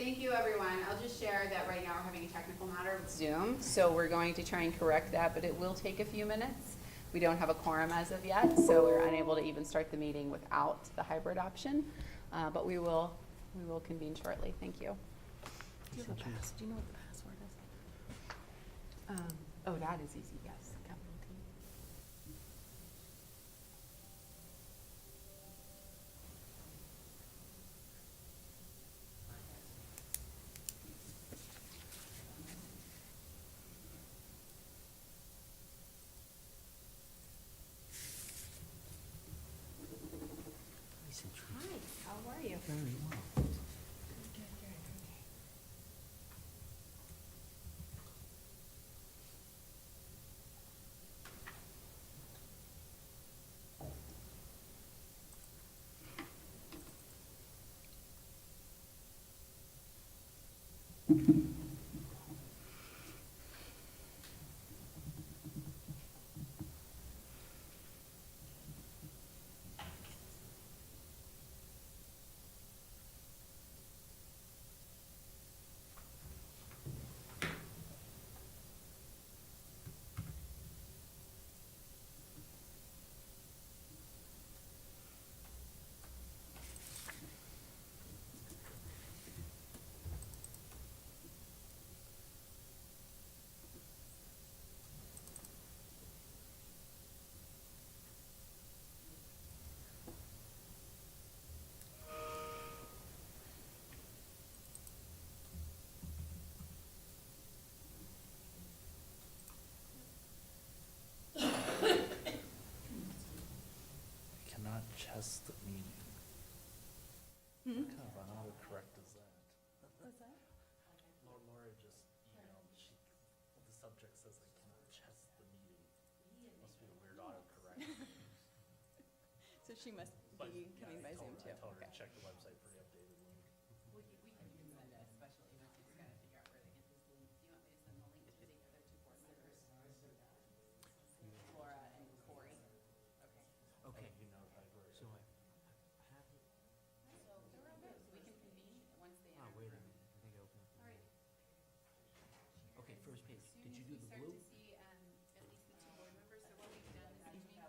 Thank you, everyone. I'll just share that right now we're having a technical matter with Zoom, so we're going to try and correct that, but it will take a few minutes. We don't have a quorum as of yet, so we're unable to even start the meeting without the hybrid option, but we will convene shortly. Thank you. Do you know what the password is? Oh, that is easy, yes. Capital T. Hi, how are you? Very well. Cannot chess the meaning. What kind of an autocorrect is that? What's that? Laura just emailed, the subject says I cannot chess the meeting. Must be a weird autocorrect. So she must But, be yeah, coming by Zoom too. I told her Okay. to check the website for the updated link. We can even send a special email to kind of figure out where they get this link. Do you want me to send the link to the other two board members? Laura and Corey? Okay. Okay. You know how it works. So I have, So they're all good. We can convene once they oh, enter. wait a minute, I think I opened up. All right. Okay, first page, As did you soon do as the we blue? start to see, at least the two board members, so what we've done this evening,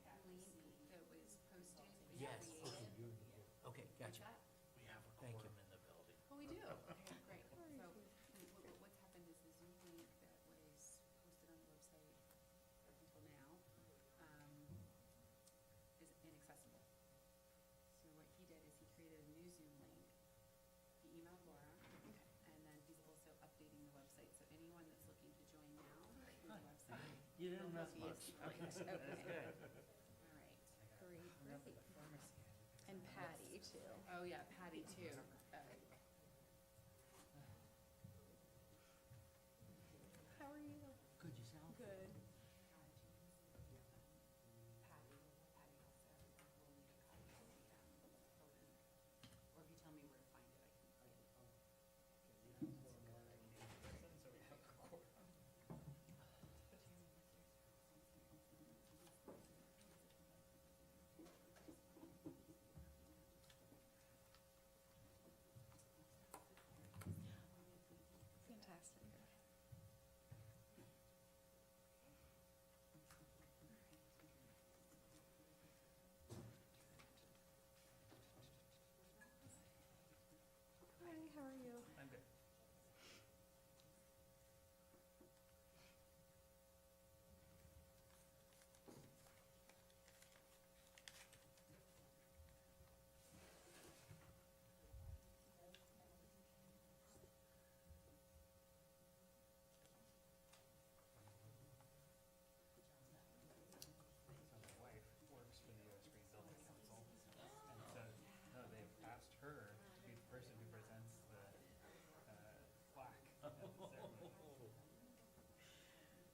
the Zoom link that was posted was Yes, created. okay, gotcha. That- We have a Thank quorum you. in the building. Oh, we do? Okay, great. So what's happened is the Zoom link that was posted on the website up until now is inaccessible. So what he did is he created a new Zoom link. He emailed Laura, and then he's also updating the website. So anyone that's looking to join now through the website. You didn't miss will much. be great. Okay. That's good. All right. Great. And Patty too. Oh, yeah, Patty too. How are you? Good, yourself? Good. Or if you tell me where to find it, I can find it. Fantastic. Hi, how are you? I'm good. So my wife works for the U.S. Green Building Council, and so, no, they've asked her to be the person who presents the plaque at the ceremony.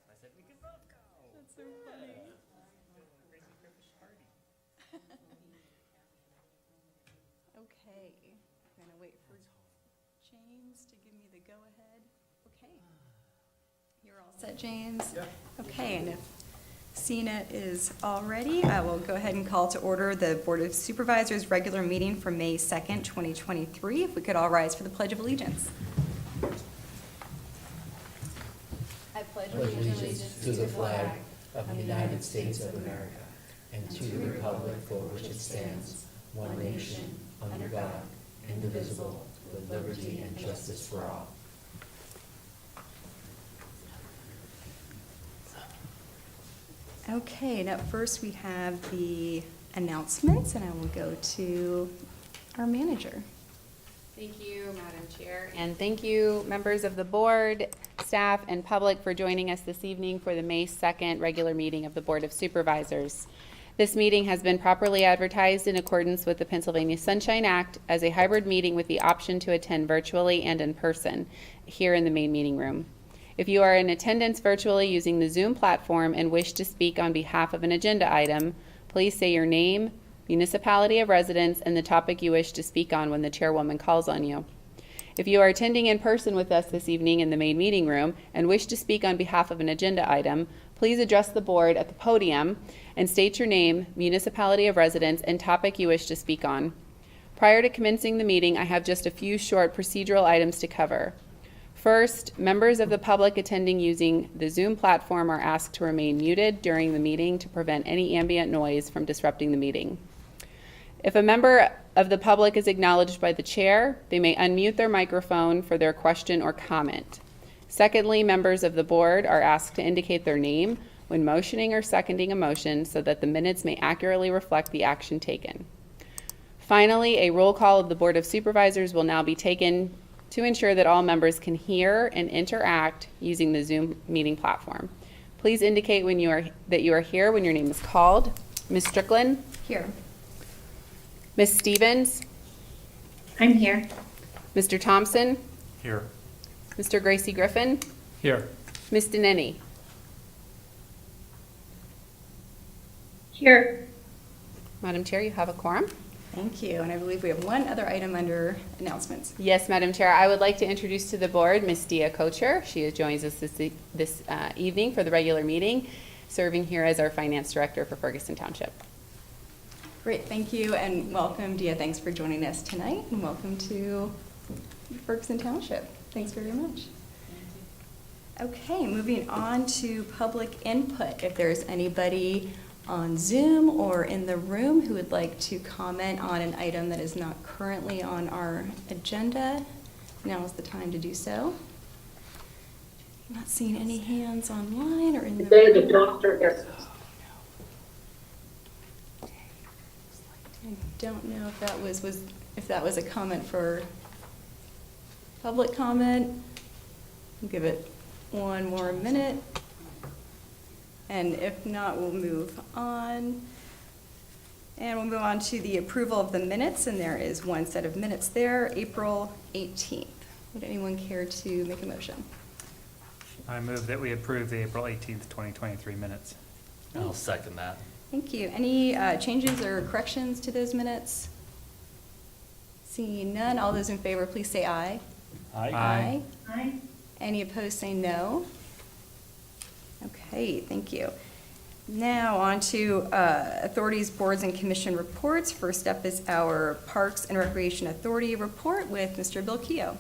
I said, we can both go. That's so funny. Crazy British party. Okay, I'm gonna wait for James to give me the go-ahead. Okay. You're all set, James? Yeah. Okay, and if Seeing it is all ready, I will go ahead and call to order the Board of Supervisors' regular meeting for May 2nd, 2023. If we could all rise for the Pledge of Allegiance. I pledge Allegiance to the flag of the United States of America and to the republic for which it stands, one nation, under God, indivisible, with liberty and justice for all. Okay, and up first we have the announcements, and I will go to our manager. Thank you, Madam Chair. And thank you, members of the board, staff, and public for joining us this evening for the May 2nd regular meeting of the Board of Supervisors. This meeting has been properly advertised in accordance with the Pennsylvania Sunshine Act as a hybrid meeting with the option to attend virtually and in person here in the main meeting room. If you are in attendance virtually using the Zoom platform and wish to speak on behalf of an agenda item, please say your name, municipality of residence, and the topic you wish to speak on when the chairwoman calls on you. If you are attending in person with us this evening in the main meeting room and wish to speak on behalf of an agenda item, please address the board at the podium and state your name, municipality of residence, and topic you wish to speak on. Prior to commencing the meeting, I have just a few short procedural items to cover. First, members of the public attending using the Zoom platform are asked to remain muted during the meeting to prevent any ambient noise from disrupting the meeting. If a member of the public is acknowledged by the chair, they may unmute their microphone for their question or comment. Secondly, members of the board are asked to indicate their name when motioning or seconding a motion so that the minutes may accurately reflect the action taken. Finally, a roll call of the Board of Supervisors will now be taken to ensure that all members can hear and interact using the Zoom meeting platform. Please indicate that you are here when your name is called. Ms. Strickland? Here. Ms. Stevens? I'm here. Mr. Thompson? Here. Mr. Gracie Griffin? Here. Ms. Deneni? Here. Madam Chair, you have a quorum. Thank you, and I believe we have one other item under announcements. Yes, Madam Chair, I would like to introduce to the board Ms. Dia Kocher. She joins us this evening for the regular meeting, serving here as our Finance Director for Ferguson Township. Great, thank you, and welcome, Dia. Thanks for joining us tonight, and welcome to Ferguson Township. Thanks very much. Okay, moving on to public input. If there's anybody on Zoom or in the room who would like to comment on an item that is not currently on our agenda, now is the time to do so. I'm not seeing any hands online or in the There's a room. doctor here. I don't know if that was a comment for public comment. We'll give it one more minute. And if not, we'll move on. And we'll move on to the approval of the minutes, and there is one set of minutes there, April 18th. Would anyone care to make a motion? I move that we approve the April 18th, 2023 minutes. I'll second that. Thank you. Any changes or corrections to those minutes? Seeing none, all those in favor, please say aye. Aye. Hi. Any opposed, say no. Okay, thank you. Now on to authorities, boards, and commission reports. First up is our Parks and Recreation Authority report with Mr. Bill Keough.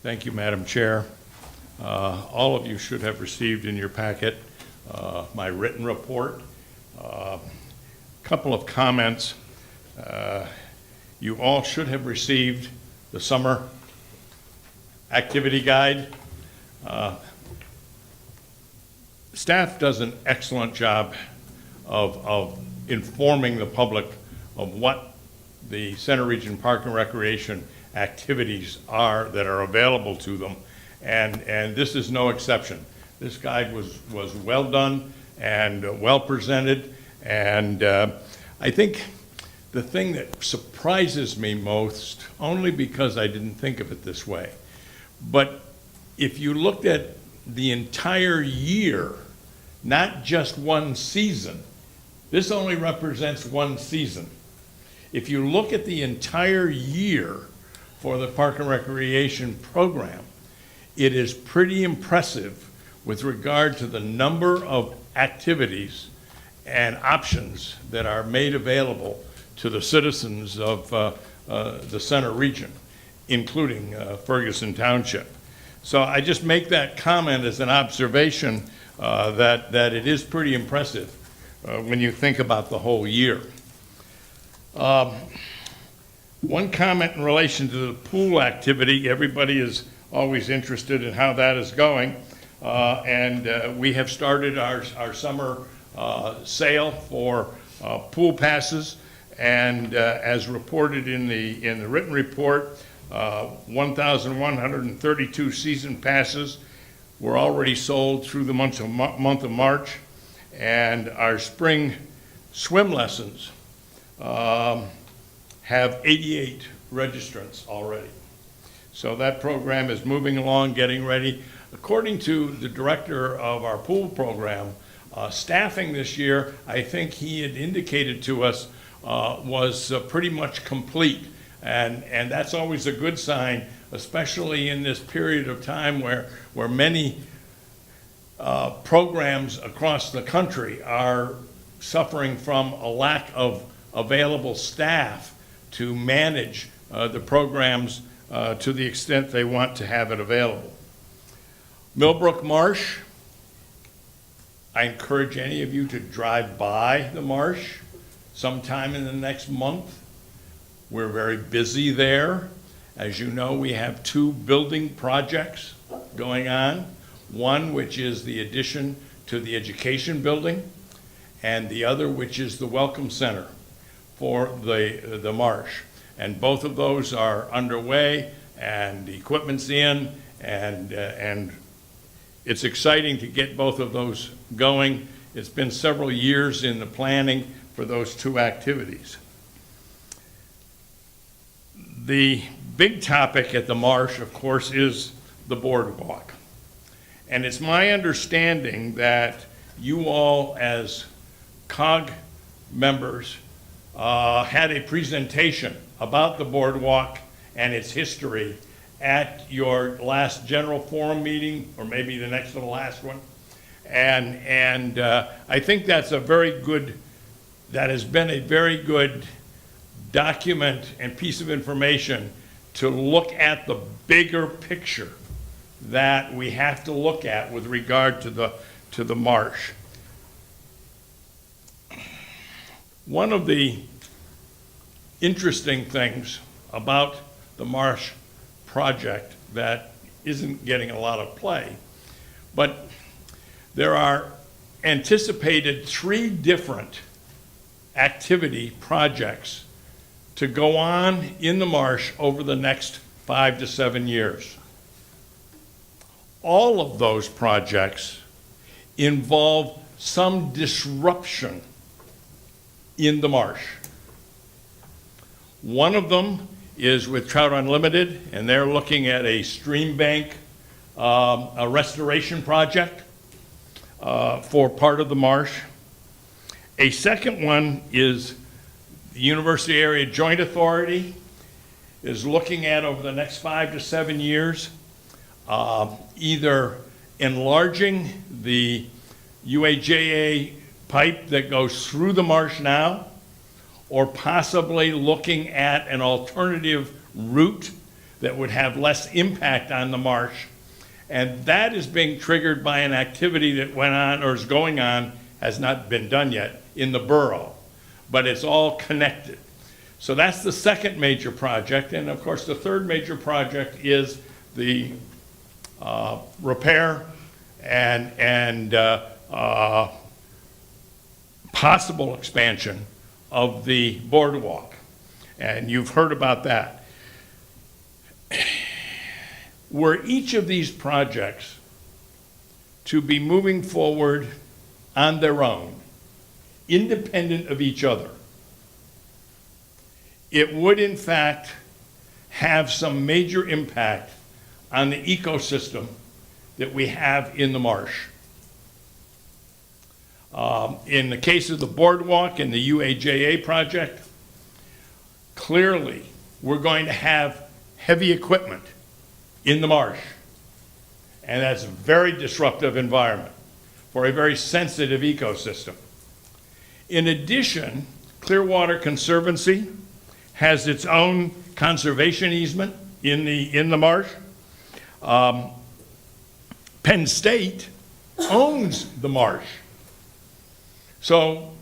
Thank you, Madam Chair. All of you should have received in your packet my written report. Couple of comments. You all should have received the summer activity guide. Staff does an excellent job of informing the public of what the Center Region Park and Recreation activities are that are available to them, and this is no exception. This guide was well done and well presented, and I think the thing that surprises me most, only because I didn't think of it this way, but if you looked at the entire year, not just one season, this only represents one season. If you look at the entire year for the Park and Recreation program, it is pretty impressive with regard to the number of activities and options that are made available to the citizens of the center region, including Ferguson Township. So I just make that comment as an observation that it is pretty impressive when you think about the whole year. One comment in relation to the pool activity. Everybody is always interested in how that is going. And we have started our summer sale for pool passes. And as reported in the written report, 1,132 season passes were already sold through the month of March. And our spring swim lessons have 88 registrants already. So that program is moving along, getting ready. According to the director of our pool program, staffing this year, I think he had indicated to us, was pretty much complete. And that's always a good sign, especially in this period of time where many programs across the country are suffering from a lack of available staff to manage the programs to the extent they want to have it available. Millbrook Marsh, I encourage any of you to drive by the marsh sometime in the next month. We're very busy there. As you know, we have 2 building projects going on. One which is the addition to the education building, and the other which is the welcome center for the marsh. And both of those are underway, and the equipment's in, and it's exciting to get both of those going. It's been several years in the planning for those 2 activities. The big topic at the marsh, of course, is the boardwalk. And it's my understanding that you all, as COG members, had a presentation about the boardwalk and its history at your last general forum meeting, or maybe the next to the last one. And I think that's a very good, that has been a very good document and piece of information to look at the bigger picture that we have to look at with regard to the marsh. One of the interesting things about the marsh project that isn't getting a lot of play, but there are anticipated 3 different activity projects to go on in the marsh over the next 5 to 7 years. All of those projects involve some disruption in the marsh. One of them is with Trout Unlimited, and they're looking at a stream bank, a restoration project for part of the marsh. A second one is the University Area Joint Authority is looking at, over the next 5 to 7 years, either enlarging the UAJA pipe that goes through the marsh now, or possibly looking at an alternative route that would have less impact on the marsh. And that is being triggered by an activity that went on, or is going on, has not been done yet, in the borough. But it's all connected. So that's the second major project. And of course, the third major project is the repair and possible expansion of the boardwalk. And you've heard about that. Were each of these projects to be moving forward on their own, independent of each other, it would in fact have some major impact on the ecosystem that we have in the marsh. In the case of the boardwalk and the UAJA project, clearly we're going to have heavy equipment in the marsh. And that's a very disruptive environment for a very sensitive ecosystem. In addition, Clearwater Conservancy has its own conservation easement in the marsh. Penn State owns the marsh. So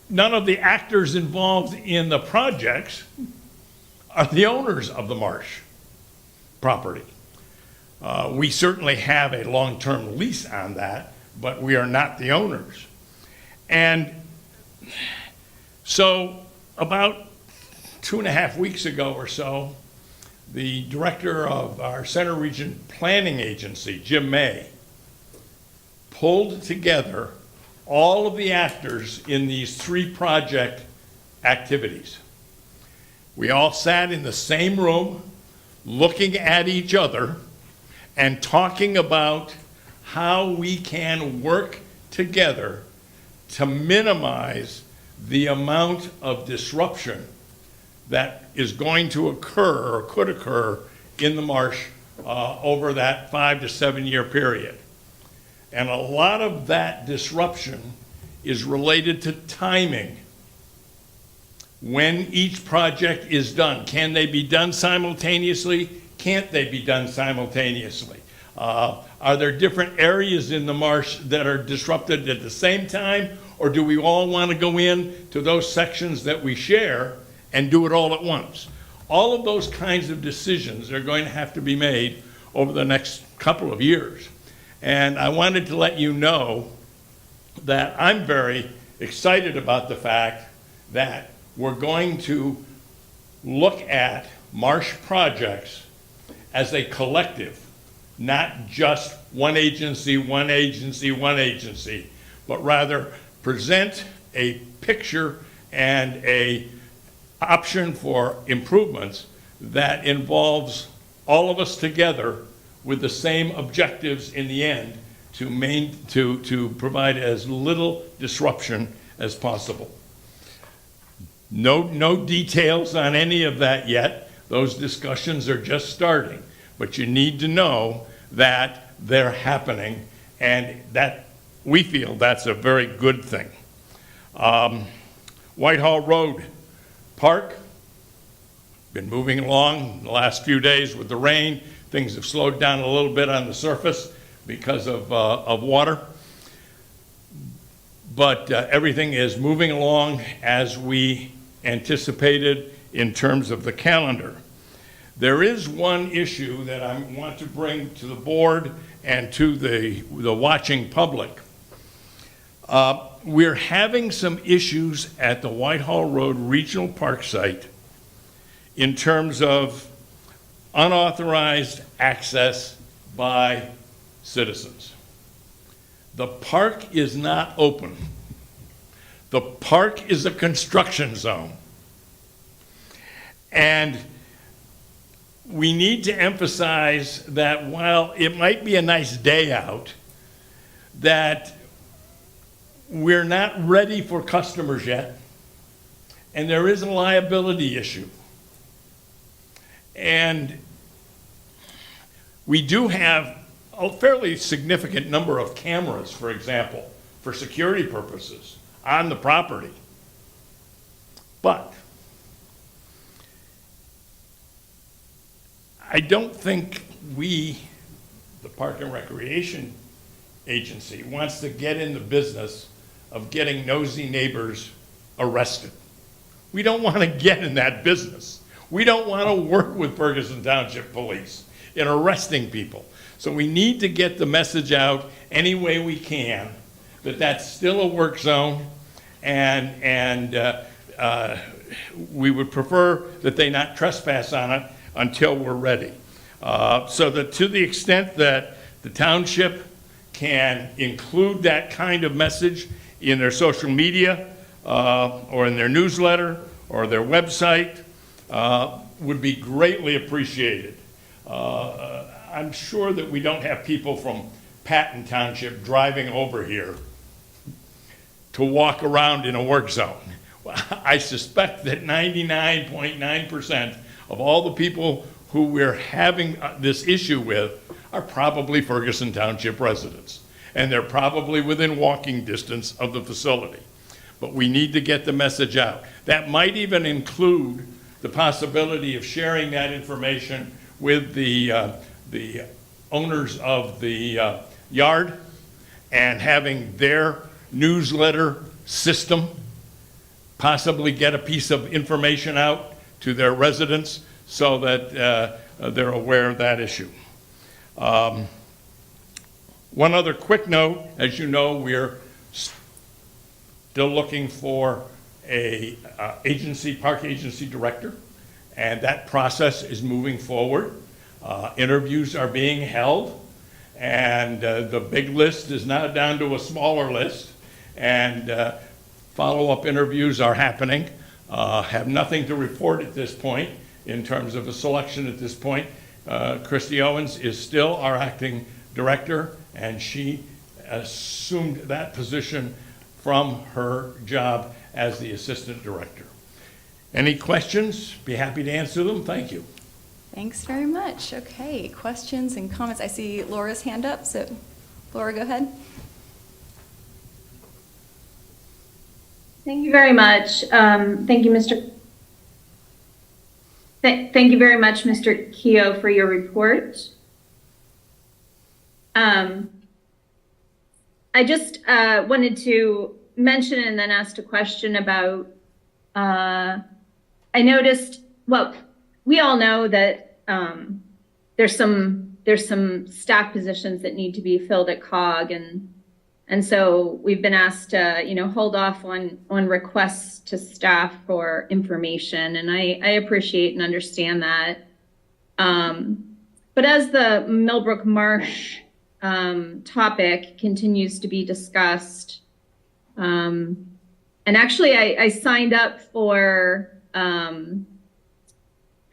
none of the actors involved in the projects are the owners of the marsh property. We certainly have a long-term lease on that, but we are not the owners. And so about 2.5 weeks ago or so, the director of our Center Region Planning Agency, Jim May, pulled together all of the actors in these 3 project activities. We all sat in the same room, looking at each other and talking about how we can work together to minimize the amount of disruption that is going to occur or could occur in the marsh over that 5 to 7 year period. And a lot of that disruption is related to timing. When each project is done, can they be done simultaneously? Can't they be done simultaneously? Are there different areas in the marsh that are disrupted at the same time? Or do we all want to go in to those sections that we share and do it all at once? All of those kinds of decisions are going to have to be made over the next couple of years. And I wanted to let you know that I'm very excited about the fact that we're going to look at marsh projects as a collective, not just one agency, but rather present a picture and a option for improvements that involves all of us together with the same objectives in the end to provide as little disruption as possible. No details on any of that yet. Those discussions are just starting, but you need to know that they're happening, and that we feel that's a very good thing. Whitehall Road Park, been moving along the last few days with the rain. Things have slowed down a little bit on the surface because of water. But everything is moving along as we anticipated in terms of the calendar. There is one issue that I want to bring to the board and to the watching public. We're having some issues at the Whitehall Road Regional Park site in terms of unauthorized access by citizens. The park is not open. The park is a construction zone. And we need to emphasize that while it might be a nice day out, that we're not ready for customers yet, and there is a liability issue. And we do have a fairly significant number of cameras, for example, for security purposes on the property. But I don't think we, the Park and Recreation Agency, wants to get in the business of getting nosy neighbors arrested. We don't want to get in that business. We don't want to work with Ferguson Township Police in arresting people. So we need to get the message out any way we can that that's still a work zone, and we would prefer that they not trespass on it until we're ready. So that to the extent that the township can include that kind of message in their social media or in their newsletter or their website, would be greatly appreciated. I'm sure that we don't have people from Patton Township driving over here to walk around in a work zone. I suspect that 99.9% of all the people who we're having this issue with are probably Ferguson Township residents, and they're probably within walking distance of the facility. But we need to get the message out. That might even include the possibility of sharing that information with the owners of the yard and having their newsletter system possibly get a piece of information out to their residents so that they're aware of that issue. One other quick note, as you know, we're still looking for a park agency director, and that process is moving forward. Interviews are being held, and the big list is now down to a smaller list, and follow-up interviews are happening. Have nothing to report at this point in terms of a selection at this point. Christy Owens is still our acting director, and she assumed that position from her job as the assistant director. Any questions? Be happy to answer them. Thank you. Thanks very much. Okay, questions and comments. I see Laura's hand up, so Laura, go ahead. Thank you very much. Thank you, thank you very much, Mr. Keogh, for your report. I just wanted to mention and then asked a question about, I noticed, well, we all know that there's some staff positions that need to be filled at COG, and so we've been asked to, hold off on requests to staff for information, and I appreciate and understand that. But as the Millbrook Marsh topic continues to be discussed, and actually I signed up for,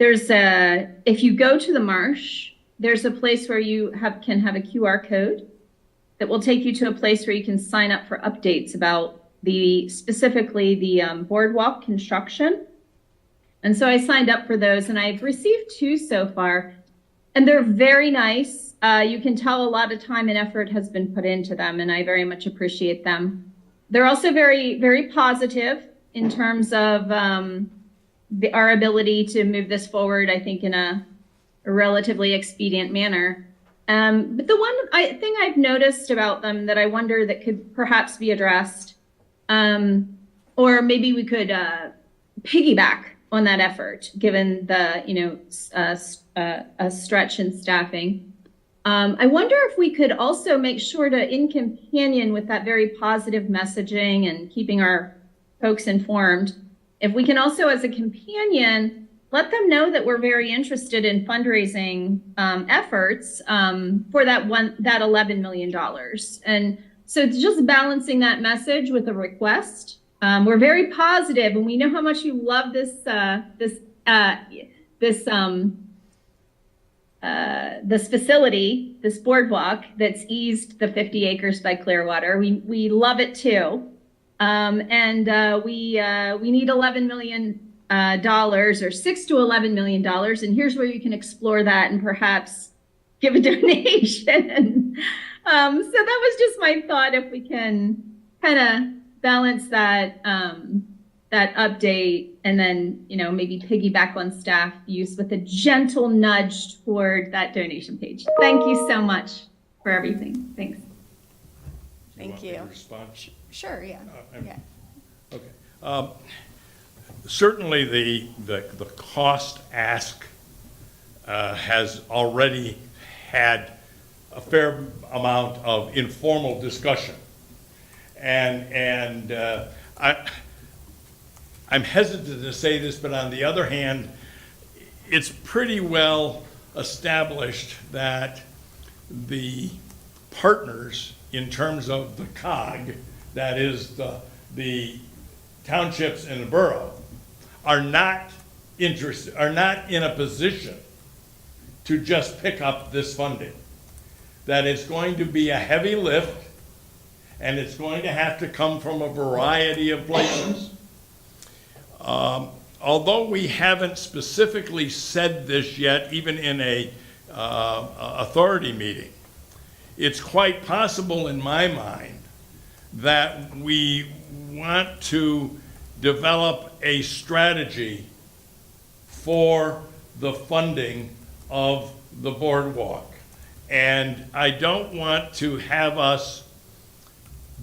if you go to the marsh, there's a place where you can have a QR code that will take you to a place where you can sign up for updates about specifically the boardwalk construction. And so I signed up for those, and I've received 2 so far, and they're very nice. You can tell a lot of time and effort has been put into them, and I very much appreciate them. They're also very, very positive in terms of our ability to move this forward, I think, in a relatively expedient manner. But the one thing I've noticed about them that I wonder that could perhaps be addressed, or maybe we could piggyback on that effort, given the stretch in staffing. I wonder if we could also make sure to, in companion with that very positive messaging and keeping our folks informed, if we can also, as a companion, let them know that we're very interested in fundraising efforts for that $11 million. And so it's just balancing that message with a request. We're very positive, and we know how much you love this facility, this boardwalk that's eased the 50 acres by Clearwater. We love it too, and we need $11 million. Or $6 to $11 million, and here's where you can explore that and perhaps give a donation. So that was just my thought. If we can kind of balance that that update, and then maybe piggyback on staff use with a gentle nudge toward that donation page. Thank you so much for everything. Thanks. Thank you. you. Want me to respond? Sure, yeah. Yeah. Okay. Certainly the cost ask has already had a fair amount of informal discussion. And I'm hesitant to say this, but on the other hand, it's pretty well established that the partners in terms of the COG, that is the townships and the borough, are not in a position to just pick up this funding. That it's going to be a heavy lift, and it's going to have to come from a variety of places. although we haven't specifically said this yet, even in a authority meeting, it's quite possible in my mind that we want to develop a strategy for the funding of the boardwalk. And I don't want to have us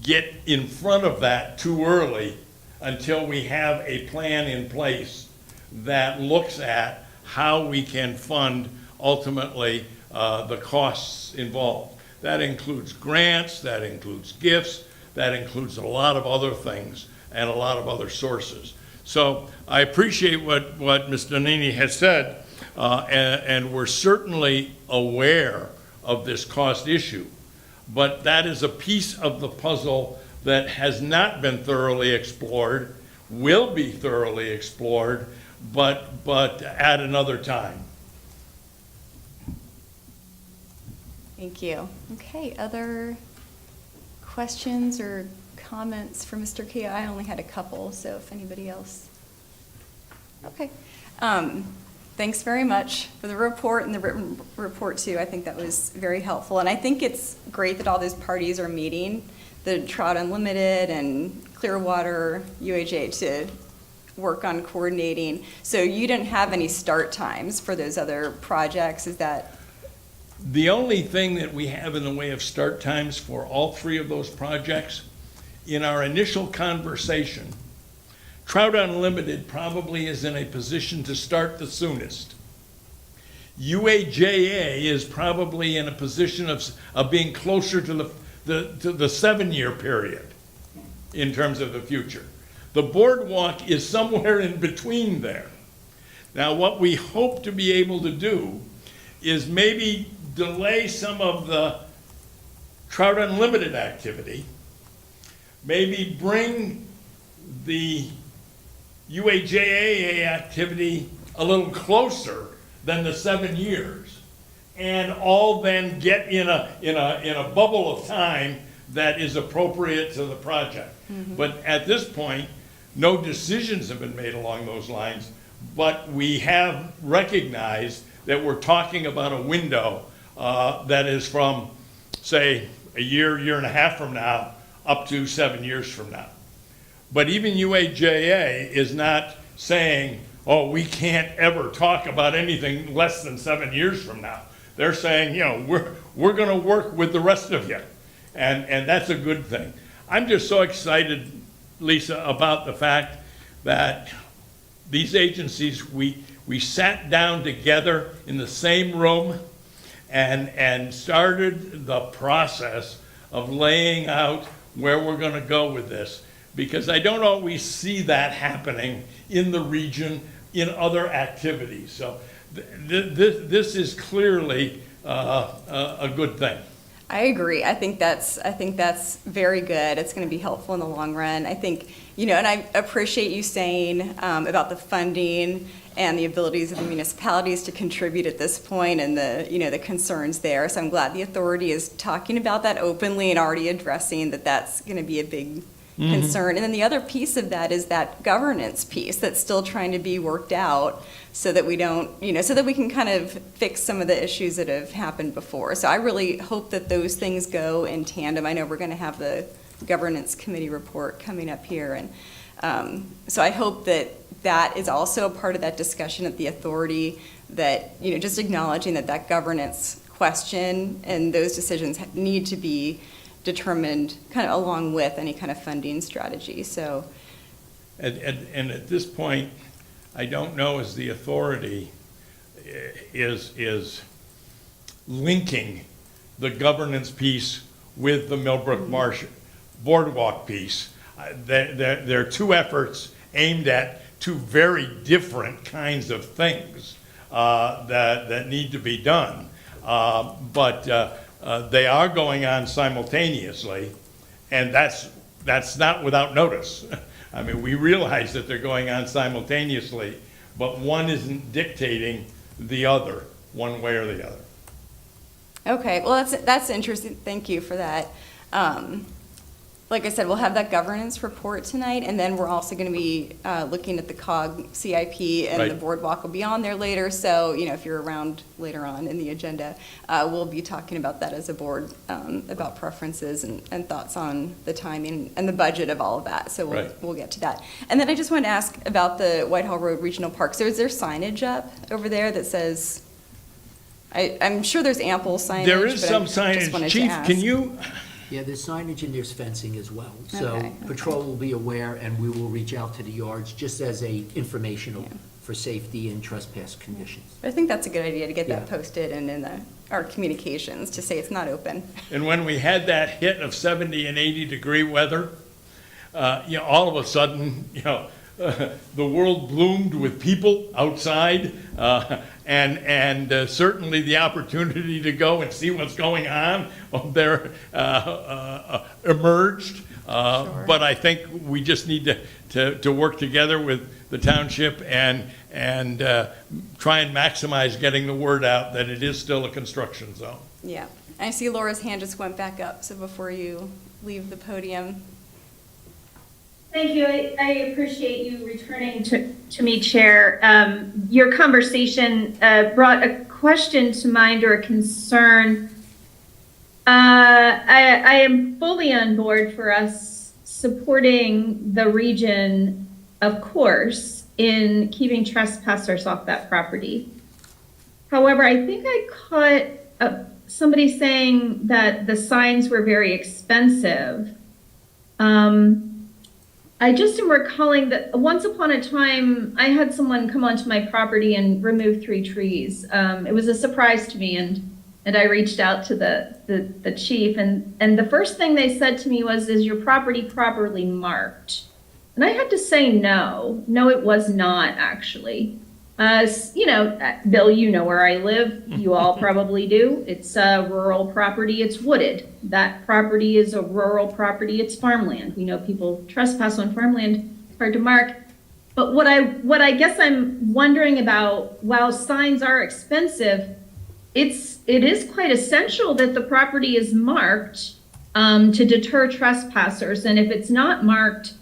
get in front of that too early until we have a plan in place that looks at how we can fund ultimately the costs involved. That includes grants, that includes gifts, that includes a lot of other things and a lot of other sources. So I appreciate what Ms. Donini has said, and we're certainly aware of this cost issue. But that is a piece of the puzzle that has not been thoroughly explored, will be thoroughly explored, but at another time. Thank you. Okay, other questions or comments for Mr. Kia? I only had a couple, so if anybody else. Okay. Thanks very much for the report and the written report too. I think that was very helpful. And I think it's great that all those parties are meeting, the Trout Unlimited and Clearwater, UAJ, to work on coordinating. So you didn't have any start times for those other projects, is that? The only thing that we have in the way of start times for all three of those projects, in our initial conversation, Trout Unlimited probably is in a position to start the soonest. UAJA is probably in a position of being closer to the 7-year period in terms of the future. The boardwalk is somewhere in between there. Now, what we hope to be able to do is maybe delay some of the Trout Unlimited activity, maybe bring the UAJAA activity a little closer than the 7 years, and all then get in a bubble of time that is appropriate to the project. Mm-hmm. But at this point, no decisions have been made along those lines, but we have recognized that we're talking about a window that is from, say, a year and a half from now, up to 7 years from now. But even UAJA is not saying, oh, we can't ever talk about anything less than 7 years from now. They're saying, you know, we're going to work with the rest of you. And that's a good thing. I'm just so excited, Lisa, about the fact that these agencies, we sat down together in the same room and started the process of laying out where we're going to go with this. Because I don't always see that happening in the region in other activities. So this is clearly a good thing. I agree. I think that's very good. It's going to be helpful in the long run. I think, you know, and I appreciate you saying about the funding and the abilities of the municipalities to contribute at this point, and the concerns there. So I'm glad the authority is talking about that openly and already addressing that that's going to be a big concern. And then the other piece of that is that governance piece that's still trying to be worked out, so that we don't, so that we can kind of fix some of the issues that have happened before. So I really hope that those things go in tandem. I know we're going to have the governance committee report coming up here, and so I hope that that is also a part of that discussion at the authority, that, just acknowledging that governance question and those decisions need to be determined kind of along with any kind of funding strategy. So, and at this point, I don't know as the authority is linking the governance piece with the Millbrook Marsh boardwalk piece. There are two efforts aimed at two very different kinds of things that need to be done, but they are going on simultaneously, and that's not without notice. I mean, we realize that they're going on simultaneously, but one isn't dictating the other one way or the other. Okay, well, that's interesting. Thank you for that. like I said, we'll have that governance report tonight, and then we're also going to be looking at the COG CIP, and the Right. boardwalk will be on there later. So, if you're around later on in the agenda, we'll be talking about that as a board, about preferences and thoughts on the timing and the budget of all of that. So Right. we'll get to that. And then I just wanted to ask about the Whitehall Road Regional Park. So is there signage up over there that says, I'm sure there's ample signage. There is but some I just wanted signage. to Chief, ask. can you, Yeah, there's signage and there's fencing as well. So Okay, patrol will be aware, and we will reach out to the yards just as a informational Yeah. for safety and trespass conditions. I think that's a good idea to get that Yeah. posted and in our communications to say it's not open. and when we had that hit of 70 and 80-degree weather, all of a sudden, the world bloomed with people outside, and certainly the opportunity to go and see what's going on there emerged. But I think we just need to work together with the township and try and maximize getting the word out that it is still a construction zone. Yeah. I see Laura's hand just went back up, so before you leave the podium. Thank you. I appreciate you returning to me, Chair. Your conversation brought a question to mind or a concern. I am fully on board for us supporting the region, of course, in keeping trespassers off that property. However, I think I caught somebody saying that the signs were very expensive. I just am recalling that once upon a time, I had someone come onto my property and remove 3 trees. It was a surprise to me, and I reached out to the chief, and the first thing they said to me was, "Is your property properly marked?" And I had to say no, it was not actually. Bill, you know where I live. You all probably do. It's a rural property. It's wooded. That property is a rural property. It's farmland. We know people trespass on farmland. It's hard to mark. But what I guess I'm wondering about, while signs are expensive, it is quite essential that the property is marked to deter trespassers. And if it's not marked,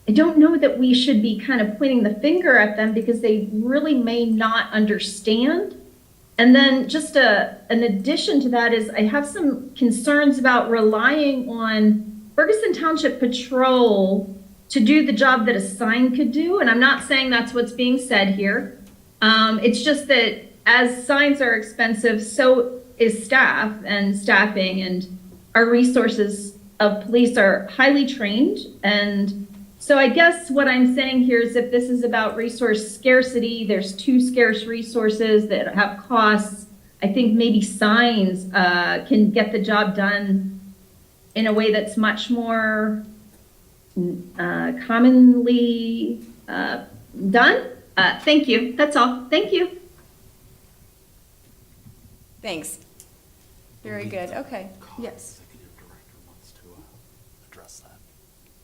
I don't know that we should be kind of pointing the finger at them because they really may not understand. And then just an addition to that is I have some concerns about relying on Ferguson Township Patrol to do the job that a sign could do. And I'm not saying that's what's being said here. It's just that as signs are expensive, so is staff and staffing, and our resources of police are highly trained. And so I guess what I'm saying here is if this is about resource scarcity, there's 2 scarce resources that have costs. I think maybe signs can get the job done in a way that's much more commonly done. Thank you. That's all. Thank you. Thanks. Very good. Okay. Yes. Executive Director wants to address that.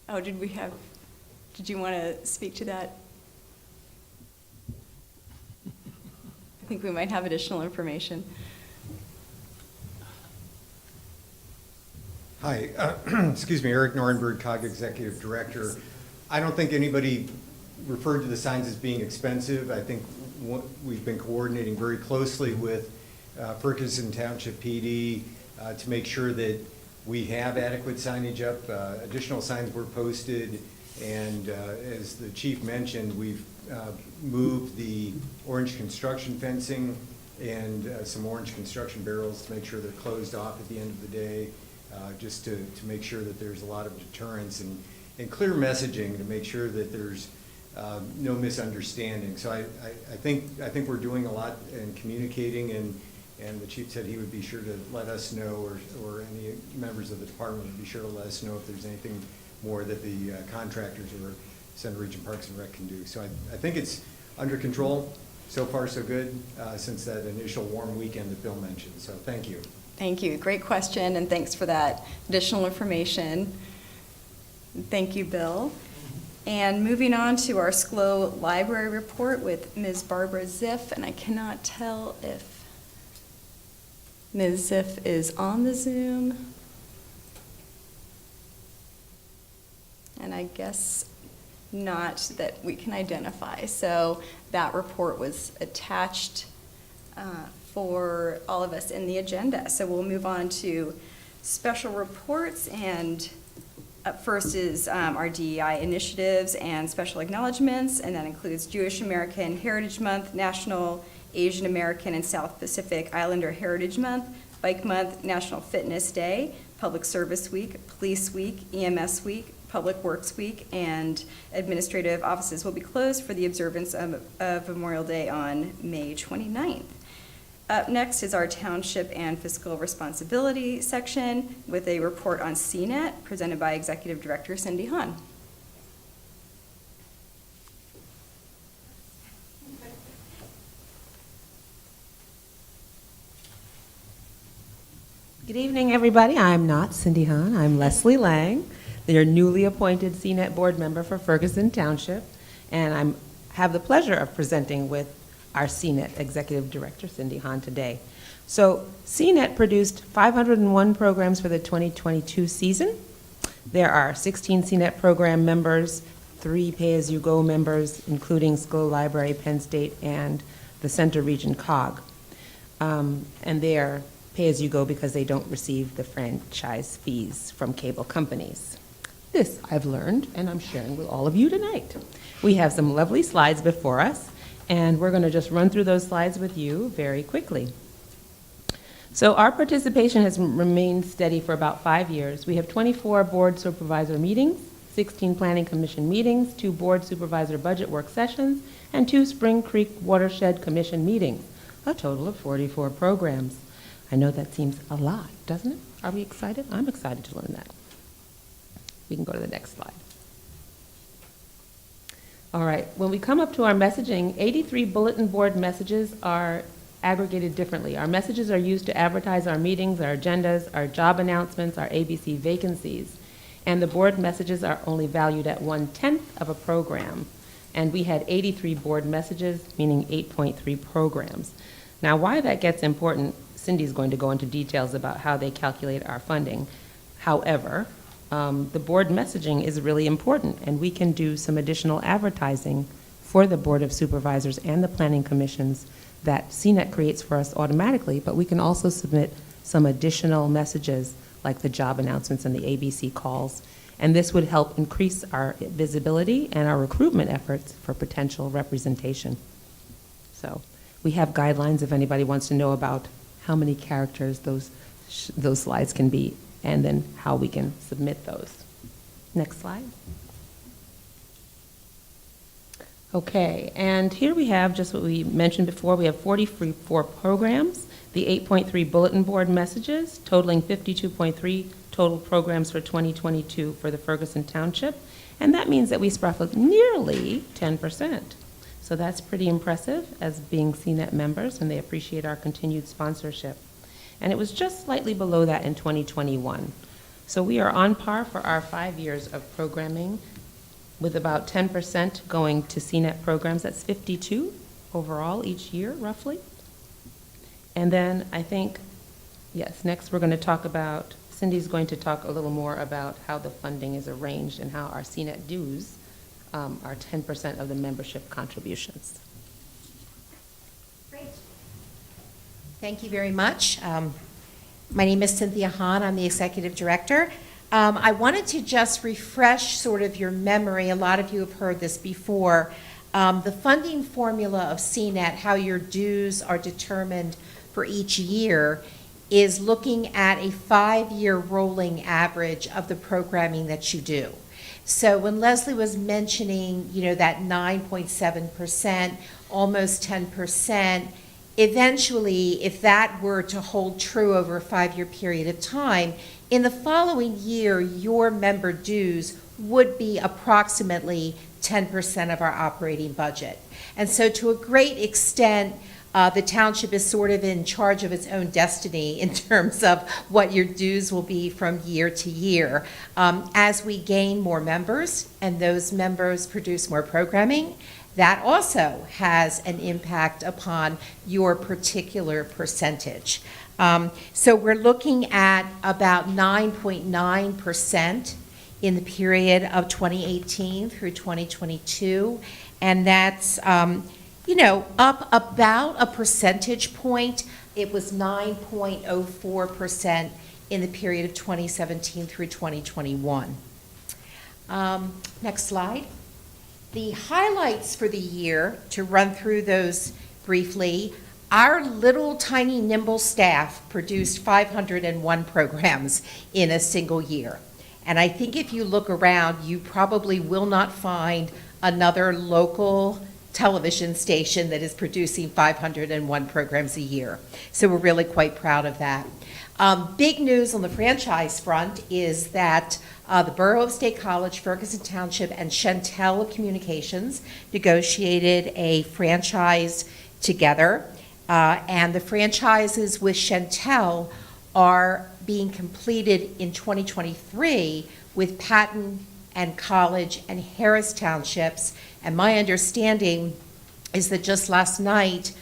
Oh, did you want to speak to that? I think we might have additional information. Hi, excuse me, Eric Norrenberg, COG Executive Director. I don't think anybody referred to the signs as being expensive. I think we've been coordinating very closely with Ferguson Township PD to make sure that we have adequate signage up. Additional signs were posted, and as the chief mentioned, we've moved the orange construction fencing and some orange construction barrels to make sure they're closed off at the end of the day, just to make sure that there's a lot of deterrence and clear messaging to make sure that there's no misunderstanding. So I think we're doing a lot in communicating, and the chief said he would be sure to let us know, or any members of the department would be sure to let us know if there's anything more that the contractors or Center Region Parks and Rec can do. So I think it's under control. So far, so good, since that initial warm weekend that Bill mentioned. So thank you. Thank you. Great question, and thanks for that additional information. Thank you, Bill. And moving on to our SCLO library report with Ms. Barbara Ziff, and I cannot tell if Ms. Ziff is on the Zoom. And I guess not that we can identify. So that report was attached for all of us in the agenda. So we'll move on to special reports, and up first is our DEI initiatives and special acknowledgements, and that includes Jewish American Heritage Month, National Asian American and South Pacific Islander Heritage Month, Bike Month, National Fitness Day, Public Service Week, Police Week, EMS Week, Public Works Week, and administrative offices will be closed for the observance of Memorial Day on May 29th. Up next is our Township and Fiscal Responsibility section with a report on CNET presented by Executive Director Cindy Hahn. Good evening, everybody. I'm not Cindy Hahn. I'm Leslie Lang, your newly appointed CNET board member for Ferguson Township, and I have the pleasure of presenting with our CNET Executive Director, Cindy Hahn, today. So CNET produced 501 programs for the 2022 season. There are 16 CNET program members, 3 pay-as-you-go members, including SCO Library, Penn State, and the Center Region COG. And they are pay-as-you-go because they don't receive the franchise fees from cable companies. This I've learned, and I'm sharing with all of you tonight. We have some lovely slides before us, and we're going to just run through those slides with you very quickly. So our participation has remained steady for about 5 years. We have 24 board supervisor meetings, 16 planning commission meetings, 2 board supervisor budget work sessions, and 2 Spring Creek Watershed Commission meetings, a total of 44 programs. I know that seems a lot, doesn't it? Are we excited? I'm excited to learn that. We can go to the next slide. All right, when we come up to our messaging, 83 bulletin board messages are aggregated differently. Our messages are used to advertise our meetings, our agendas, our job announcements, our ABC vacancies, and the board messages are only valued at 1/10 of a program. And we had 83 board messages, meaning 8.3 programs. Now, why that gets important, Cindy's going to go into details about how they calculate our funding. However, the board messaging is really important, and we can do some additional advertising for the Board of Supervisors and the Planning Commissions that CNET creates for us automatically, but we can also submit some additional messages like the job announcements and the ABC calls, and this would help increase our visibility and our recruitment efforts for potential representation. So we have guidelines if anybody wants to know about how many characters those slides can be, and then how we can submit those. Next slide. Okay, and here we have just what we mentioned before. We have 44 programs, the 8.3 bulletin board messages, totaling 52.3 total programs for 2022 for the Ferguson Township, and that means that we spread nearly 10%. So that's pretty impressive as being CNET members, and they appreciate our continued sponsorship. And it was just slightly below that in 2021. So we are on par for our 5 years of programming, with about 10% going to CNET programs. That's 52 overall each year, roughly. And then I think, yes, next we're going to talk about, Cindy's going to talk a little more about how the funding is arranged and how our CNET dues are 10% of the membership contributions. Great. Thank you very much. My name is Cynthia Hahn. I'm the Executive Director. I wanted to just refresh sort of your memory. A lot of you have heard this before. The funding formula of CNET, how your dues are determined for each year, is looking at a 5-year rolling average of the programming that you do. So when Leslie was mentioning, that 9.7%, almost 10%, eventually, if that were to hold true over a 5-year period of time, in the following year, your member dues would be approximately 10% of our operating budget. And so to a great extent, the township is sort of in charge of its own destiny in terms of what your dues will be from year to year. As we gain more members and those members produce more programming, that also has an impact upon your particular percentage. So we're looking at about 9.9% in the period of 2018 through 2022, and that's, up about a percentage point. It was 9.04% in the period of 2017 through 2021. Next slide. The highlights for the year, to run through those briefly, our little tiny nimble staff produced 501 programs in a single year. And I think if you look around, you probably will not find another local television station that is producing 501 programs a year. So we're really quite proud of that. Big news on the franchise front is that the Borough of State College, Ferguson Township, and Chantel Communications negotiated a franchise together. And the franchises with Chantel are being completed in 2023 with Patton and College and Harris Townships. And my understanding is that just last night,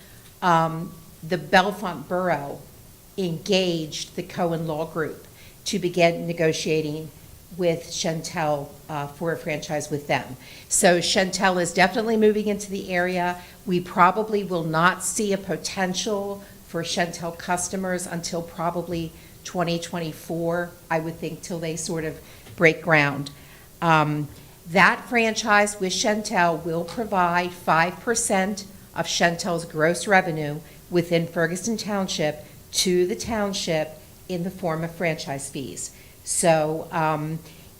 the Bellefonte Borough engaged the Cohen Law Group to begin negotiating with Chantel for a franchise with them. So Chantel is definitely moving into the area. We probably will not see a potential for Chantel customers until probably 2024, I would think, till they sort of break ground. That franchise with Chantel will provide 5% of Chantel's gross revenue within Ferguson Township to the township in the form of franchise fees. So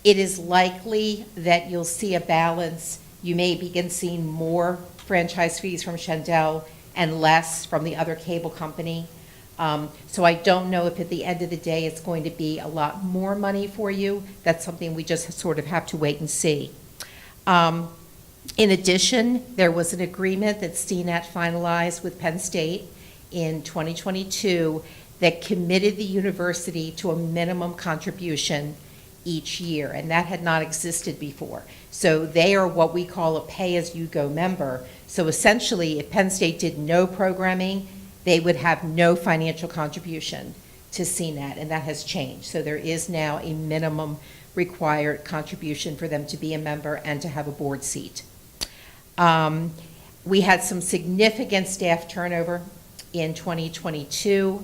it is likely that you'll see a balance. You may begin seeing more franchise fees from Chantel and less from the other cable company. So I don't know if at the end of the day it's going to be a lot more money for you. That's something we just sort of have to wait and see. In addition, there was an agreement that CNET finalized with Penn State in 2022 that committed the university to a minimum contribution each year, and that had not existed before. So they are what we call a pay-as-you-go member. So essentially, if Penn State did no programming, they would have no financial contribution to CNET, and that has changed. So there is now a minimum required contribution for them to be a member and to have a board seat. We had some significant staff turnover in 2022.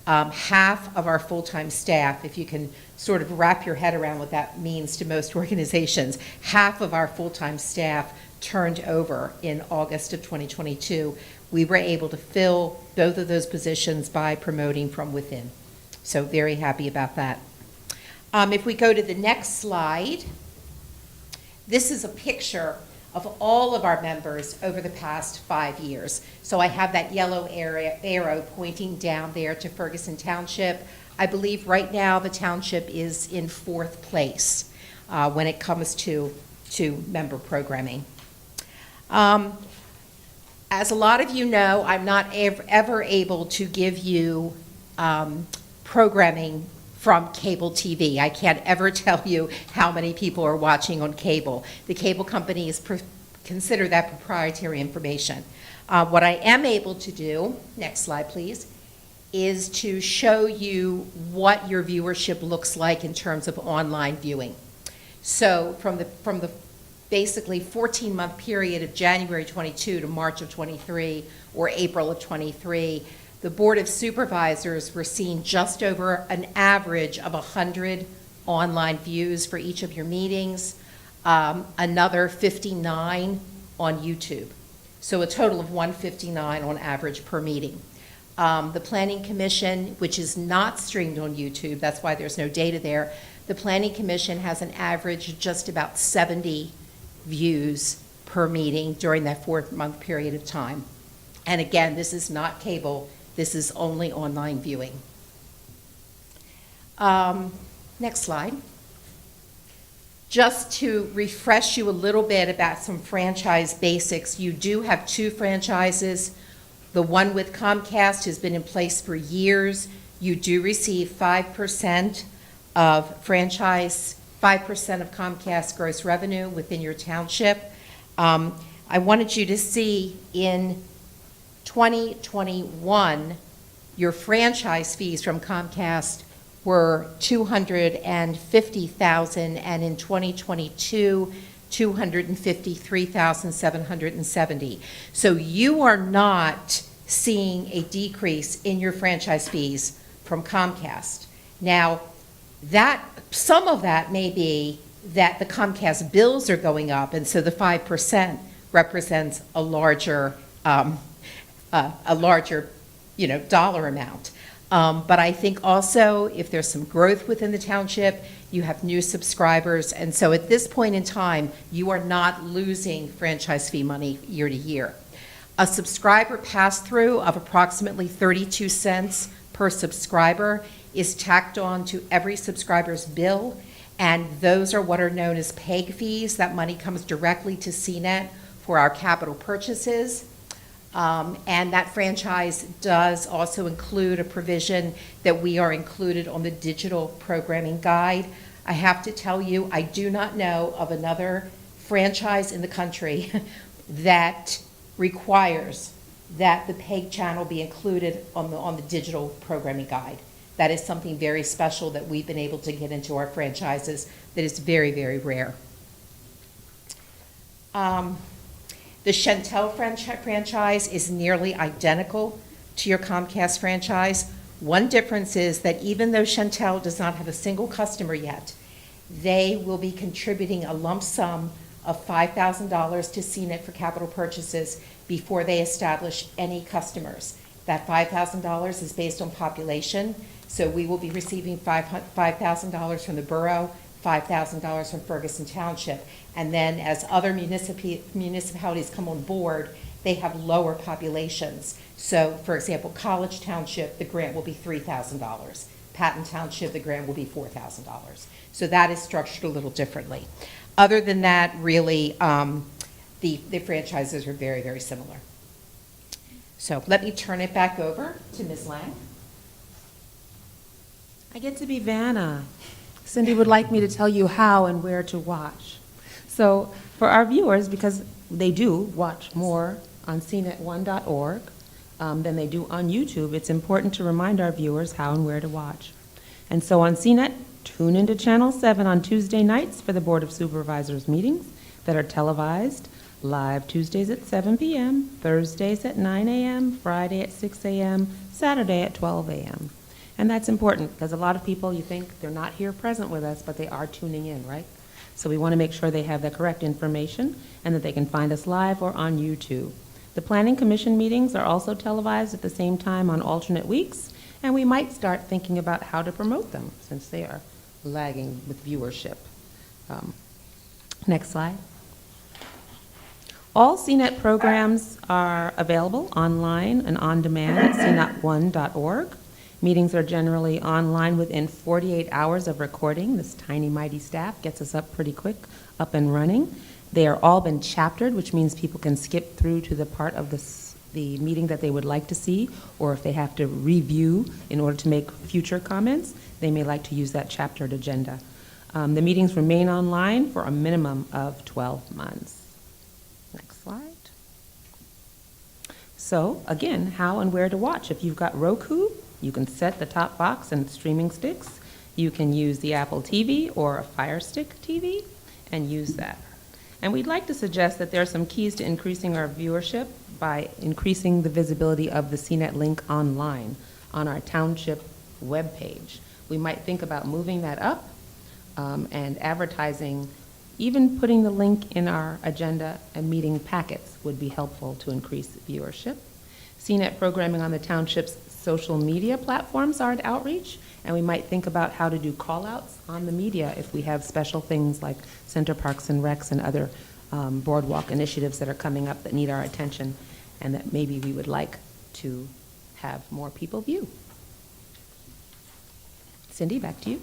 Half of our full-time staff, if you can sort of wrap your head around what that means to most organizations, half of our full-time staff turned over in August of 2022. We were able to fill both of those positions by promoting from within. So very happy about that. If we go to the next slide, this is a picture of all of our members over the past 5 years. So I have that yellow arrow pointing down there to Ferguson Township. I believe right now the township is in 4th place when it comes to member programming. As a lot of you know, I'm not ever able to give you programming from cable TV. I can't ever tell you how many people are watching on cable. The cable companies consider that proprietary information. What I am able to do, next slide please, is to show you what your viewership looks like in terms of online viewing. So from the basically 14-month period of January 22 to March of 23 or April of 23, the Board of Supervisors were seeing just over an average of 100 online views for each of your meetings, another 59 on YouTube. So a total of 159 on average per meeting. The Planning Commission, which is not streamed on YouTube, that's why there's no data there, the Planning Commission has an average of just about 70 views per meeting during that 4-month period of time. And again, this is not cable, this is only online viewing. Next slide. Just to refresh you a little bit about some franchise basics, you do have 2 franchises. The one with Comcast has been in place for years. You do receive 5% of franchise, 5% of Comcast gross revenue within your township. I wanted you to see in 2021, your franchise fees from Comcast were $250,000, and in 2022, $253,770. So you are not seeing a decrease in your franchise fees from Comcast. Now, some of that may be that the Comcast bills are going up, and so the 5% represents a larger, dollar amount. But I think also if there's some growth within the township, you have new subscribers, and so at this point in time, you are not losing franchise fee money year to year. A subscriber pass-through of approximately 32 cents per subscriber is tacked on to every subscriber's bill, and those are what are known as PEG fees. That money comes directly to CNET for our capital purchases. And that franchise does also include a provision that we are included on the digital programming guide. I have to tell you, I do not know of another franchise in the country that requires that the PEG channel be included on the digital programming guide. That is something very special that we've been able to get into our franchises that is very, very rare. The Chantel franchise is nearly identical to your Comcast franchise. One difference is that even though Chantel does not have a single customer yet, they will be contributing a lump sum of $5,000 to CNET for capital purchases before they establish any customers. That $5,000 is based on population, so we will be receiving $5,000 from the borough, $5,000 from Ferguson Township, and then as other municipalities come on board, they have lower populations. So, for example, College Township, the grant will be $3,000. Patton Township, the grant will be $4,000. So that is structured a little differently. Other than that, really, the franchises are very, very similar. So let me turn it back over to Ms. Lang. I get to be Vanna. Cindy would like me to tell you how and where to watch. So for our viewers, because they do watch more on cnet1.org than they do on YouTube, it's important to remind our viewers how and where to watch. And so on CNET, tune into Channel 7 on Tuesday nights for the Board of Supervisors meetings that are televised live Tuesdays at 7 p.m., Thursdays at 9 a.m., Friday at 6 a.m., Saturday at 12 a.m. And that's important because a lot of people, you think they're not here present with us, but they are tuning in, right? So we want to make sure they have the correct information and that they can find us live or on YouTube. The Planning Commission meetings are also televised at the same time on alternate weeks, and we might start thinking about how to promote them since they are lagging with viewership. Next slide. All CNET programs are available online and on demand at cnet1.org. Meetings are generally online within 48 hours of recording. This tiny, mighty staff gets us up pretty quick, up and running. They are all been chaptered, which means people can skip through to the part of the meeting that they would like to see, or if they have to review in order to make future comments, they may like to use that chaptered agenda. The meetings remain online for a minimum of 12 months. Next slide. So, again, how and where to watch. If you've got Roku, you can set the top box and streaming sticks. You can use the Apple TV or a Fire Stick TV and use that. And we'd like to suggest that there are some keys to increasing our viewership by increasing the visibility of the CNET link online on our township webpage. We might think about moving that up and advertising. Even putting the link in our agenda and meeting packets would be helpful to increase viewership. CNET programming on the township's social media platforms are an outreach, and we might think about how to do call-outs on the media if we have special things like Center Parks and Recs and other boardwalk initiatives that are coming up that need our attention and that maybe we would like to have more people view. Cindy, back to you.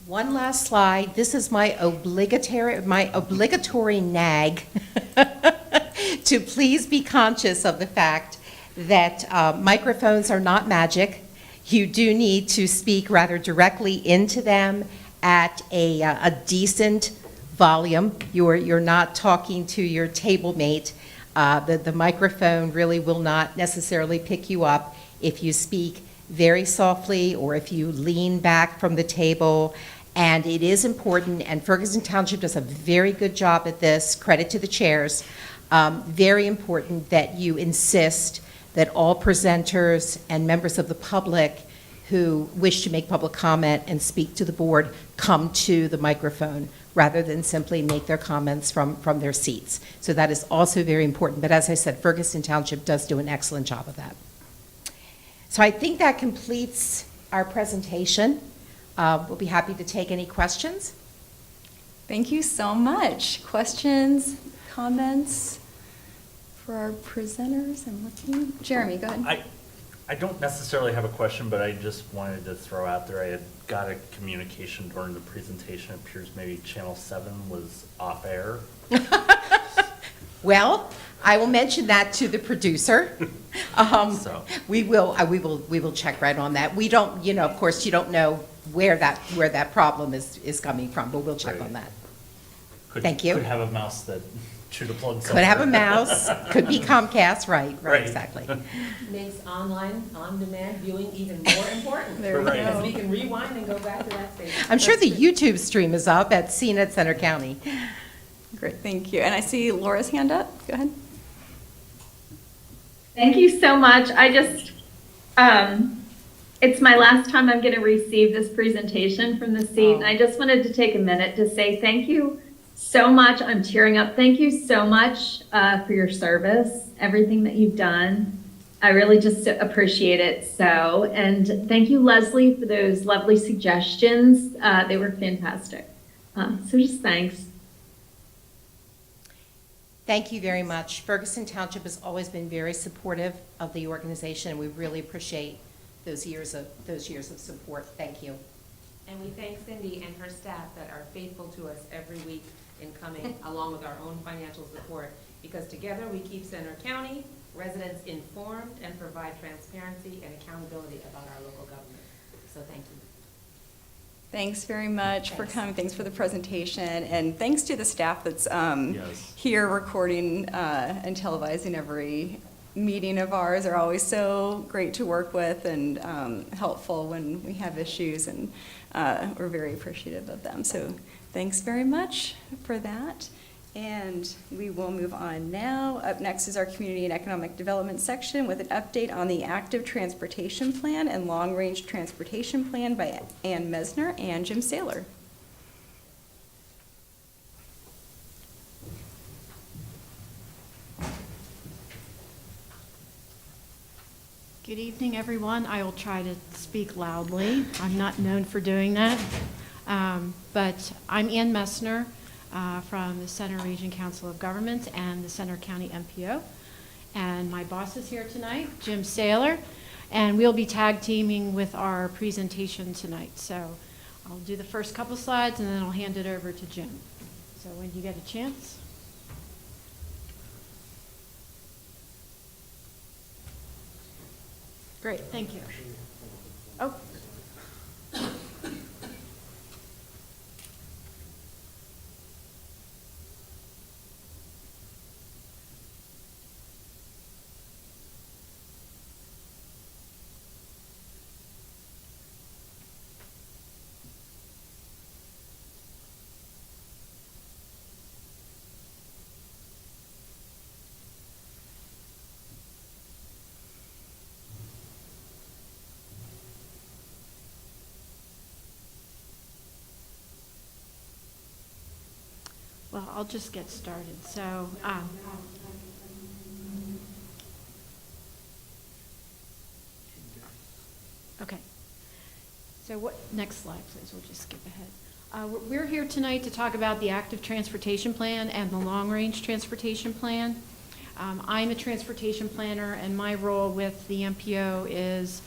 One last slide. This is my obligatory nag to please be conscious of the fact that microphones are not magic. You do need to speak rather directly into them at a decent volume. You're not talking to your table mate. The microphone really will not necessarily pick you up if you speak very softly, or if you lean back from the table. And it is important, and Ferguson Township does a very good job at this, credit to the chairs, very important that you insist that all presenters and members of the public who wish to make public comment and speak to the board come to the microphone rather than simply make their comments from their seats. So that is also very important. But as I said, Ferguson Township does do an excellent job of that. So I think that completes our presentation. We'll be happy to take any questions. Thank you so much. Questions, comments for our presenters? I'm looking. Jeremy, go ahead. I don't necessarily have a question, but I just wanted to throw out there, I had got a communication during the presentation, it appears maybe Channel 7 was off air. Well, I will mention that to the producer. So. We will check right on that. We don't, of course, you don't know where that problem is coming from, but we'll check Right. on that. Could- Thank you. Could have a mouse that chewed a plug Could have a somewhere. mouse, could be Comcast, right, Right. exactly. Makes online, on-demand viewing even more important. There we Right. go. Because we can rewind and go back to that stage. I'm sure the YouTube stream is up at CNET Center County. Great, thank you. And I see Laura's hand up. Go ahead. Thank you so much. I just, it's my last time I'm going to receive this presentation from the seat, and I just wanted to take a minute to say thank you so much. I'm tearing up. Thank you so much for your service, everything that you've done. I really just appreciate it so. And thank you, Leslie, for those lovely suggestions. They were fantastic. So just thanks. Thank you very much. Ferguson Township has always been very supportive of the organization, and we really appreciate those years of support. Thank you. And we thank Cindy and her staff that are faithful to us every week in coming, along with our own financial support, because together we keep Center County residents informed and provide transparency and accountability about our local government. So thank you. Thanks very much for Thanks. coming. Thanks for the presentation. And thanks to the staff that's Yes. here recording and televising every meeting of ours. Are always so great to work with and helpful when we have issues, and we're very appreciative of them. So thanks very much for that. And we will move on now. Up next is our Community and Economic Development section with an update on the Active Transportation Plan and Long Range Transportation Plan by Ann Mesner and Jim Saylor. Good evening, everyone. I will try to speak loudly. I'm not known for doing that. But I'm Ann Messner from the Center Region Council of Governments and the Center County MPO. And my boss is here tonight, Jim Saylor, and we'll be tag teaming with our presentation tonight. So I'll do the first couple slides and then I'll hand it over to Jim. So when you get a chance. Great, thank you. Oh. Well, I'll just get started. So, okay. So next slide, please. We'll just skip ahead. We're here tonight to talk about the Active Transportation Plan and the Long Range Transportation Plan. I'm a transportation planner, and my role with the MPO is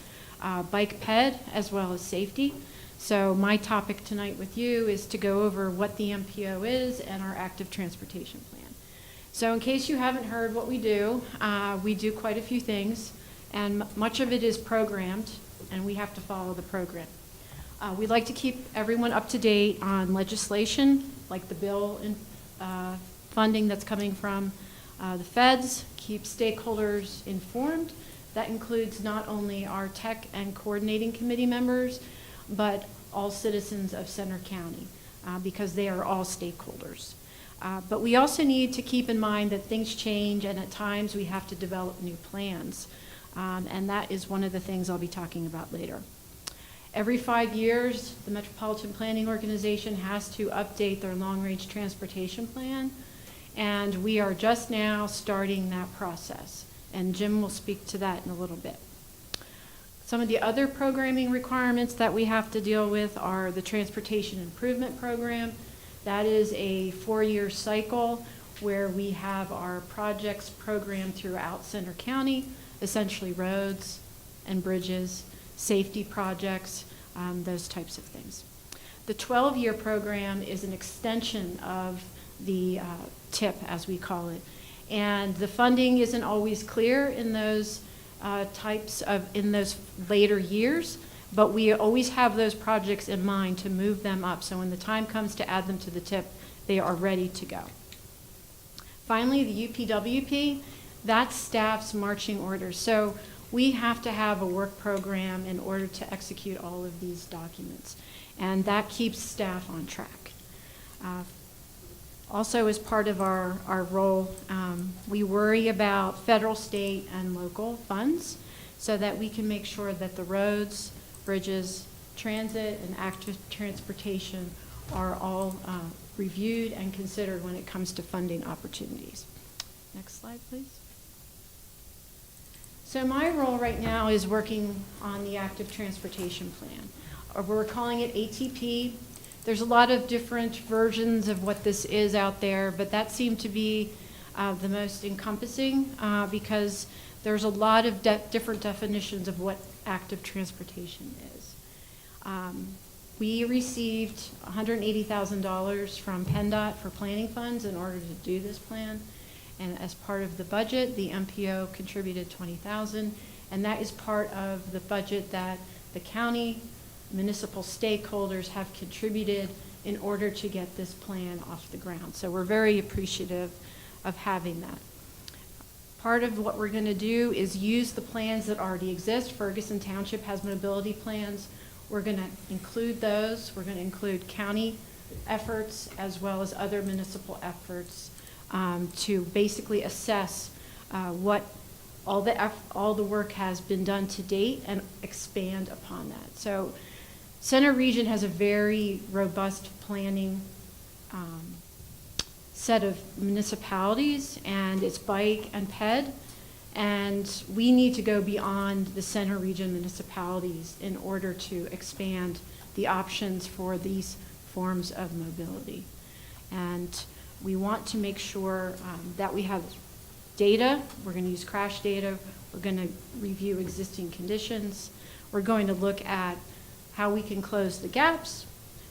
bike ped as well as safety. So my topic tonight with you is to go over what the MPO is and our Active Transportation Plan. So in case you haven't heard what we do quite a few things, and much of it is programmed, and we have to follow the program. We'd like to keep everyone up to date on legislation, like the bill and funding that's coming from the feds, keep stakeholders informed, That includes not only our tech and coordinating committee members, but all citizens of Center County, because they are all stakeholders. But we also need to keep in mind that things change, and at times we have to develop new plans. And that is one of the things I'll be talking about later. Every 5 years, the Metropolitan Planning Organization has to update their long-range transportation plan, and we are just now starting that process. And Jim will speak to that in a little bit. Some of the other programming requirements that we have to deal with are the Transportation Improvement Program. That is a 4-year cycle where we have our projects programmed throughout Center County, essentially roads and bridges, safety projects, those types of things. The 12-year program is an extension of the TIP, as we call it. And the funding isn't always clear in those in those later years, but we always have those projects in mind to move them up. So when the time comes to add them to the TIP, they are ready to go. Finally, the UPWP, that's staff's marching orders. So we have to have a work program in order to execute all of these documents, and that keeps staff on track. Also, as part of our role, we worry about federal, state, and local funds so that we can make sure that the roads, bridges, transit, and active transportation are all reviewed and considered when it comes to funding opportunities. Next slide, please. So my role right now is working on the active transportation plan. We're calling it ATP. There's a lot of different versions of what this is out there, but that seemed to be the most encompassing because there's a lot of different definitions of what active transportation is. We received $180,000 from PennDOT for planning funds in order to do this plan. And as part of the budget, the MPO contributed $20,000, and that is part of the budget that the county municipal stakeholders have contributed in order to get this plan off the ground. So we're very appreciative of having that. Part of what we're going to do is use the plans that already exist. Ferguson Township has mobility plans. We're going to include those. We're going to include county efforts as well as other municipal efforts to basically assess what all the work has been done to date and expand upon that. So Center Region has a very robust planning set of municipalities, and it's bike and ped, and we need to go beyond the Center Region municipalities in order to expand the options for these forms of mobility. And we want to make sure that we have data. We're going to use crash data. We're going to review existing conditions. We're going to look at how we can close the gaps,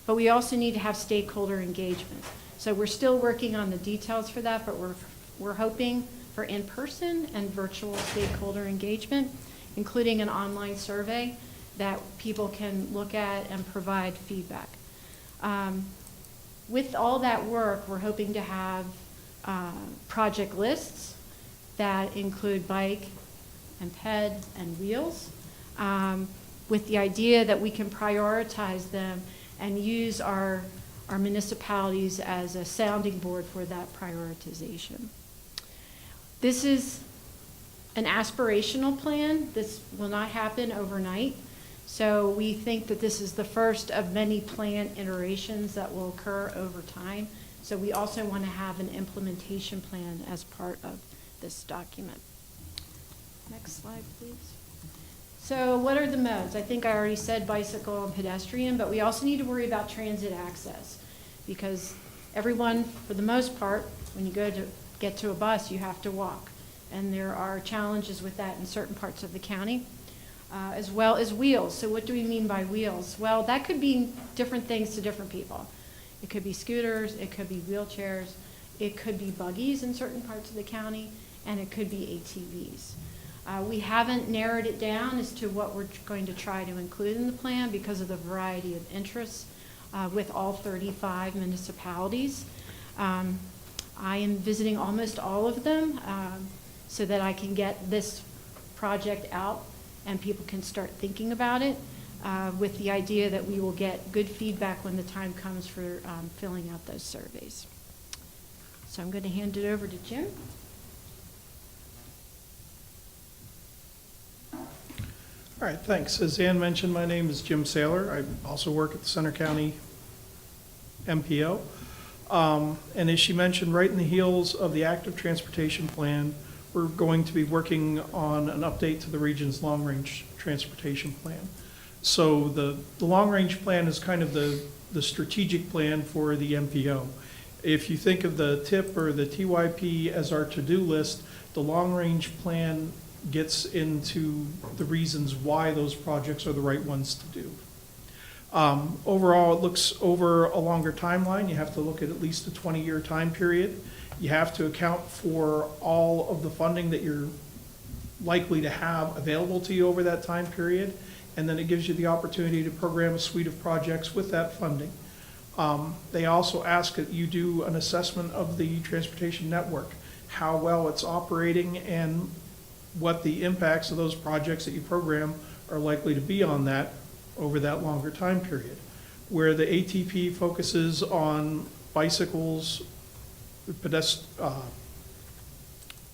but we also need to have stakeholder engagement. So we're still working on the details for that, but we're hoping for in-person and virtual stakeholder engagement, including an online survey that people can look at and provide feedback. With all that work, we're hoping to have project lists that include bike and ped and wheels, with the idea that we can prioritize them and use our municipalities as a sounding board for that prioritization. This is an aspirational plan. This will not happen overnight. So we think that this is the first of many plan iterations that will occur over time. So we also want to have an implementation plan as part of this document. Next slide, please. So what are the modes? I think I already said bicycle and pedestrian, but we also need to worry about transit access because everyone, for the most part, when you go to get to a bus, you have to walk. And there are challenges with that in certain parts of the county, as well as wheels. So what do we mean by wheels? Well, that could be different things to different people. It could be scooters, it could be wheelchairs, it could be buggies in certain parts of the county, and it could be ATVs. We haven't narrowed it down as to what we're going to try to include in the plan because of the variety of interests with all 35 municipalities. I am visiting almost all of them so that I can get this project out and people can start thinking about it, with the idea that we will get good feedback when the time comes for filling out those surveys. So I'm going to hand it over to Jim. All right, thanks. As Ann mentioned, my name is Jim Saylor. I also work at the Center County MPO. And as she mentioned, right in the heels of the active transportation plan, we're going to be working on an update to the region's long-range transportation plan. So the long-range plan is kind of the strategic plan for the MPO. If you think of the TIP or the TYP as our to-do list, the long-range plan gets into the reasons why those projects are the right ones to do. Overall, it looks over a longer timeline. You have to look at least a 20-year time period. You have to account for all of the funding that you're likely to have available to you over that time period, and then it gives you the opportunity to program a suite of projects with that funding. They also ask that you do an assessment of the transportation network, how well it's operating, and what the impacts of those projects that you program are likely to be on that over that longer time period. Where the ATP focuses on bicycles,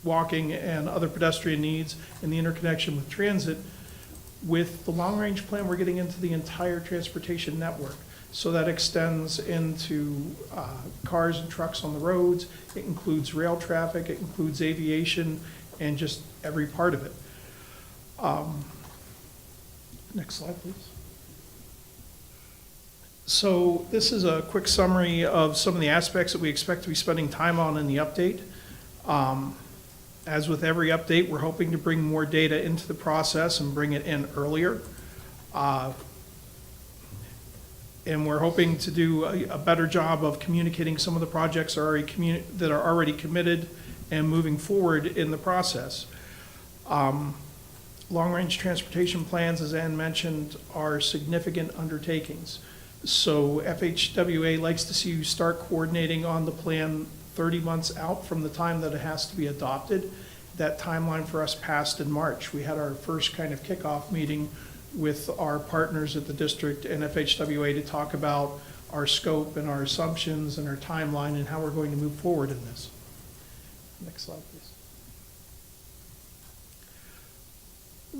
walking, and other pedestrian needs, and the interconnection with transit, with the long-range plan, we're getting into the entire transportation network. So that extends into cars and trucks on the roads. It includes rail traffic, it includes aviation, and just every part of it. Next slide, please. So this is a quick summary of some of the aspects that we expect to be spending time on in the update. As with every update, we're hoping to bring more data into the process and bring it in earlier. And we're hoping to do a better job of communicating some of the projects that are already committed and moving forward in the process. Long-range transportation plans, as Ann mentioned, are significant undertakings. So FHWA likes to see you start coordinating on the plan 30 months out from the time that it has to be adopted. That timeline for us passed in March. We had our first kind of kickoff meeting with our partners at the district and FHWA to talk about our scope and our assumptions and our timeline and how we're going to move forward in this. Next slide, please.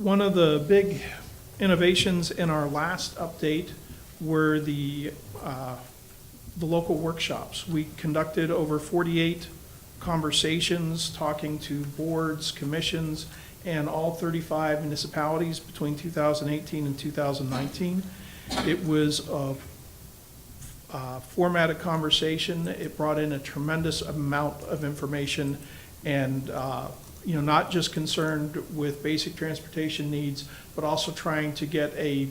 One of the big innovations in our last update were the local workshops. We conducted over 48 conversations talking to boards, commissions, and all 35 municipalities between 2018 and 2019. It was a formatted conversation. It brought in a tremendous amount of information and not just concerned with basic transportation needs, but also trying to get a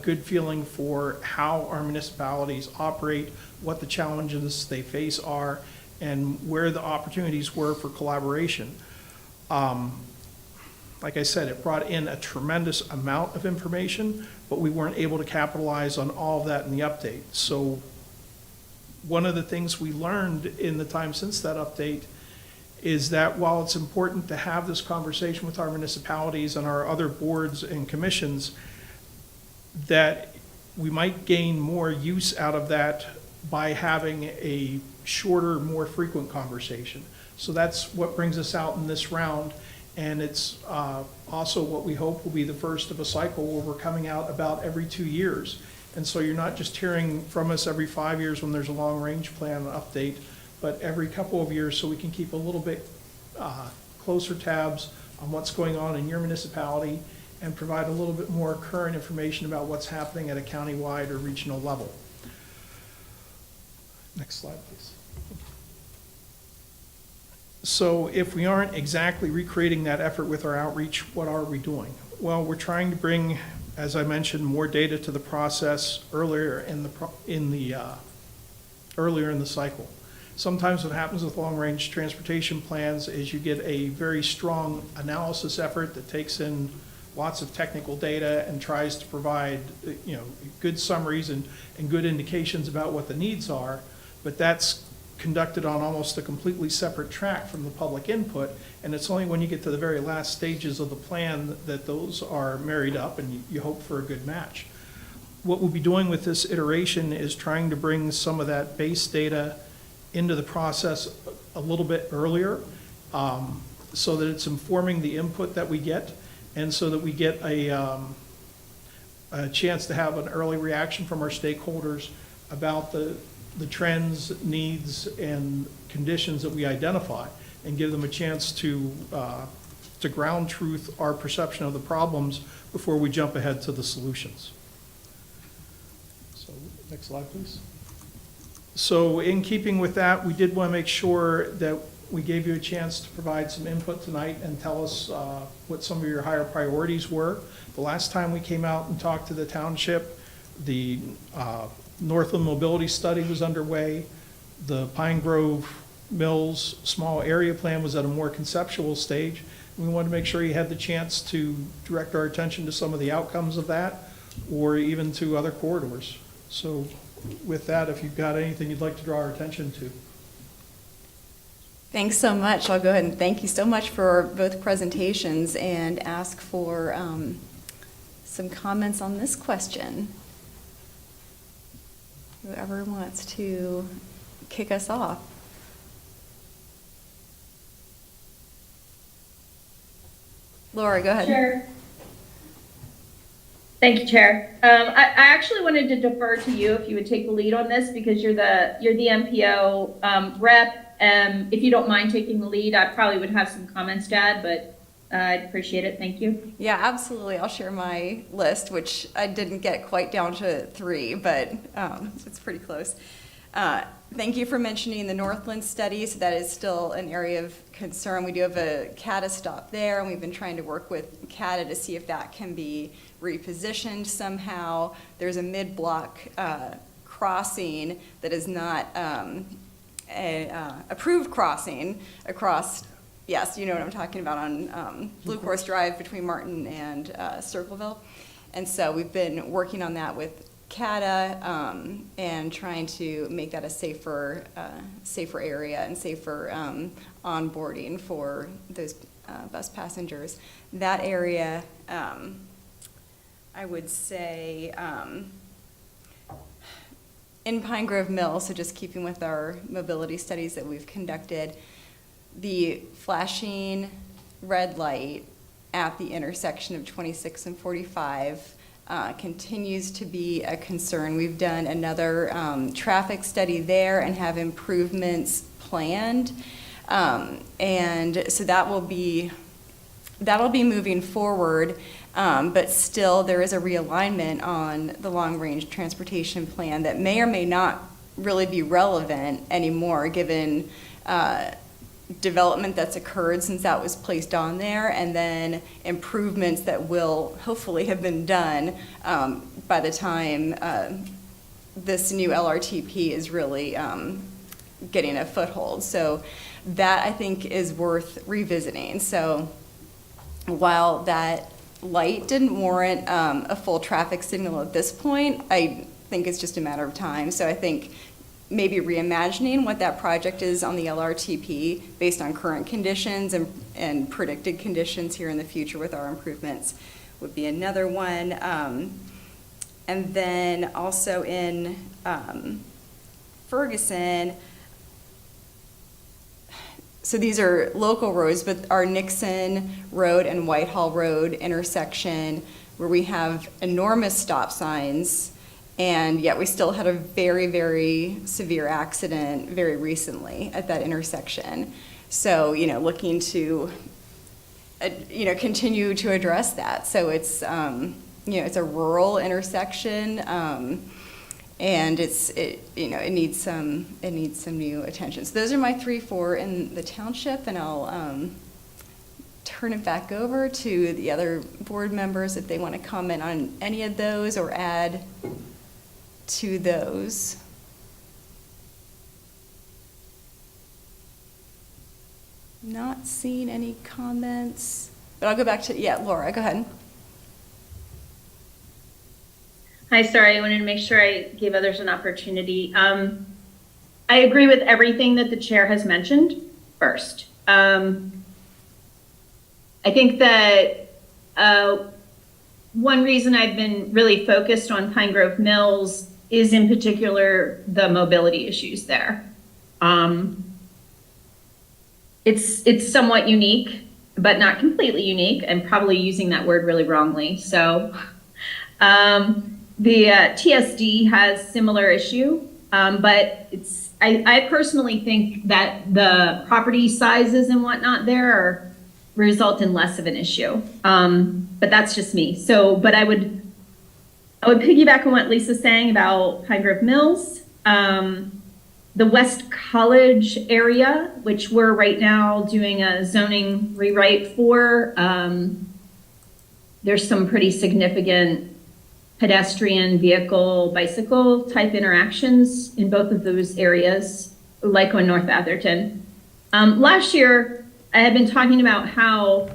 good feeling for how our municipalities operate, what the challenges they face are, and where the opportunities were for collaboration. Like I said, it brought in a tremendous amount of information, but we weren't able to capitalize on all of that in the update. So one of the things we learned in the time since that update is that while it's important to have this conversation with our municipalities and our other boards and commissions, that we might gain more use out of that by having a shorter, more frequent conversation. So that's what brings us out in this round, and it's also what we hope will be the first of a cycle where we're coming out about every 2 years. And so you're not just hearing from us every 5 years when there's a long-range plan update, but every couple of years, so we can keep a little bit closer tabs on what's going on in your municipality and provide a little bit more current information about what's happening at a countywide or regional level. Next slide, please. So if we aren't exactly recreating that effort with our outreach, what are we doing? Well, we're trying to bring, as I mentioned, more data to the process earlier in the cycle. Sometimes what happens with long-range transportation plans is you get a very strong analysis effort that takes in lots of technical data and tries to provide good summaries and good indications about what the needs are, but that's conducted on almost a completely separate track from the public input, and it's only when you get to the very last stages of the plan that those are married up and you hope for a good match. What we'll be doing with this iteration is trying to bring some of that base data into the process a little bit earlier, so that it's informing the input that we get, and so that we get a chance to have an early reaction from our stakeholders about the trends, needs, and conditions that we identify, and give them a chance to ground truth our perception of the problems before we jump ahead to the solutions. So, next slide, please. So in keeping with that, we did want to make sure that we gave you a chance to provide some input tonight and tell us what some of your higher priorities were. The last time we came out and talked to the township, the Northland Mobility Study was underway. The Pine Grove Mills Small Area Plan was at a more conceptual stage. We wanted to make sure you had the chance to direct our attention to some of the outcomes of that, or even to other corridors. So with that, if you've got anything you'd like to draw our attention to. Thanks so much. I'll go ahead and thank you so much for both presentations and ask for some comments on this question. Whoever wants to kick us off. Laura, go ahead. Sure. Thank you, Chair. I actually wanted to defer to you if you would take the lead on this, because you're the MPO rep. If you don't mind taking the lead, I probably would have some comments to add, but I'd appreciate it. Thank you. Yeah, absolutely. I'll share my list, which I didn't get quite down to 3, but it's pretty close. Thank you for mentioning the Northland study. So that is still an area of concern. We do have a CATA stop there, and we've been trying to work with CATA to see if that can be repositioned somehow. There's a mid-block crossing that is not a approved crossing across, yes, you know what I'm talking about, on Blue Course Drive between Martin and Circleville. And so we've been working on that with CATA and trying to make that a safer area and safer onboarding for those bus passengers. That area, I would say, in Pine Grove Mill, so just keeping with our mobility studies that we've conducted, the flashing red light at the intersection of 26 and 45 continues to be a concern. We've done another traffic study there and have improvements planned. And so that'll be moving forward, but still there is a realignment on the long-range transportation plan that may or may not really be relevant anymore, given development that's occurred since that was placed on there, and then improvements that will hopefully have been done by the time this new LRTP is really getting a foothold. So that, I think, is worth revisiting. So while that light didn't warrant a full traffic signal at this point, I think it's just a matter of time. So I think maybe reimagining what that project is on the LRTP based on current conditions and predicted conditions here in the future with our improvements would be another one. And then also in Ferguson, so these are local roads, but our Nixon Road and Whitehall Road intersection, where we have enormous stop signs, and yet we still had a very, very severe accident very recently at that intersection. So, looking to, continue to address that. So it's, it's a rural intersection, and it needs some new attention. So those are my 3 for in the township, and I'll turn it back over to the other board members if they want to comment on any of those or add to those. Not seeing any comments, but I'll go back to, Laura, go ahead. Hi, sorry, I wanted to make sure I gave others an opportunity. I agree with everything that the chair has mentioned first. I think that one reason I've been really focused on Pine Grove Mills is in particular the mobility issues there. It's somewhat unique, but not completely unique. I'm probably using that word really wrongly. So the TSD has similar issue, but I personally think that the property sizes and whatnot there result in less of an issue. But that's just me. So, but I would piggyback on what Lisa's saying about Pine Grove Mills. The West College area, which we're right now doing a zoning rewrite for, there's some pretty significant pedestrian, vehicle, bicycle type interactions in both of those areas, like on North Atherton. Last year, I had been talking about how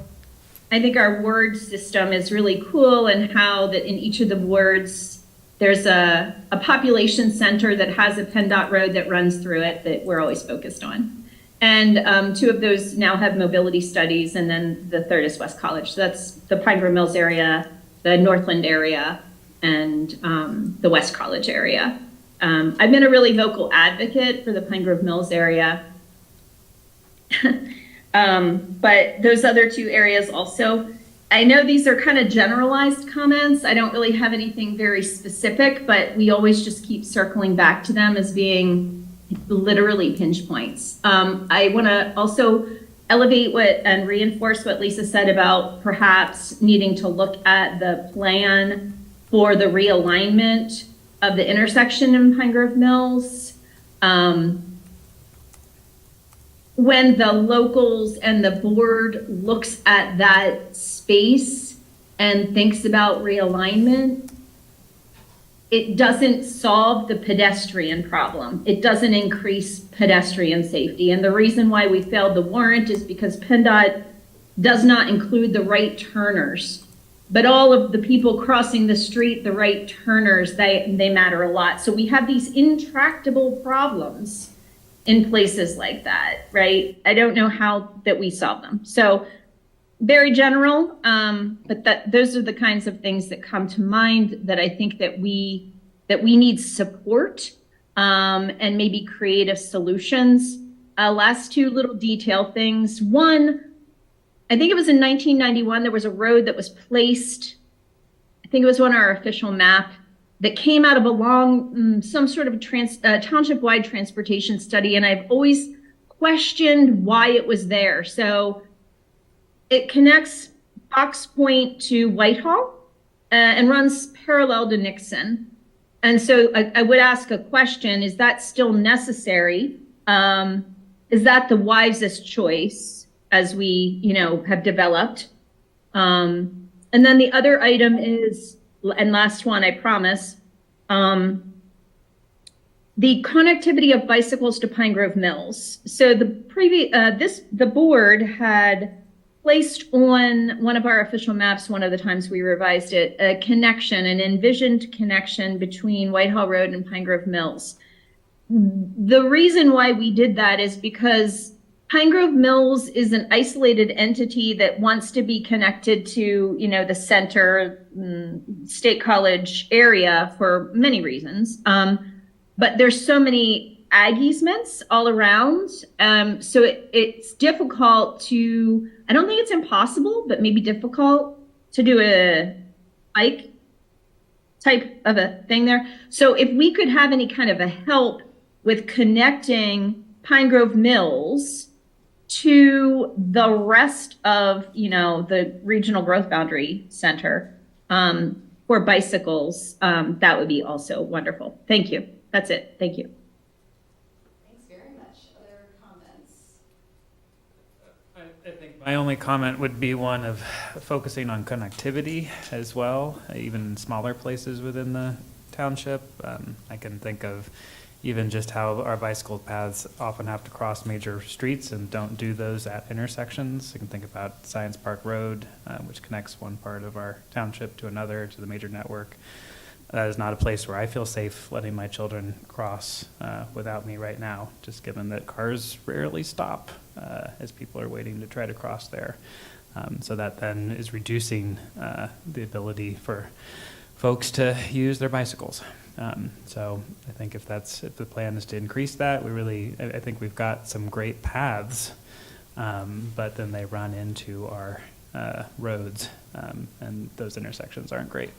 I think our ward system is really cool and how that in each of the wards, there's a population center that has a PennDOT road that runs through it that we're always focused on. And two of those now have mobility studies, and then the third is West College. So that's the Pine Grove Mills area, the Northland area, and the West College area. I've been a really vocal advocate for the Pine Grove Mills area. But those other two areas also, I know these are kind of generalized comments. I don't really have anything very specific, but we always just keep circling back to them as being literally pinch points. I want to also elevate and reinforce what Lisa said about perhaps needing to look at the plan for the realignment of the intersection in Pine Grove Mills. When the locals and the board looks at that space and thinks about realignment, it doesn't solve the pedestrian problem. It doesn't increase pedestrian safety. And the reason why we failed the warrant is because PennDOT does not include the right turners. But all of the people crossing the street, the right turners, they matter a lot. So we have these intractable problems in places like that, right? I don't know how that we solve them. So very general, but those are the kinds of things that come to mind that I think that we need support and maybe creative solutions. Last two little detail things. One, I think it was in 1991, there was a road that was placed, I think it was on our official map, that came out of some sort of township-wide transportation study, and I've always questioned why it was there. So it connects Fox Point to Whitehall and runs parallel to Nixon. And so I would ask a question, is that still necessary? Is that the wisest choice as we, have developed? And then the other item is, and last one, I promise, the connectivity of bicycles to Pine Grove Mills. So the board had placed on one of our official maps, one of the times we revised it, a connection, an envisioned connection between Whitehall Road and Pine Grove Mills. The reason why we did that is because Pine Grove Mills is an isolated entity that wants to be connected to, the center, State College area for many reasons. But there's so many ag easements all around. So it's difficult to, I don't think it's impossible, but maybe difficult to do a bike type of a thing there. So if we could have any kind of a help with connecting Pine Grove Mills to the rest of, the regional growth boundary center for bicycles, that would be also wonderful. Thank you. That's it. Thank you. Thanks very much. Other comments? I think my only comment would be one of focusing on connectivity as well, even in smaller places within the township. I can think of even just how our bicycle paths often have to cross major streets and don't do those at intersections. You can think about Science Park Road, which connects one part of our township to another, to the major network. that is not a place where I feel safe letting my children cross without me right now, just given that cars rarely stop as people are waiting to try to cross there. So that then is reducing the ability for folks to use their bicycles. So I think if the plan is to increase that, I think we've got some great paths, but then they run into our roads, and those intersections aren't great.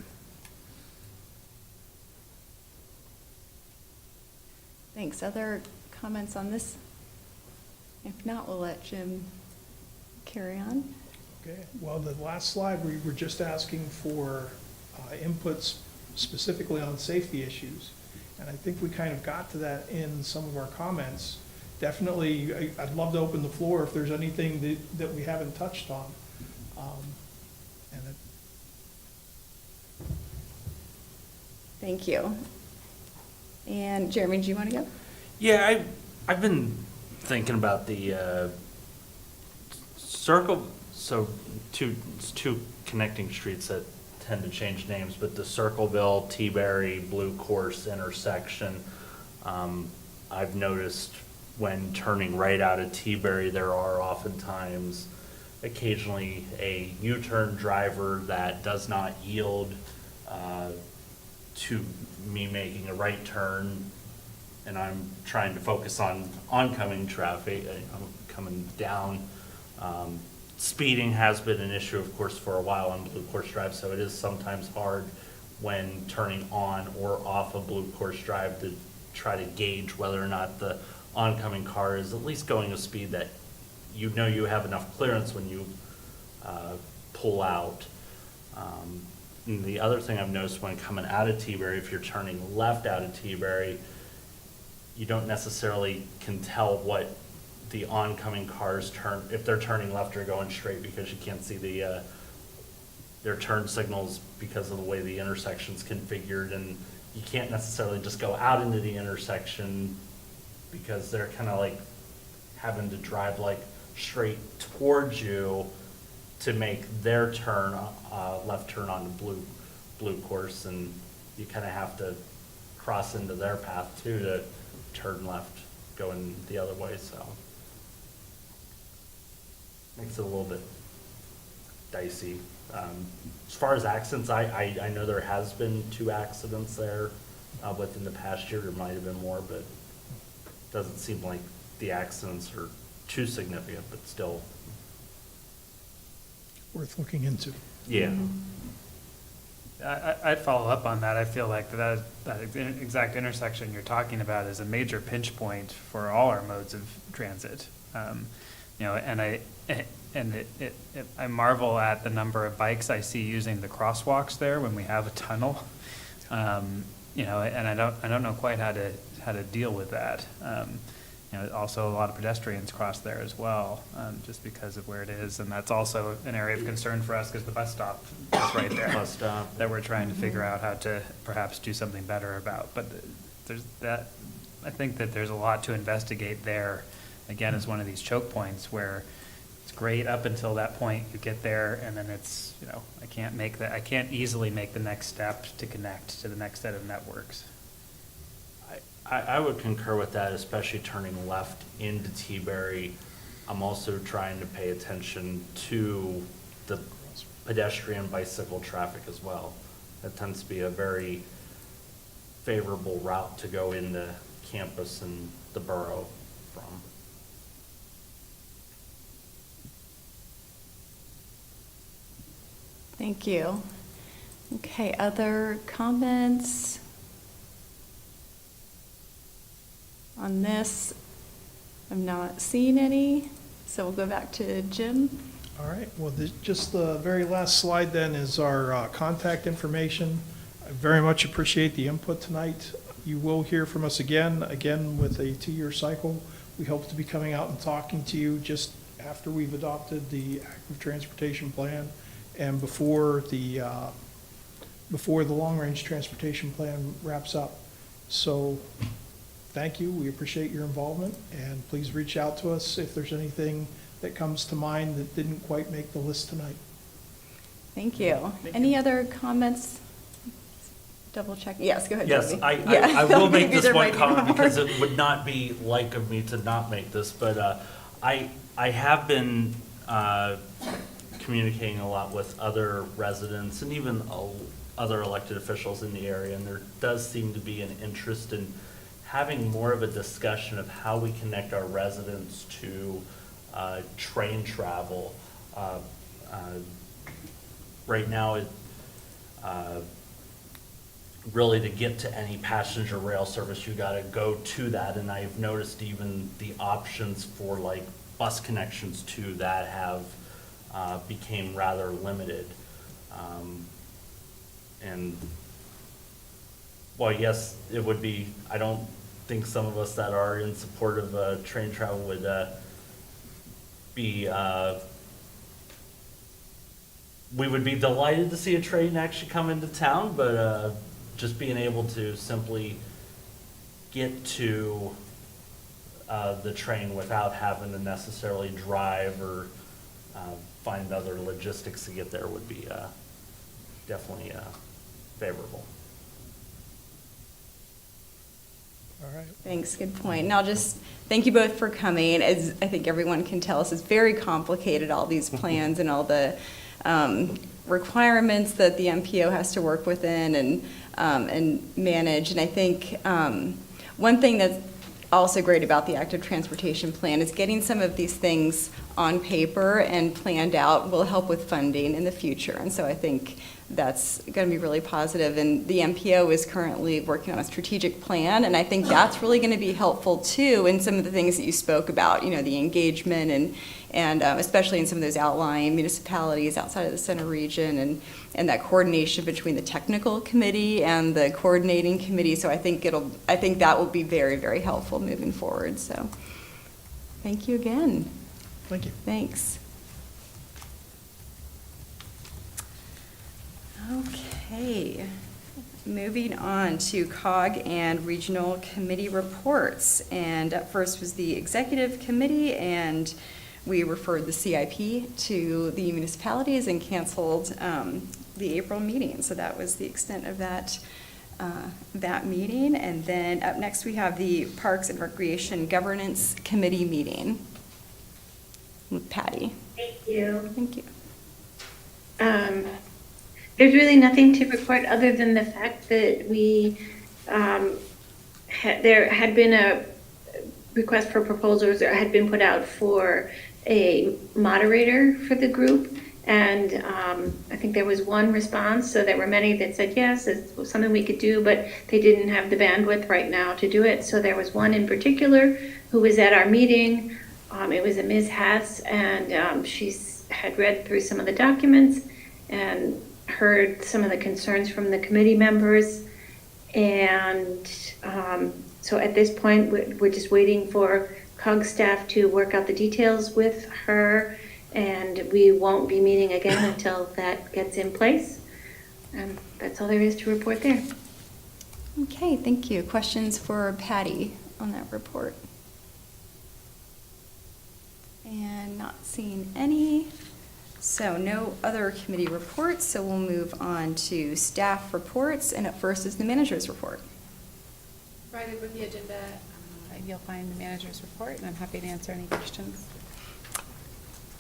Thanks. Other comments on this? If not, we'll let Jim carry on. Okay, well, the last slide, we were just asking for inputs specifically on safety issues. And I think we kind of got to that in some of our comments. Definitely, I'd love to open the floor if there's anything that we haven't touched on. Thank you. And Jeremy, do you want to go? Yeah, I've been thinking about the circle, so two connecting streets that tend to change names, but the Circleville, T-Berry, Blue Course intersection, I've noticed when turning right out of T-Berry, there are oftentimes occasionally a U-turn driver that does not yield to me making a right turn, and I'm trying to focus on oncoming traffic. I'm coming down. Speeding has been an issue, of course, for a while on Blue Course Drive, so it is sometimes hard when turning on or off of Blue Course Drive to try to gauge whether or not the oncoming car is at least going a speed that you know you have enough clearance when you pull out. And the other thing I've noticed when coming out of T-Berry, if you're turning left out of T-Berry, you don't necessarily can tell what the oncoming cars turn, if they're turning left or going straight, because you can't see their turn signals because of the way the intersection's configured, and you can't necessarily just go out into the intersection because they're kind of like having to drive like straight towards you to make their turn, left turn onto Blue Course, and you kind of have to cross into their path too to turn left going the other way, so makes it a little bit dicey. As far as accidents, I know there has been 2 accidents there within the past year. There might have been more, but it doesn't seem like the accidents are too significant, but still. Worth looking into. Yeah. I'd follow up on that. I feel like that exact intersection you're talking about is a major pinch point for all our modes of transit. And I marvel at the number of bikes I see using the crosswalks there when we have a tunnel. And I don't know quite how to deal with that. Also a lot of pedestrians cross there as well, just because of where it is, and that's also an area of concern for us because the bus stop is right there. Bus stop. That we're trying to figure out how to perhaps do something better about. But I think that there's a lot to investigate there. Again, as one of these choke points where it's great up until that point, you get there, and then it's, I can't easily make the next step to connect to the next set of networks. I would concur with that, especially turning left into T-Berry. I'm also trying to pay attention to the pedestrian bicycle traffic as well. That tends to be a very favorable route to go into campus and the borough from. Thank you. Okay, other comments on this? I'm not seeing any, so we'll go back to Jim. All right, well, just the very last slide then is our contact information. I very much appreciate the input tonight. You will hear from us again with a 2-year cycle. We hope to be coming out and talking to you just after we've adopted the active transportation plan and before the long-range transportation plan wraps up. So thank you, we appreciate your involvement, and please reach out to us if there's anything that comes to mind that didn't quite make the list tonight. Thank you. Any other comments? double check? Yes, go ahead, Yes, Jamie. I Yeah. will make Maybe this there one might be comment more. because it would not be like of me to not make this, but I have been communicating a lot with other residents and even other elected officials in the area, and there does seem to be an interest in having more of a discussion of how we connect our residents to train travel. Right now, really to get to any passenger rail service, you gotta go to that, and I've noticed even the options for like bus connections to that have became rather limited. And well, yes, it would be, I don't think some of us that are in support of train travel would be, we would be delighted to see a train actually come into town, but just being able to simply get to the train without having to necessarily drive or find other logistics to get there would be definitely favorable. All right. Thanks, good point. And I'll just, thank you both for coming. As I think everyone can tell us, it's very complicated, all these plans and all the requirements that the MPO has to work within and manage. And I think one thing that's also great about the active transportation plan is getting some of these things on paper and planned out will help with funding in the future. And so I think that's going to be really positive. And the MPO is currently working on a strategic plan, and I think that's really going to be helpful too in some of the things that you spoke about, you know, the engagement and especially in some of those outlying municipalities outside of the center region and that coordination between the technical committee and the coordinating committee. So I think that will be very, very helpful moving forward. So thank you again. Thank you. Thanks. Okay, moving on to COG and regional committee reports. And up first was the executive committee, and we referred the CIP to the municipalities and canceled the April meeting. So that was the extent of that meeting. And then up next we have the Parks and Recreation Governance Committee meeting with Patty. Thank you. Thank you. There's really nothing to report other than the fact that we, there had been a request for proposals that had been put out for a moderator for the group. And I think there was one response, so there were many that said, yes, it's something we could do, but they didn't have the bandwidth right now to do it. So there was one in particular who was at our meeting. It was a Ms. Hass, and she had read through some of the documents and heard some of the concerns from the committee members. And so at this point, we're just waiting for COG staff to work out the details with her, and we won't be meeting again until that gets in place. And that's all there is to report there. Okay, thank you. Questions for Patty on that report? And not seeing any. So no other committee reports, so we'll move on to staff reports, and up first is the manager's report. Provided with the agenda, you'll find the manager's report, and I'm happy to answer any questions.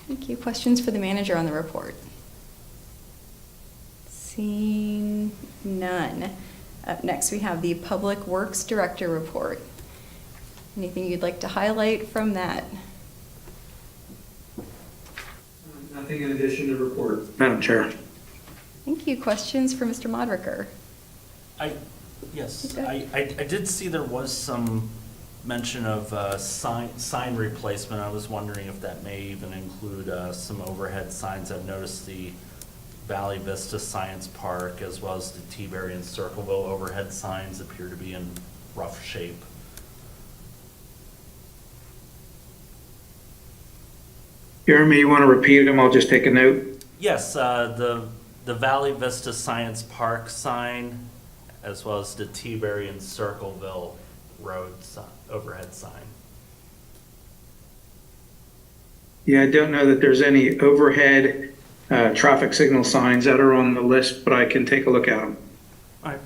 Thank you. Questions for the manager on the report? Seeing none. Up next, we have the Public Works Director report. Anything you'd like to highlight from that? Nothing in addition to report, Madam Chair. Thank you. Questions for Mr. Modricker? Yes, Okay. I did see there was some mention of sign replacement. I was wondering if that may even include some overhead signs. I've noticed the Valley Vista Science Park as well as the T-Berry and Circleville overhead signs appear to be in rough shape. Jeremy, you want to repeat them? I'll just take a note. Yes, the Valley Vista Science Park sign as well as the T-Berry and Circleville Road overhead sign. Yeah, I don't know that there's any overhead traffic signal signs that are on the list, but I can take a look at them. All right.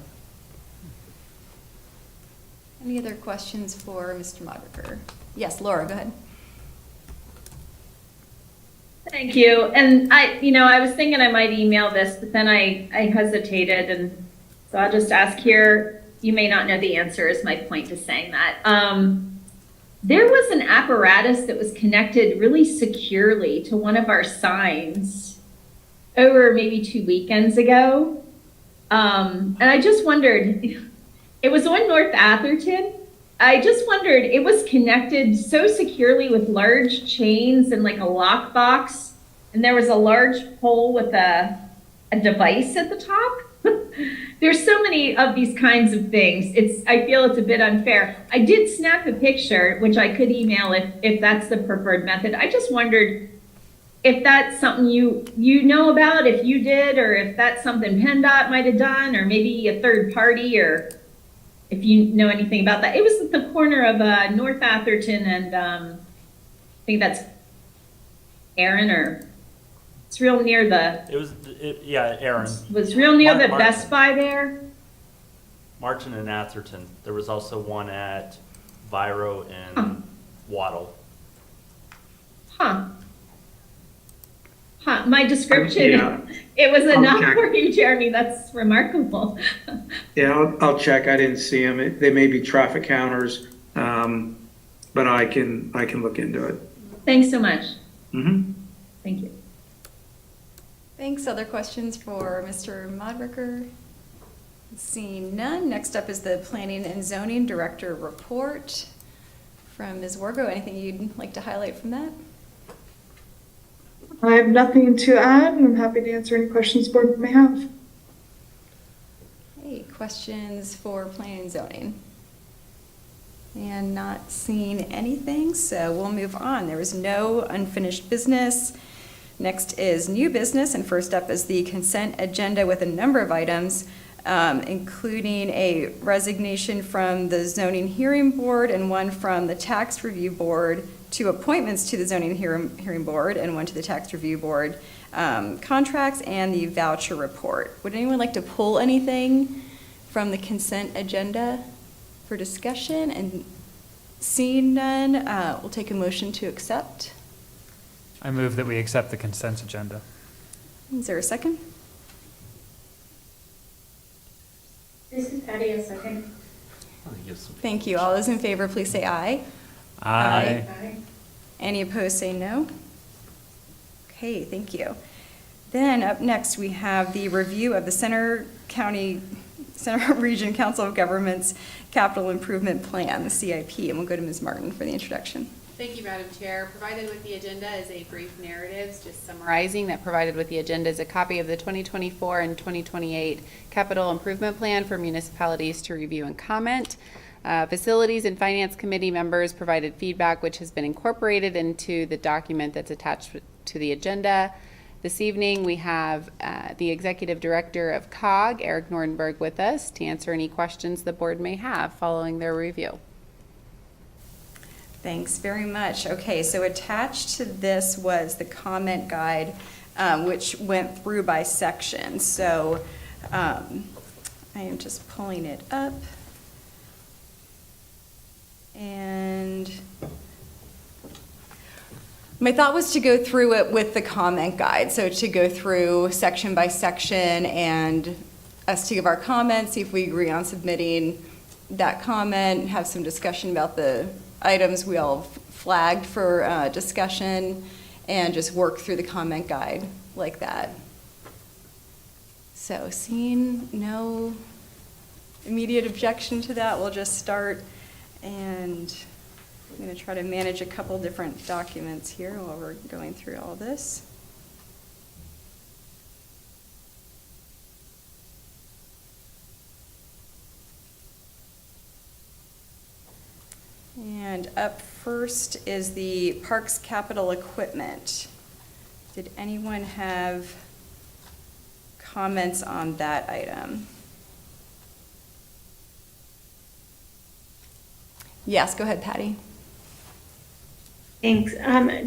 questions for Mr. Modricker? Yes, Laura, go ahead. Thank you. And I was thinking I might email this, but then I hesitated, and so I'll just ask here. You may not know the answer is my point to saying that. There was an apparatus that was connected really securely to one of our signs over maybe 2 weekends ago. And I just wondered, it was on North Atherton. I just wondered, it was connected so securely with large chains and like a lockbox, and there was a large pole with a device at the top. There's so many of these kinds of things. I feel it's a bit unfair. I did snap a picture, which I could email if that's the preferred method. I just wondered if that's something you know about, if you did, or if that's something PennDOT might have done, or maybe a third party, or if you know anything about that. It was at the corner of North Atherton and I think that's Aaron, or it's real near Aaron. was real near the Martin. Best Buy there. Martin and Atherton. There was also one at Viro and Waddle. Huh. My description, Yeah. it was I'll enough check. for you, Jeremy. That's remarkable. Yeah, I'll check. I didn't see them. They may be traffic counters, but I can look into it. Thanks so much. Mm-hmm. Thank you. Thanks. Other questions for Mr. Modricker? Seeing none, next up is the Planning and Zoning Director report from Ms. Wargo. Anything you'd like to highlight from that? I have nothing to add, and I'm happy to answer any questions the board may have. Hey, questions for Planning and Zoning? And not seeing anything, so we'll move on. There is no unfinished business. Next is new business, and first up is the consent agenda with a number of items, including a resignation from the Zoning Hearing Board and one from the Tax Review Board, 2 appointments to the Zoning Hearing Board and 1 to the Tax Review Board, contracts, and the voucher report. Would anyone like to pull anything from the consent agenda for discussion? And seeing none, we'll take a motion to accept. I move that we accept the consent agenda. Is there a second? This is Patty, a second. Thank you. All those in favor, please say aye. Aye. Aye. Any opposed, say no. Okay, thank you. Then up next, we have the review of the Center Region Council of Governments Capital Improvement Plan, the CIP, and we'll go to Ms. Martin for the introduction. Thank you, Madam Chair. Provided with the agenda is a brief narrative, just summarizing that provided with the agenda is a copy of the 2024 and 2028 Capital Improvement Plan for municipalities to review and comment. Facilities and Finance Committee members provided feedback, which has been incorporated into the document that's attached to the agenda. This evening, we have the Executive Director of COG, Eric Nordenberg, with us to answer any questions the board may have following their review. Thanks very much. Okay, so attached to this was the comment guide, which went through by section. So I am just pulling it up. And my thought was to go through it with the comment guide. So to go through section by section and us to give our comments, see if we agree on submitting that comment, have some discussion about the items we all flagged for discussion, and just work through the comment guide like that. So seeing no immediate objection to that, we'll just start. And I'm going to try to manage a couple different documents here while we're going through all this. And up first is the Parks Capital Equipment. Did anyone have comments on that item? Yes, go ahead, Patty. Thanks.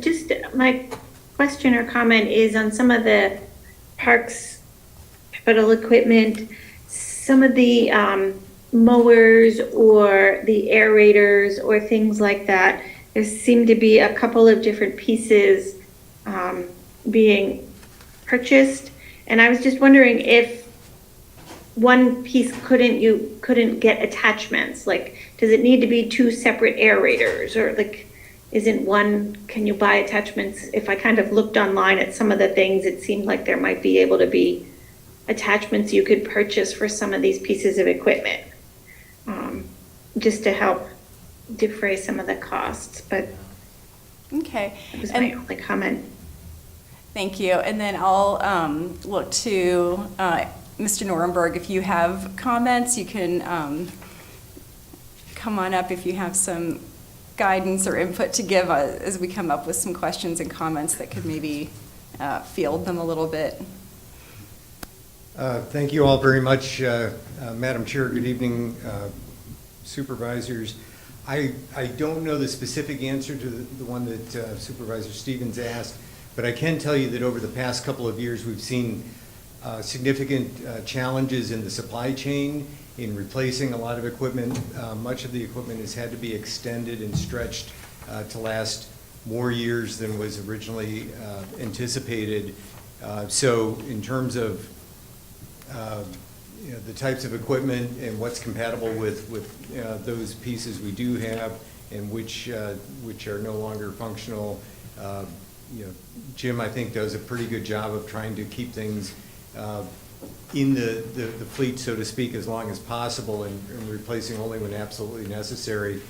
Just my question or comment is on some of the parks capital equipment. Some of the mowers or the aerators or things like that. There seem to be a couple of different pieces being purchased. And I was just wondering if one piece couldn't get attachments? Like, does it need to be two separate aerators, or like, isn't one, can you buy attachments? If I kind of looked online at some of the things, it seemed like there might be able to be attachments you could purchase for some of these pieces of equipment, just to help defray some of the costs, but Okay. that was my only comment. Thank you. And then I'll look to Mr. Norenberg. If you have comments, you can come on up if you have some guidance or input to give as we come up with some questions and comments that could maybe field them a little bit. Thank you all very much, Madam Chair. Good evening, supervisors. I don't know the specific answer to the one that Supervisor Stevens asked, but I can tell you that over the past couple of years, we've seen significant challenges in the supply chain in replacing a lot of equipment. Much of the equipment has had to be extended and stretched to last more years than was originally anticipated. So in terms of the types of equipment and what's compatible with those pieces we do have and which are no longer functional, Jim, I think, does a pretty good job of trying to keep things in the fleet, so to speak, as long as possible, and replacing only when absolutely necessary.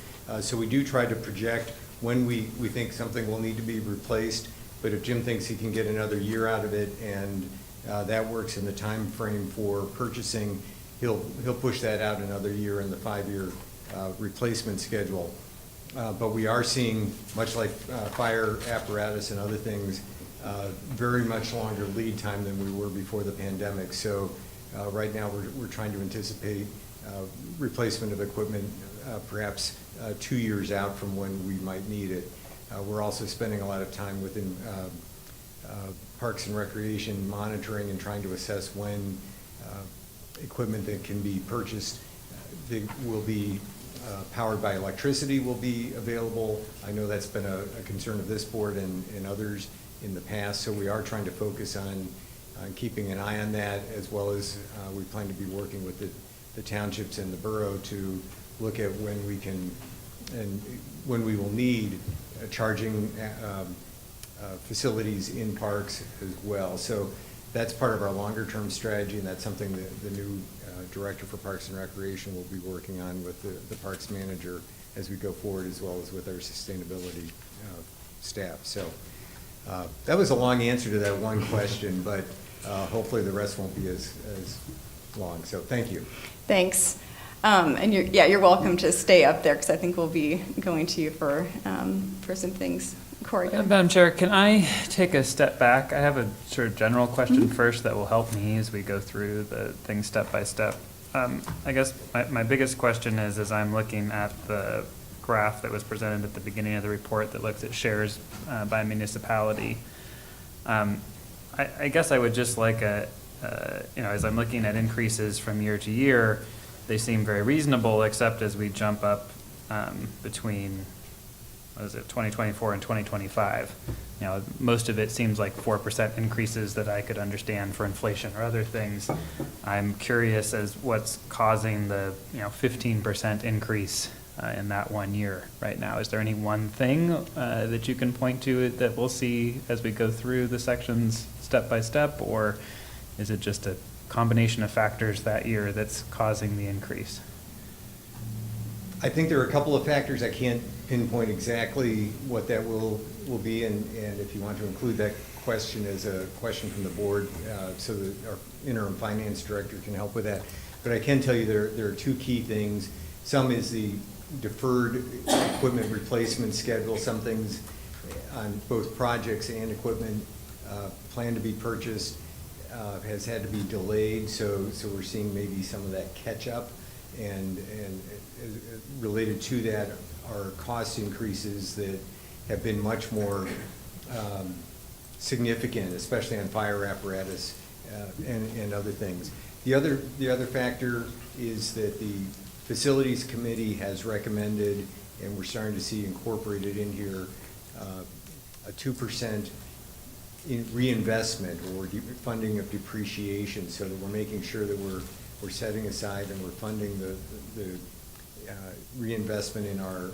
So we do try to project when we think something will need to be replaced, but if Jim thinks he can get another year out of it and that works in the time frame for purchasing, he'll push that out another year in the 5-year replacement schedule. But we are seeing, much like fire apparatus and other things, very much longer lead time than we were before the pandemic. So right now we're trying to anticipate replacement of equipment perhaps 2 years out from when we might need it. We're also spending a lot of time within Parks and Recreation monitoring and trying to assess when equipment that can be purchased that will be powered by electricity will be available. I know that's been a concern of this board and others in the past, so we are trying to focus on keeping an eye on that, as well as we plan to be working with the townships and the borough to look at when we can and when we will need charging facilities in parks as well. So that's part of our longer term strategy, and that's something that the new Director for Parks and Recreation will be working on with the Parks Manager as we go forward, as well as with our sustainability staff. So that was a long answer to that one question, but hopefully the rest won't be as long. So thank you. Thanks. And you're welcome to stay up there, because I think we'll be going to you for some things. Corey, go ahead. Madam Chair, can I take a step back? I have a sort of general question first that will help me as we go through the things step by step. I guess my biggest question is, as I'm looking at the graph that was presented at the beginning of the report that looks at shares by municipality, I guess I would just like as I'm looking at increases from year to year, they seem very reasonable, except as we jump up between 2024 and 2025. Most of it seems like 4% increases that I could understand for inflation or other things. I'm curious as what's causing the 15% increase in that 1 year right now. Is there any one thing that you can point to that we'll see as we go through the sections step by step, or is it just a combination of factors that year that's causing the increase? I think there are a couple of factors. I can't pinpoint exactly what that will be, and if you want to include that question as a question from the board, so that our interim finance director can help with that. But I can tell you there are two key things. Some is the deferred equipment replacement schedule. Some things on both projects and equipment planned to be purchased has had to be delayed, so we're seeing maybe some of that catch up, and related to that are cost increases that have been much more significant, especially on fire apparatus and other things. The other factor is that the Facilities Committee has recommended, and we're starting to see incorporated in here, a 2% in reinvestment or funding of depreciation, so that we're making sure that we're setting aside and we're funding the reinvestment in our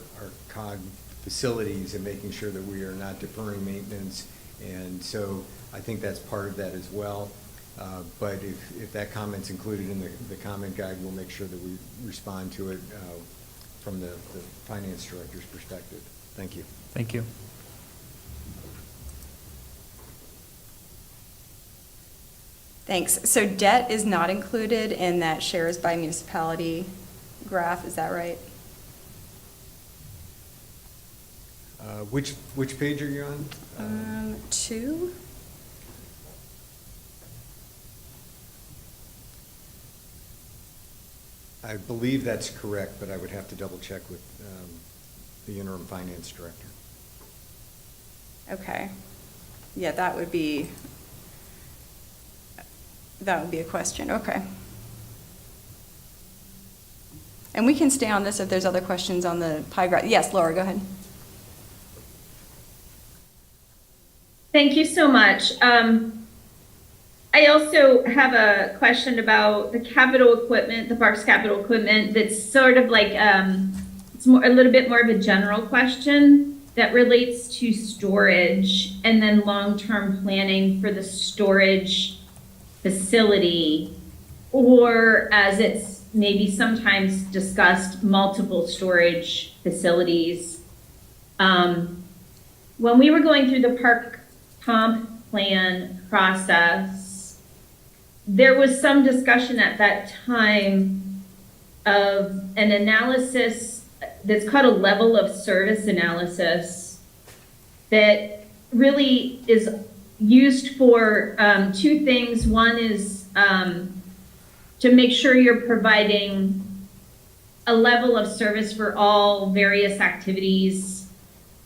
COG facilities and making sure that we are not deferring maintenance. And so I think that's part of that as well. But if that comment's included in the comment guide, we'll make sure that we respond to it from the finance director's perspective. Thank you. Thank you. Thanks. So debt is not included in that shares by municipality graph, is that right? Which page are you on? 2. I believe that's correct, but I would have to double check with the interim finance director. Okay. Yeah, that would be a question, okay. And we can stay on this if there's other questions on the pie graph. Yes, Laura, go ahead. Thank you so much. I also have a question about the capital equipment, the parks capital equipment, that's sort of like, it's a little bit more of a general question that relates to storage and then long-term planning for the storage facility, or as it's maybe sometimes discussed, multiple storage facilities. When we were going through the park comp plan process, there was some discussion at that time of an analysis that's called a level of service analysis that really is used for 2 things. One is to make sure you're providing a level of service for all various activities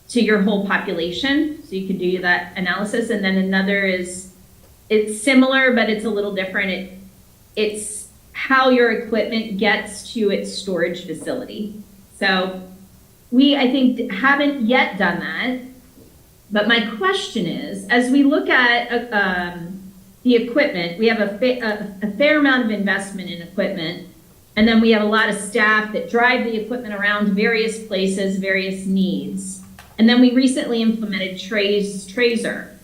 to your whole population, so you can do that analysis. And then another is, it's similar, but it's a little different. It's how your equipment gets to its storage facility. So we, I think, haven't yet done that. But my question is, as we look at the equipment, we have a fair amount of investment in equipment, and then we have a lot of staff that drive the equipment around various places, various needs. And then we recently implemented Tracer.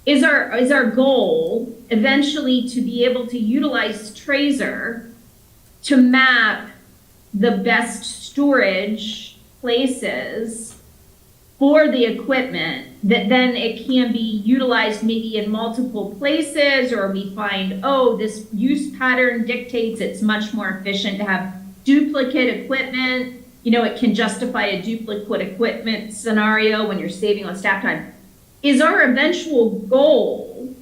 Is our goal eventually to be able to utilize Tracer to map the best storage places for the equipment, that then it can be utilized maybe in multiple places, or we find, oh, this use pattern dictates it's much more efficient to have duplicate equipment. You know, it can justify a duplicate equipment scenario when you're saving on staff time. Is our eventual goal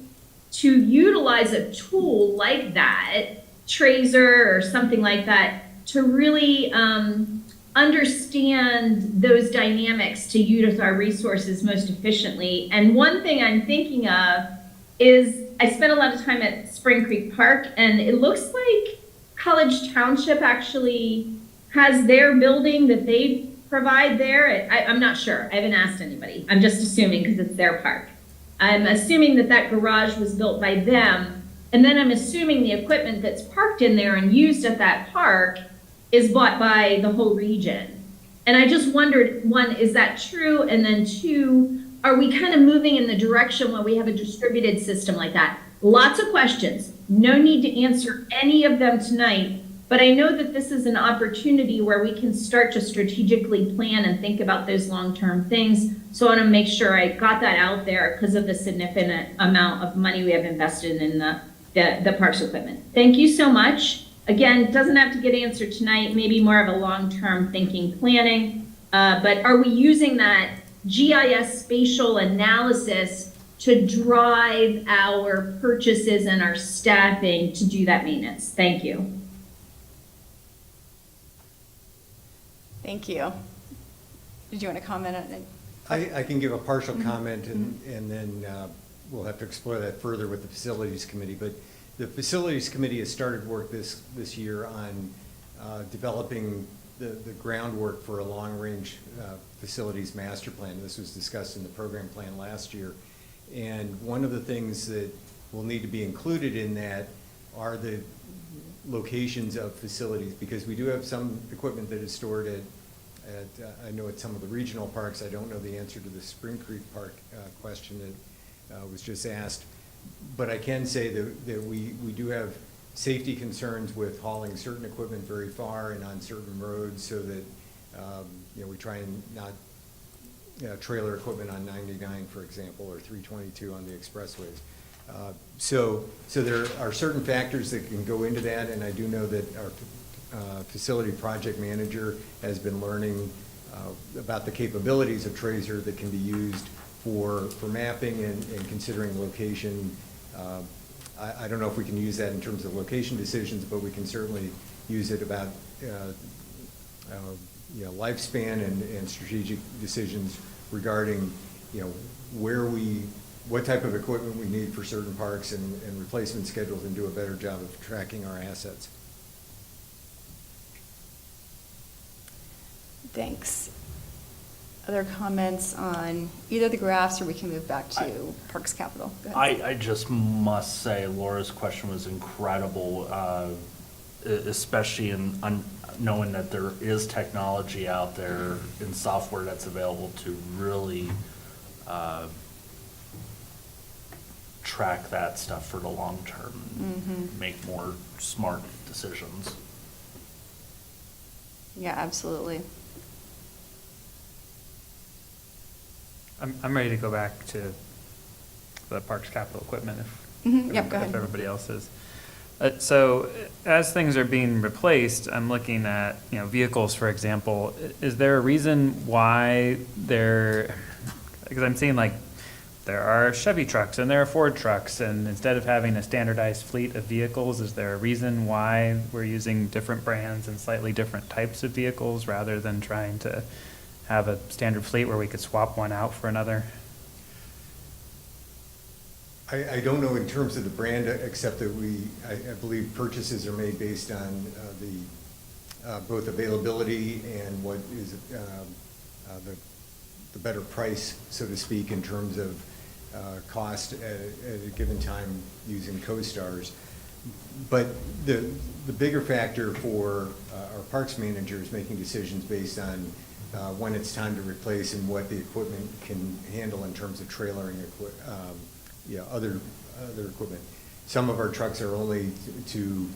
to utilize a tool like that, Tracer or something like that, to really understand those dynamics to use our resources most efficiently? And one thing I'm thinking of is, I spent a lot of time at Spring Creek Park, and it looks like College Township actually has their building that they provide there. I'm not sure. I haven't asked anybody. I'm just assuming because it's their park. I'm assuming that garage was built by them. And then I'm assuming the equipment that's parked in there and used at that park is bought by the whole region. And I just wondered, 1, is that true? And then 2, are we kind of moving in the direction where we have a distributed system like that? Lots of questions. No need to answer any of them tonight. But I know that this is an opportunity where we can start to strategically plan and think about those long-term things. So I want to make sure I got that out there because of the significant amount of money we have invested in the parks equipment. Thank you so much. Again, it doesn't have to get answered tonight, maybe more of a long-term thinking planning. But are we using that GIS spatial analysis to drive our purchases and our staffing to do that maintenance? Thank you. Thank you. Did you want to comment on it? I can give a partial comment, and then we'll have to explore that further with the Facilities Committee. But the Facilities Committee has started work this year on developing the groundwork for a long-range facilities master plan. This was discussed in the program plan last year. And one of the things that will need to be included in that are the locations of facilities, because we do have some equipment that is stored at I know at some of the regional parks. I don't know the answer to the Spring Creek Park question that was just asked. But I can say that we do have safety concerns with hauling certain equipment very far and on certain roads, so that we try and not trailer equipment on 99, for example, or 322 on the expressways. So there are certain factors that can go into that, and I do know that our facility project manager has been learning about the capabilities of Tracer that can be used for mapping and considering location. I don't know if we can use that in terms of location decisions, but we can certainly use it about lifespan and strategic decisions regarding what type of equipment we need for certain parks and replacement schedules, and do a better job of tracking our assets. Thanks. Other comments on either the graphs, or we can move back to Parks Capital? Go ahead. I just must say Laura's question was incredible, especially in knowing that there is technology out there and software that's available to really track that stuff for the long term and make more smart decisions. Yeah, absolutely. I'm ready to go back to the Parks Capital equipment Yep, go ahead. if everybody else is. So as things are being replaced, I'm looking at, vehicles, for example. Is there a reason why because I'm seeing like there are Chevy trucks and there are Ford trucks, and instead of having a standardized fleet of vehicles, is there a reason why we're using different brands and slightly different types of vehicles rather than trying to have a standard fleet where we could swap one out for another? I don't know in terms of the brand, except that I believe purchases are made based on both availability and what is the better price, so to speak, in terms of cost at a given time using co-stars. But the bigger factor for our parks managers making decisions based on when it's time to replace and what the equipment can handle in terms of trailering other equipment. Some of our trucks are only to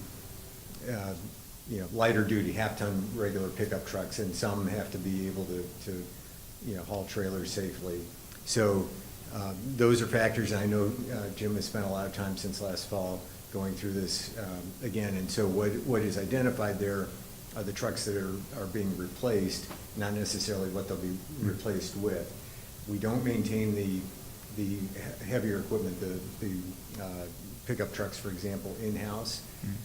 lighter duty, half-ton regular pickup trucks, and some have to be able to haul trailers safely. So those are factors, and I know Jim has spent a lot of time since last fall going through this again. And so what is identified there are the trucks that are being replaced, not necessarily what they'll be replaced with. We don't maintain the heavier equipment, the pickup trucks, for example, in-house.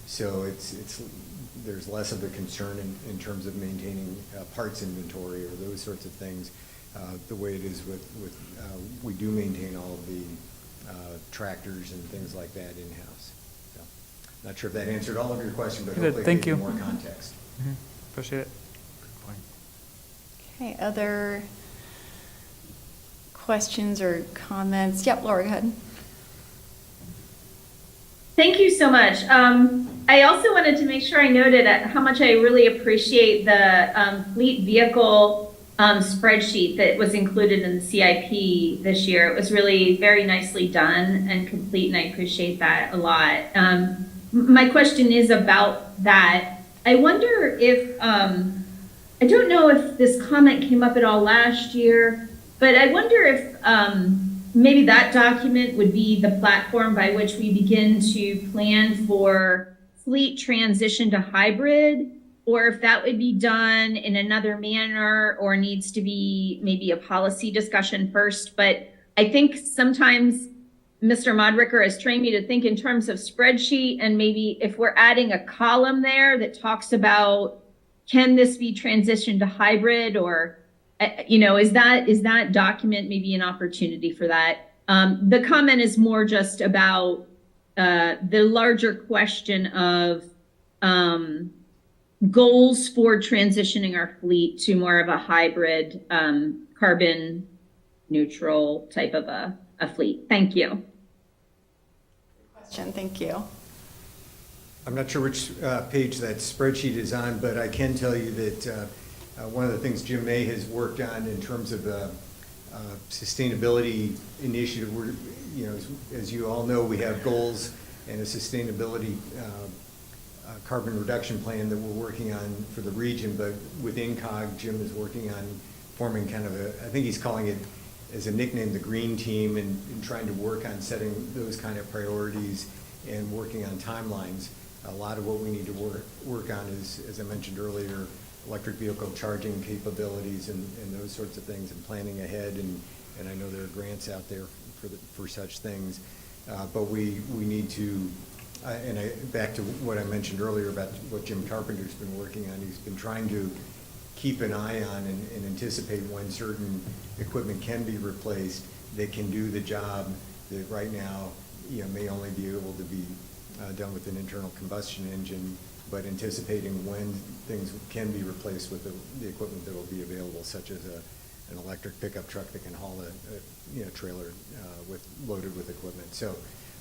So there's less of a concern in terms of maintaining parts inventory or those sorts of things, the way it is with we do maintain all of the tractors and things like that in-house. So, not sure if that answered all of your question, but hopefully it gave you more context. Appreciate it. Good point. Okay, other questions or comments? Yep, Laura, go ahead. Thank you so much. I also wanted to make sure I noted how much I really appreciate the fleet vehicle spreadsheet that was included in the CIP this year. It was really very nicely done and complete, and I appreciate that a lot. My question is about that. I wonder if, I don't know if this comment came up at all last year, but I wonder if maybe that document would be the platform by which we begin to plan for fleet transition to hybrid, or if that would be done in another manner or needs to be maybe a policy discussion first. But I think sometimes Mr. Modricker has trained me to think in terms of spreadsheet, and maybe if we're adding a column there that talks about, can this be transitioned to hybrid, or is that document maybe an opportunity for that? The comment is more just about the larger question of goals for transitioning our fleet to more of a hybrid, carbon neutral type of a fleet. Thank you. Question, thank you. I'm not sure which page that spreadsheet is on, but I can tell you that one of the things Jim May has worked on in terms of sustainability initiative, we're, as you all know, we have goals and a sustainability carbon reduction plan that we're working on for the region, but within COG, Jim is working on forming kind of I think he's calling it as a nickname, the Green Team, and trying to work on setting those kind of priorities and working on timelines. A lot of what we need to work on is, as I mentioned earlier, electric vehicle charging capabilities and those sorts of things, and planning ahead, and I know there are grants out there for such things, but we need to, back to what I mentioned earlier about what Jim Carpenter's been working on, he's been trying to keep an eye on and anticipate when certain equipment can be replaced that can do the job that right now may only be able to be done with an internal combustion engine, but anticipating when things can be replaced with the equipment that will be available, such as an electric pickup truck that can haul a trailer loaded with equipment. So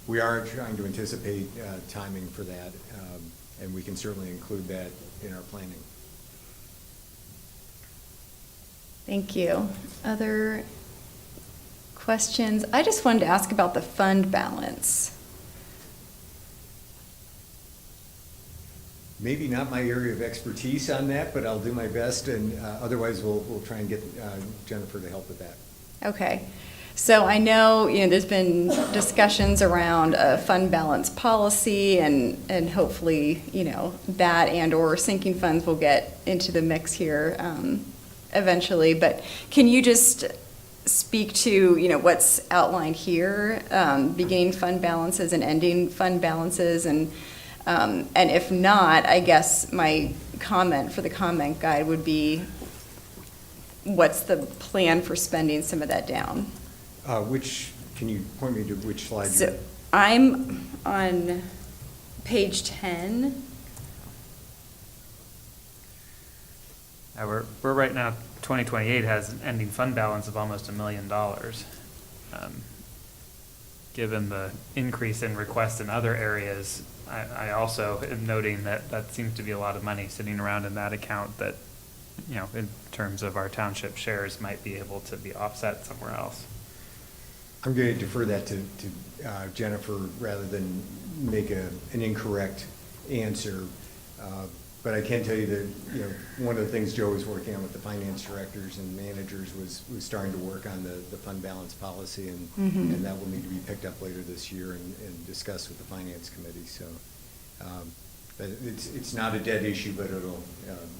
we are trying to anticipate timing for that, and we can certainly include that in our planning. Thank you. Other questions? I just wanted to ask about the fund balance. Maybe not my area of expertise on that, but I'll do my best, and otherwise we'll try and get Jennifer to help with that. Okay. So I know, there's been discussions around a fund balance policy, and hopefully, that and/or sinking funds will get into the mix here eventually. But can you just speak to, what's outlined here, beginning fund balances and ending fund balances, and if not, I guess my comment for the comment guide would be, what's the plan for spending some of that down? Can you point me to which slide? So I'm on page 10. We're right now, 2028 has an ending fund balance of almost $1 million. Given the increase in requests in other areas, I also am noting that seems to be a lot of money sitting around in that account that, in terms of our township shares, might be able to be offset somewhere else. I'm going to defer that to Jennifer rather than make an incorrect answer. But I can tell you that, one of the things Joe was working on with the finance directors and managers was starting to work on the fund balance policy, and that will need to be picked up later this year and discussed with the finance committee. So but it's not a dead issue, but it'll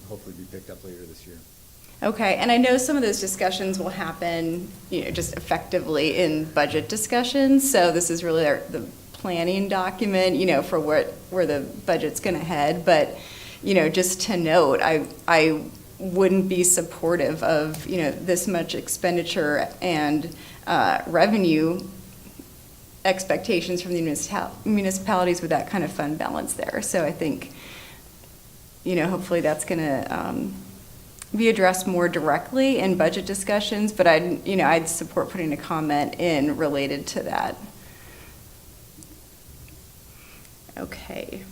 hopefully be picked up later this year. Okay, and I know some of those discussions will happen, just effectively in budget discussions. So this is really the planning document, for where the budget's going to head. But, just to note, I wouldn't be supportive of, this much expenditure and revenue expectations from the municipalities with that kind of fund balance there. So I think, hopefully that's going to be addressed more directly in budget discussions, but I'd support putting a comment in related to that. Okay.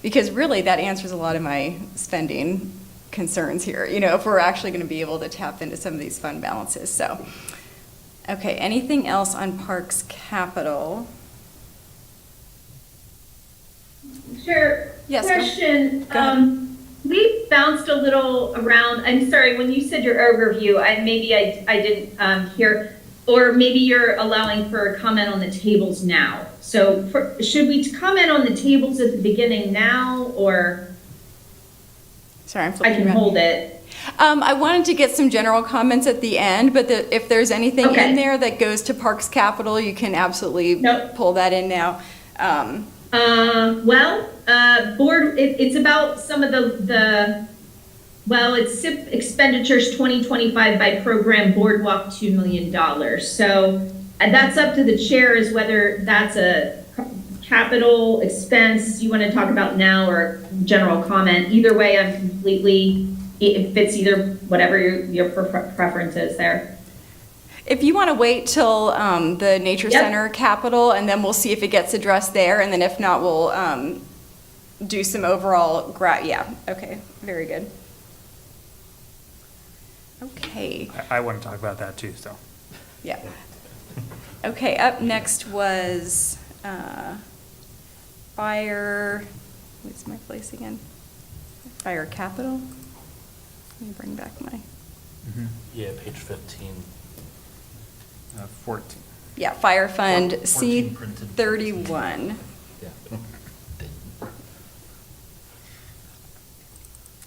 Because really that answers a lot of my spending concerns here, if we're actually going to be able to tap into some of these fund balances. So, okay, anything else on Parks Capital? Sure. Yes. Question. We bounced a little around. I'm sorry, when you said your overview, I didn't hear, or maybe you're allowing for a comment on the tables now. So should we comment on the tables at the beginning now, or? Sorry, I'm flipping I can around. hold it. I wanted to get some general comments at the end, but if there's anything in there that goes to Parks Capital, you can absolutely pull that in now. Board, it's about some of it's SIP expenditures 2025 by program boardwalk $2 million. So that's up to the chair as whether that's a capital expense you want to talk about now or general comment. Either way, I'm completely, it fits either, whatever your preference is there. If you want to wait till the Nature Yep. Center capital, and then we'll see if it gets addressed there, and then if not, we'll do some overall, yeah, okay, very good. Okay, I want to talk about that too, so. yeah. Okay, up next was fire, what's my place again? Fire capital? Let me bring back my, Yeah, page 15. 14. yeah, Fire Fund 14 printed. C31. Yeah.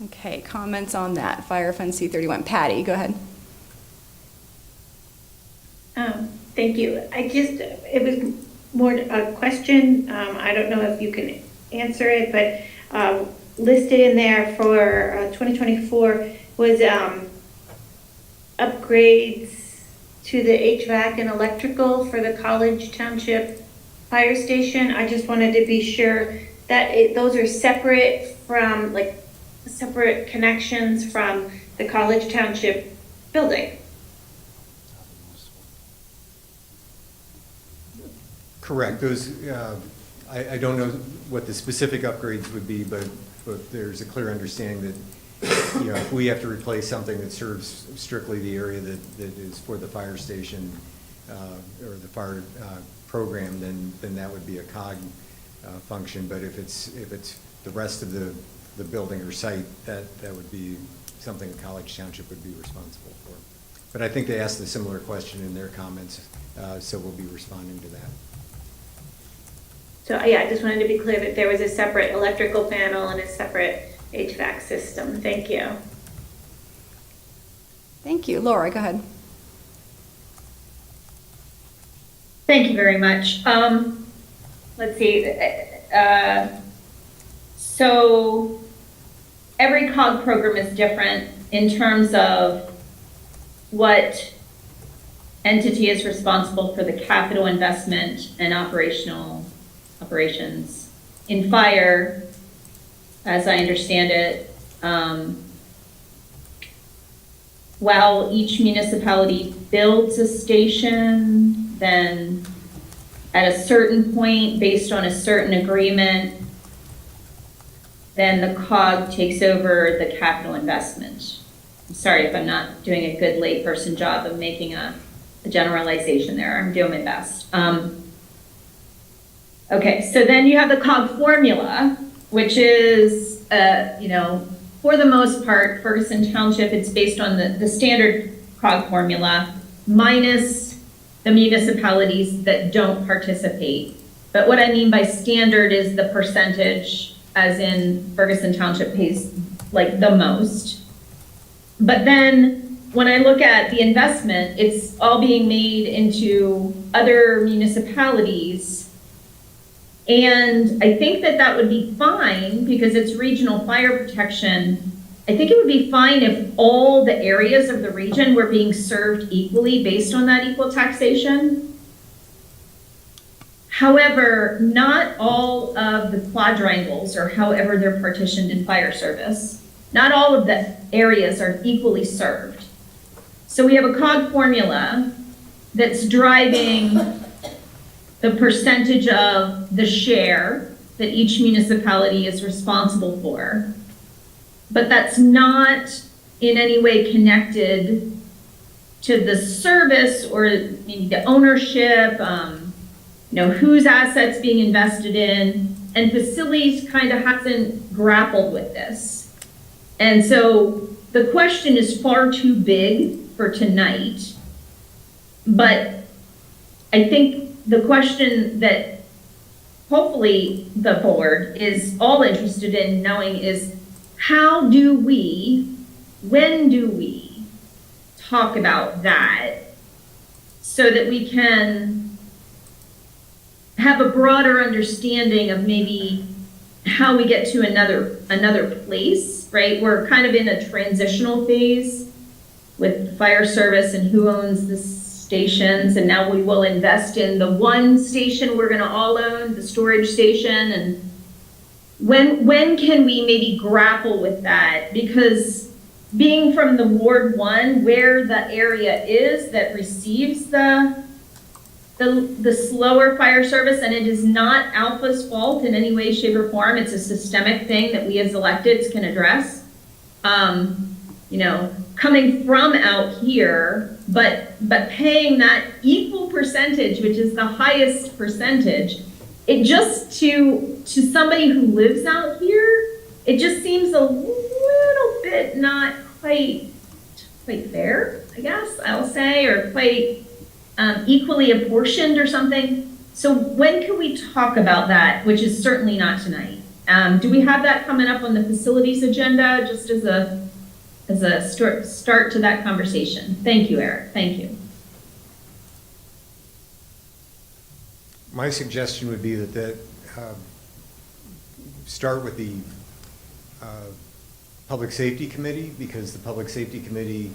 Okay, comments on that, Fire Fund C31. Patty, go ahead. Thank you. It was more a question. I don't know if you can answer it, but listed in there for 2024 was upgrades to the HVAC and electrical for the College Township Fire Station. I just wanted to be sure that those are separate from, like, separate connections from the College Township building. Correct. Those, I don't know what the specific upgrades would be, but there's a clear understanding that, you know, if we have to replace something that serves strictly the area that is for the fire station or the fire program, then that would be a COG function. But if it's the rest of the building or site, that would be something College Township would be responsible for. But I think they asked a similar question in their comments, so we'll be responding to that. So yeah, I just wanted to be clear that there was a separate electrical panel and a separate HVAC system. Thank you. Thank you. Laura, go ahead. Thank you very much. Let's see. So every COG program is different in terms of what entity is responsible for the capital investment and operations. In fire, as I understand it, while each municipality builds a station, then at a certain point, based on a certain agreement, then the COG takes over the capital investment. I'm sorry if I'm not doing a good layperson job of making a generalization there. I'm doing my best. Okay, so then you have the COG formula, which is, you know, for the most part, Ferguson Township, it's based on the standard COG formula minus the municipalities that don't participate. But what I mean by standard is the percentage, as in Ferguson Township pays like the most. But then when I look at the investment, it's all being made into other municipalities. And I think that would be fine because it's regional fire protection. I think it would be fine if all the areas of the region were being served equally based on that equal taxation. However, not all of the quadrangles, or however they're partitioned in fire service, not all of the areas are equally served. So we have a COG formula that's driving the percentage of the share that each municipality is responsible for. But that's not in any way connected to the service or maybe the ownership, you know, whose assets being invested in, and facilities kind of hasn't grappled with this. And so the question is far too big for tonight, but I think the question that hopefully the board is all interested in knowing is how do we, when do we talk about that so that we can have a broader understanding of maybe how we get to another place, right? We're kind of in a transitional phase with fire service and who owns the stations, and now we will invest in the one station we're gonna all own, the storage station, and when can we maybe grapple with that? Because being from the Ward 1, where the area is that receives the slower fire service, and it is not Alpha's fault in any way, shape, or form, it's a systemic thing that we as electeds can address. You know, coming from out here, but paying that equal percentage, which is the highest percentage, it just to somebody who lives out here, it just seems a little bit not quite fair, I guess I'll say, or quite equally apportioned or something. So when can we talk about that, which is certainly not tonight? Do we have that coming up on the facilities agenda, just as a start to that conversation? Thank you, Eric. Thank you. My suggestion would be that start with the Public Safety Committee, because the Public Safety Committee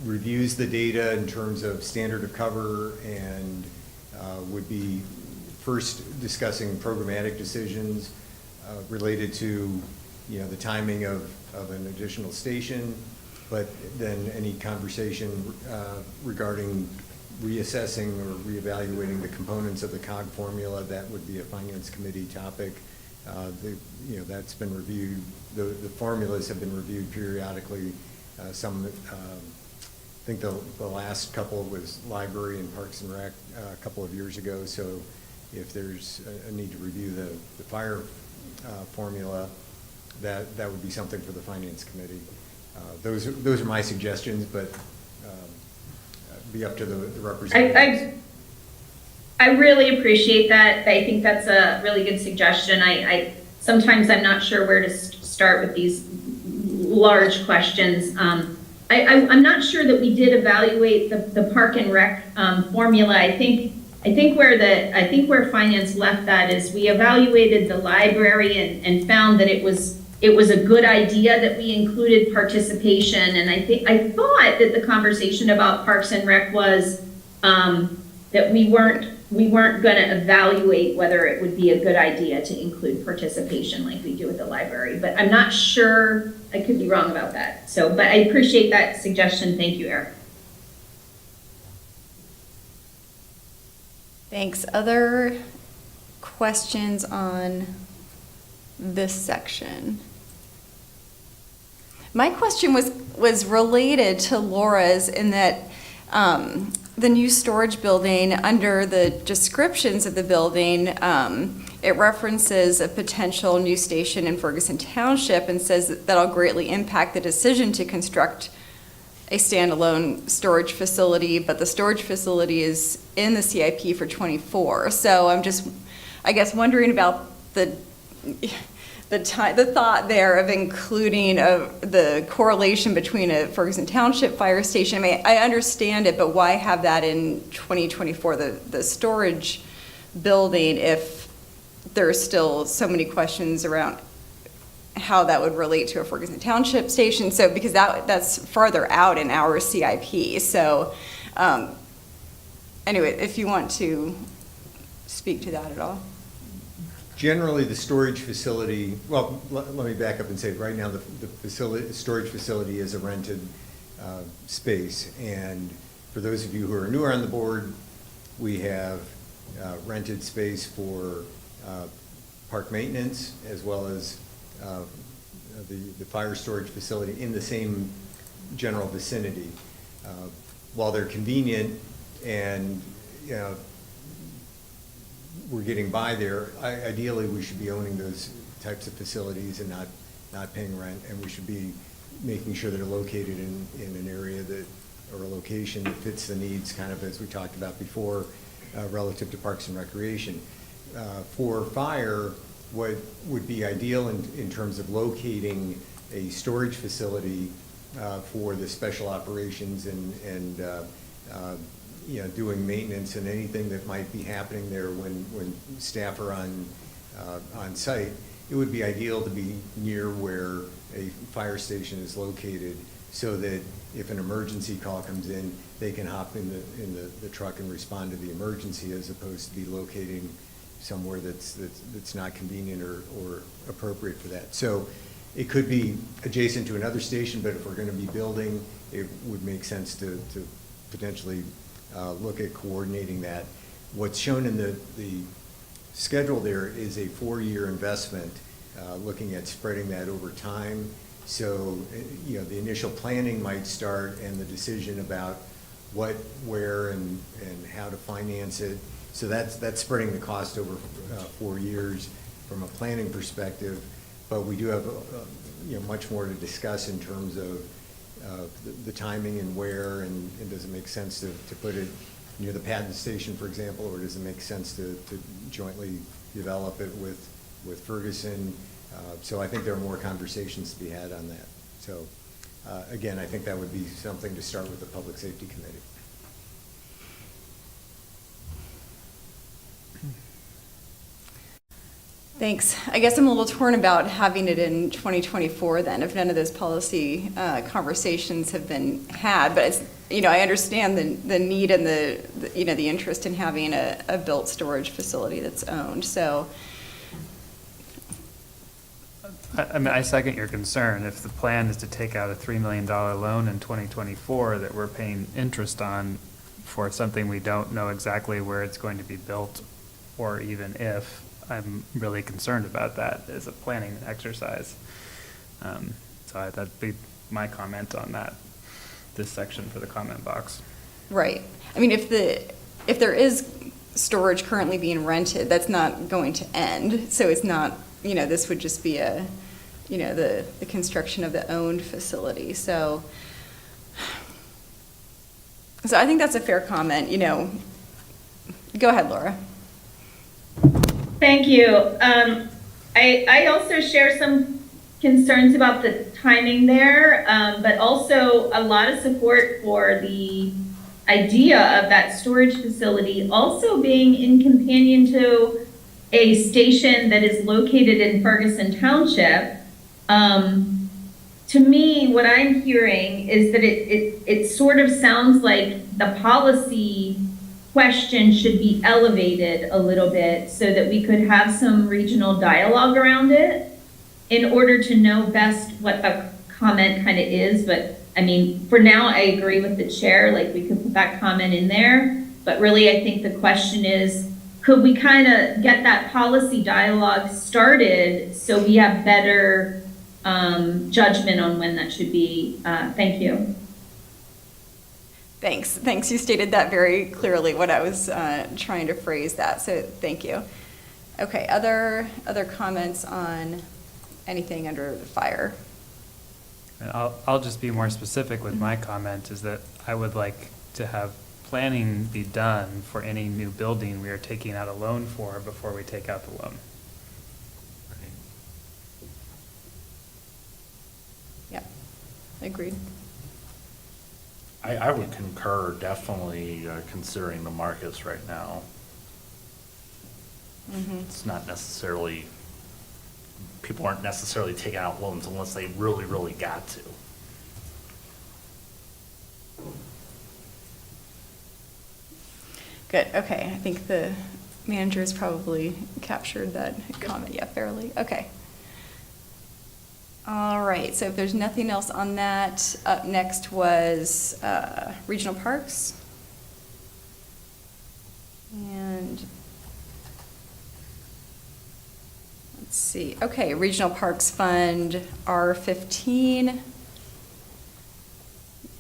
reviews the data in terms of standard of cover and would be first discussing programmatic decisions related to, you know, the timing of an additional station, but then any conversation regarding reassessing or reevaluating the components of the COG formula, that would be a Finance Committee topic. You know, that's been reviewed. The formulas have been reviewed periodically. Some, I think the last couple was Library and Parks and Rec a couple of years ago. So if there's a need to review the fire formula, that would be something for the Finance Committee. Those are my suggestions, but be up to the representative. I really appreciate that. I think that's a really good suggestion. Sometimes I'm not sure where to start with these large questions. I'm not sure that we did evaluate the Park and Rec formula. I think where Finance left that is we evaluated the library and found that it was a good idea that we included participation. And I thought that the conversation about Parks and Rec was that we weren't going to evaluate whether it would be a good idea to include participation like we do with the library. But I'm not sure. I could be wrong about that. But I appreciate that suggestion. Thank you, Eric. Thanks. Other questions on this section? My question was related to Laura's in that the new storage building, under the descriptions of the building, it references a potential new station in Ferguson Township and says that that'll greatly impact the decision to construct a standalone storage facility, but the storage facility is in the CIP for 24. So I'm just, I guess, wondering about the thought there of including the correlation between a Ferguson Township fire station. I mean, I understand it, but why have that in 2024, the storage building, if there's still so many questions around how that would relate to a Ferguson Township station? So, because that's farther out in our CIP. So, anyway, if you want to speak to that at all. Generally, the storage facility, well, let me back up and say, right now, the storage facility is a rented space. And for those of you who are newer on the board, we have rented space for park maintenance, as well as the fire storage facility in the same general vicinity. While they're convenient and, you know, we're getting by there, ideally we should be owning those types of facilities and not paying rent, and we should be making sure they're located in an area that, or a location that fits the needs, kind of as we talked about before, relative to Parks and Recreation. For fire, what would be ideal in terms of locating a storage facility for the special operations and you know, doing maintenance and anything that might be happening there when staff are on site, it would be ideal to be near where a fire station is located, so that if an emergency call comes in, they can hop in the truck and respond to the emergency, as opposed to be locating somewhere that's not convenient or appropriate for that. So it could be adjacent to another station, but if we're going to be building, it would make sense to potentially look at coordinating that. What's shown in the schedule there is a 4-year investment, looking at spreading that over time. So, the initial planning might start, and the decision about what, where, and how to finance it. So that's spreading the cost over 4 years from a planning perspective. But we do have, much more to discuss in terms of the timing and where, and does it make sense to put it near the patent station, for example, or does it make sense to jointly develop it with Ferguson? So I think there are more conversations to be had on that. So again, I think that would be something to start with the Public Safety Committee. Thanks. I guess I'm a little torn about having it in 2024 then, if none of those policy conversations have been had. But it's, I understand the need and the interest in having a built storage facility that's owned. So, I mean, I second your concern. If the plan is to take out a $3 million loan in 2024 that we're paying interest on for something we don't know exactly where it's going to be built, or even if, I'm really concerned about that as a planning exercise. So that'd be my comment on this section for the comment box. right. I mean, if there is storage currently being rented, that's not going to end. So it's not, this would just be the construction of the owned facility. So I think that's a fair comment. Go ahead, Laura. Thank you. I also share some concerns about the timing there, but also a lot of support for the idea of that storage facility also being in companion to a station that is located in Ferguson Township. To me, what I'm hearing is that it sort of sounds like the policy question should be elevated a little bit so that we could have some regional dialogue around it in order to know best what the comment kind of is. But I mean, for now, I agree with the chair, like we could put that comment in there. But really, I think the question is, could we kind of get that policy dialogue started so we have better judgment on when that should be? Thank you. Thanks. You stated that very clearly when I was trying to phrase that, so thank you. Okay, other comments on anything under the fire? And I'll just be more specific with my comment, is that I would like to have planning be done for any new building we are taking out a loan for before we take out the loan. Yeah, agreed. I would concur, definitely considering the markets right now. Mm-hmm. It's not necessarily, people aren't necessarily taking out loans unless they really, really got to. Good, okay. I think the manager has probably captured that comment, yeah, fairly. Okay. All right, so if there's nothing else on that, up next was regional parks. And let's see, okay, Regional Parks Fund R15.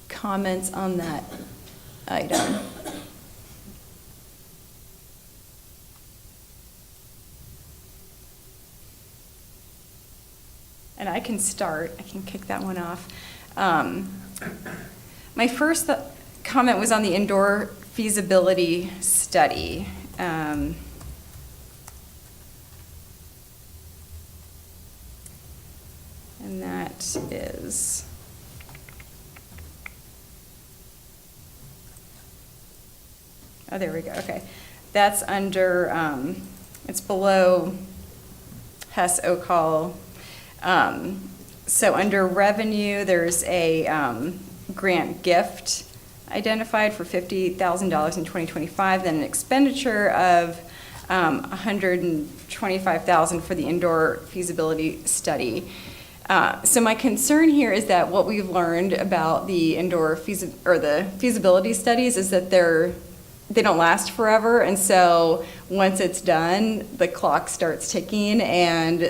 Comments on that item? And I can kick that one off. My first comment was on the indoor feasibility study. And that is, oh, there we go, okay. That's under, it's below Hess Ocall. So under revenue, there's a grant gift identified for $50,000 in 2025, then an expenditure of $125,000 for the indoor feasibility study. So my concern here is that what we've learned about the indoor the feasibility studies is that they don't last forever, and so once it's done, the clock starts ticking, and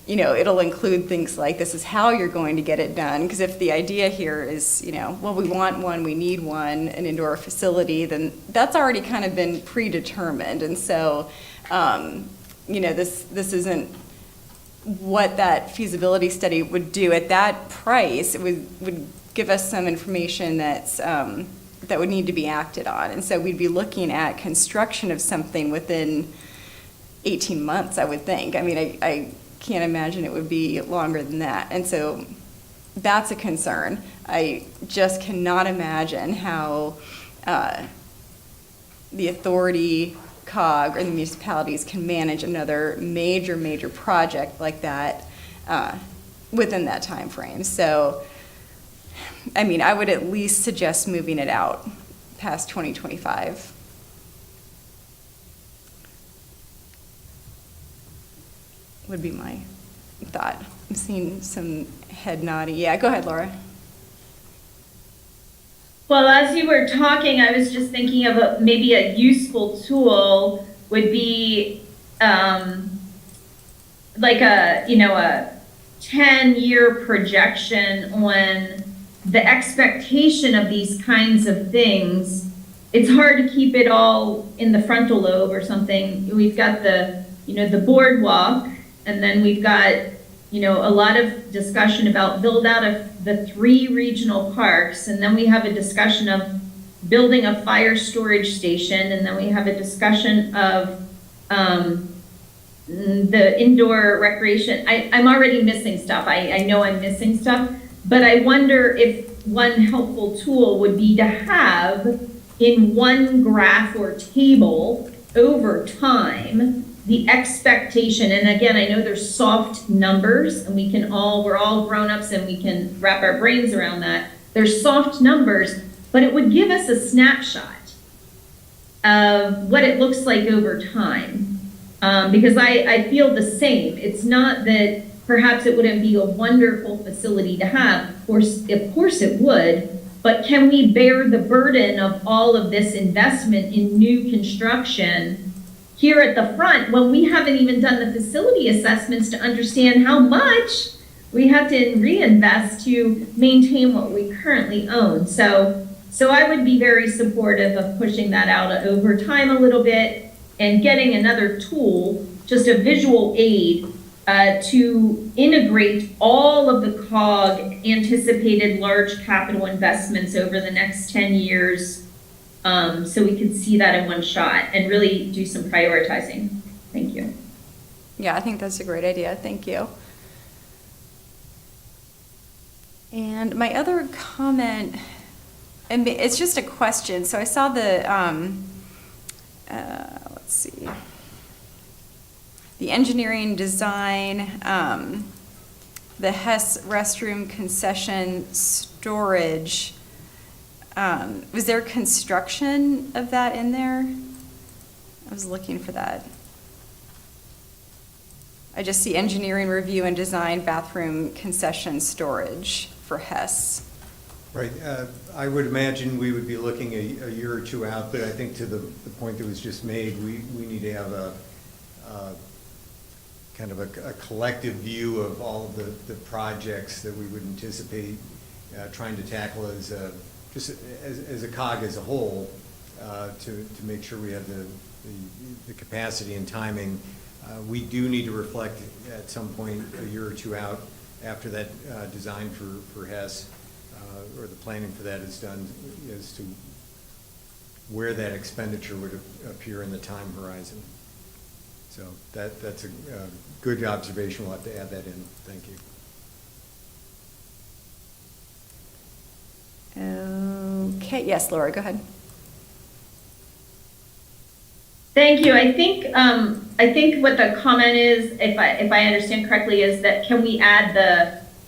it'll include things like, this is how you're going to get it done, because if the idea here is, well, we want one, we need one, an indoor facility, then that's already kind of been predetermined, and so, this isn't what that feasibility study would do. At that price, it would give us some information that would need to be acted on, and so we'd be looking at construction of something within 18 months, I would think. I mean, I can't imagine it would be longer than that, and so that's a concern. I just cannot imagine how the authority, COG, or the municipalities can manage another major project like that within that time frame. So, I mean, I would at least suggest moving it out past 2025. Would be my thought. I'm seeing some head nodding. Yeah, go ahead, Laura. Well, as you were talking, I was just thinking of maybe a useful tool would be like a 10-year projection on the expectation of these kinds of things. It's hard to keep it all in the frontal lobe or something. We've got the boardwalk, and then we've got, a lot of discussion about build out of the 3 regional parks, and then we have a discussion of building a fire storage station, and then we have a discussion of the indoor recreation. I'm already missing stuff. I know I'm missing stuff, but I wonder if one helpful tool would be to have in one graph or table over time the expectation, and again, I know there's soft numbers, and we're all grown-ups and we can wrap our brains around that. There's soft numbers, but it would give us a snapshot of what it looks like over time. Because I feel the same. It's not that perhaps it wouldn't be a wonderful facility to have. Of course it would, but can we bear the burden of all of this investment in new construction here at the front when we haven't even done the facility assessments to understand how much we have to reinvest to maintain what we currently own? So I would be very supportive of pushing that out over time a little bit and getting another tool, just a visual aid, to integrate all of the COG anticipated large capital investments over the next 10 years, so we could see that in one shot and really do some prioritizing. Thank you. Yeah, I think that's a great idea. Thank you. And my other comment, and it's just a question. So I saw the, let's see, the engineering design, the Hess restroom concession storage. Was there construction of that in there? I was looking for that. I just see engineering review and design bathroom concession storage for Hess. Right. I would imagine we would be looking a year or two out, but I think to the point that was just made, we need to have a kind of a collective view of all of the projects that we would anticipate trying to tackle as a COG as a whole, to make sure we have the capacity and timing. We do need to reflect at some point a year or two out after that design for Hess, or the planning for that is done, as to where that expenditure would appear in the time horizon. So that's a good observation. We'll have to add that in. Thank you. Okay, yes, Laura, go ahead. Thank you. I think what the comment is, if I understand correctly, is that can we add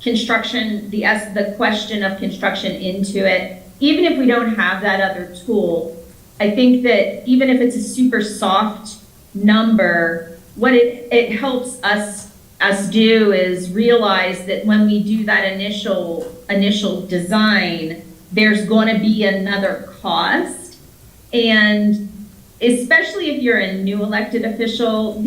construction, the question of construction into it, even if we don't have that other tool, I think that even if it's a super soft number, what it helps us do is realize that when we do that initial design, there's going to be another cost. And especially if you're a new elected official,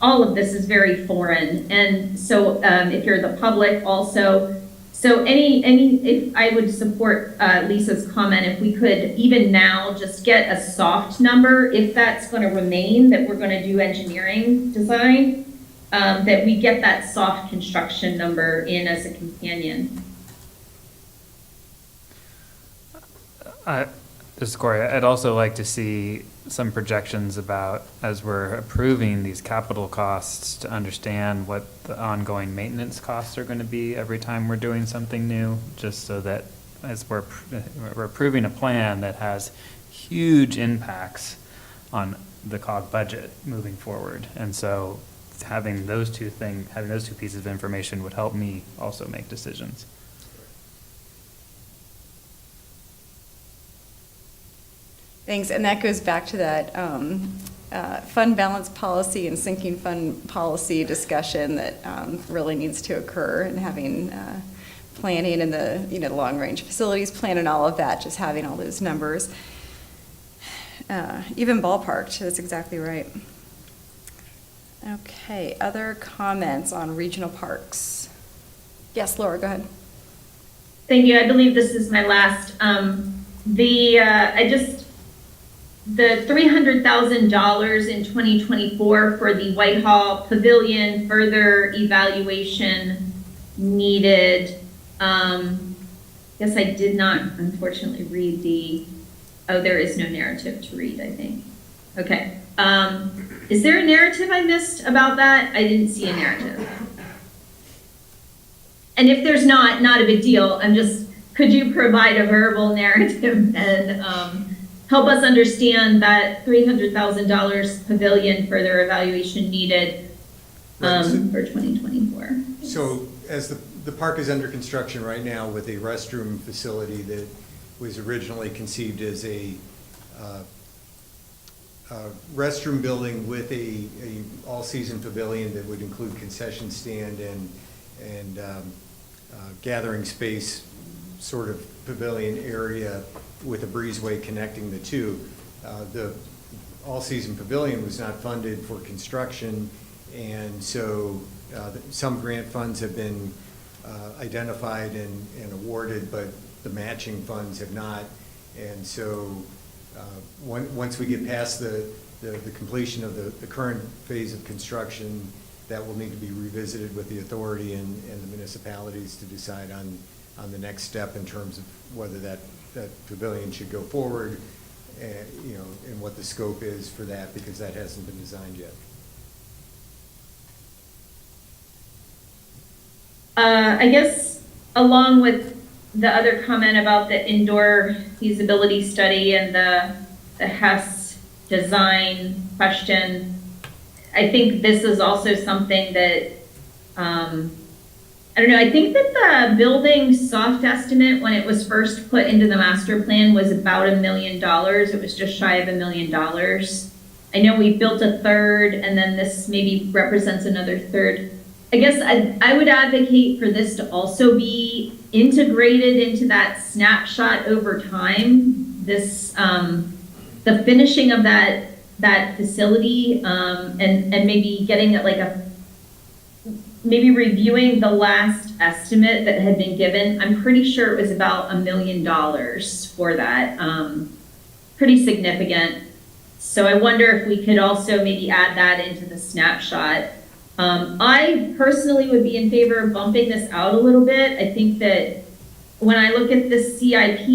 all of this is very foreign. And so if you're the public also, so if I would support Lisa's comment, if we could even now just get a soft number, if that's going to remain, that we're going to do engineering design, that we get that soft construction number in as a companion. This is Corey. I'd also like to see some projections about, as we're approving these capital costs, to understand what the ongoing maintenance costs are going to be every time we're doing something new, just so that as we're approving a plan that has huge impacts on the COG budget moving forward. And so having those two pieces of information would help me also make decisions. Thanks, and that goes back to that fund balance policy and sinking fund policy discussion that really needs to occur, and having planning and the long range facilities plan and all of that, just having all those numbers, even ballparked. That's exactly right. Okay, other comments on regional parks? Yes, Laura, go ahead. Thank you. I believe this is my last. The $300,000 in 2024 for the Whitehall Pavilion, further evaluation needed. Guess I did not, unfortunately, read there is no narrative to read, I think. Okay. Is there a narrative I missed about that? I didn't see a narrative. And if there's not a big deal. Could you provide a verbal narrative and help us understand that $300,000 pavilion further evaluation needed for 2024? So as the park is under construction right now with a restroom facility that was originally conceived as a restroom building with a all-season pavilion that would include concession stand and gathering space sort of pavilion area with a breezeway connecting the two. The all-season pavilion was not funded for construction, and so some grant funds have been identified and awarded, but the matching funds have not. And so once we get past the completion of the current phase of construction, that will need to be revisited with the authority and the municipalities to decide on the next step in terms of whether that pavilion should go forward, and what the scope is for that, because that hasn't been designed yet. I guess along with the other comment about the indoor feasibility study and the HES design question, I think this is also something that, I don't know, I think that the building soft estimate when it was first put into the master plan was about $1 million. It was just shy of $1 million. I know we built a third, and then this maybe represents another third. I guess I would advocate for this to also be integrated into that snapshot over time. This, the finishing of that facility, and maybe getting it maybe reviewing the last estimate that had been given. I'm pretty sure it was about $1 million for that. Pretty significant. So I wonder if we could also maybe add that into the snapshot. I personally would be in favor of bumping this out a little bit. I think that when I look at the CIP,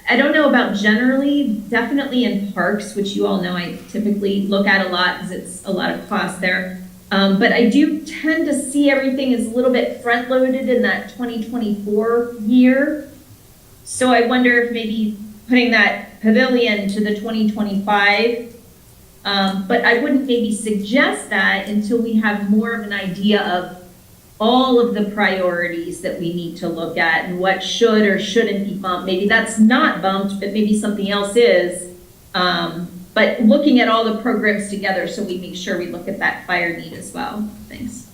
I don't know about generally, definitely in parks, which you all know I typically look at a lot because it's a lot of cost there. But I do tend to see everything is a little bit front-loaded in that 2024 year. So I wonder if maybe putting that pavilion to the 2025, but I wouldn't maybe suggest that until we have more of an idea of all of the priorities that we need to look at and what should or shouldn't be bumped. Maybe that's not bumped, but maybe something else is. But looking at all the programs together so we make sure we look at that fire need as well. Thanks.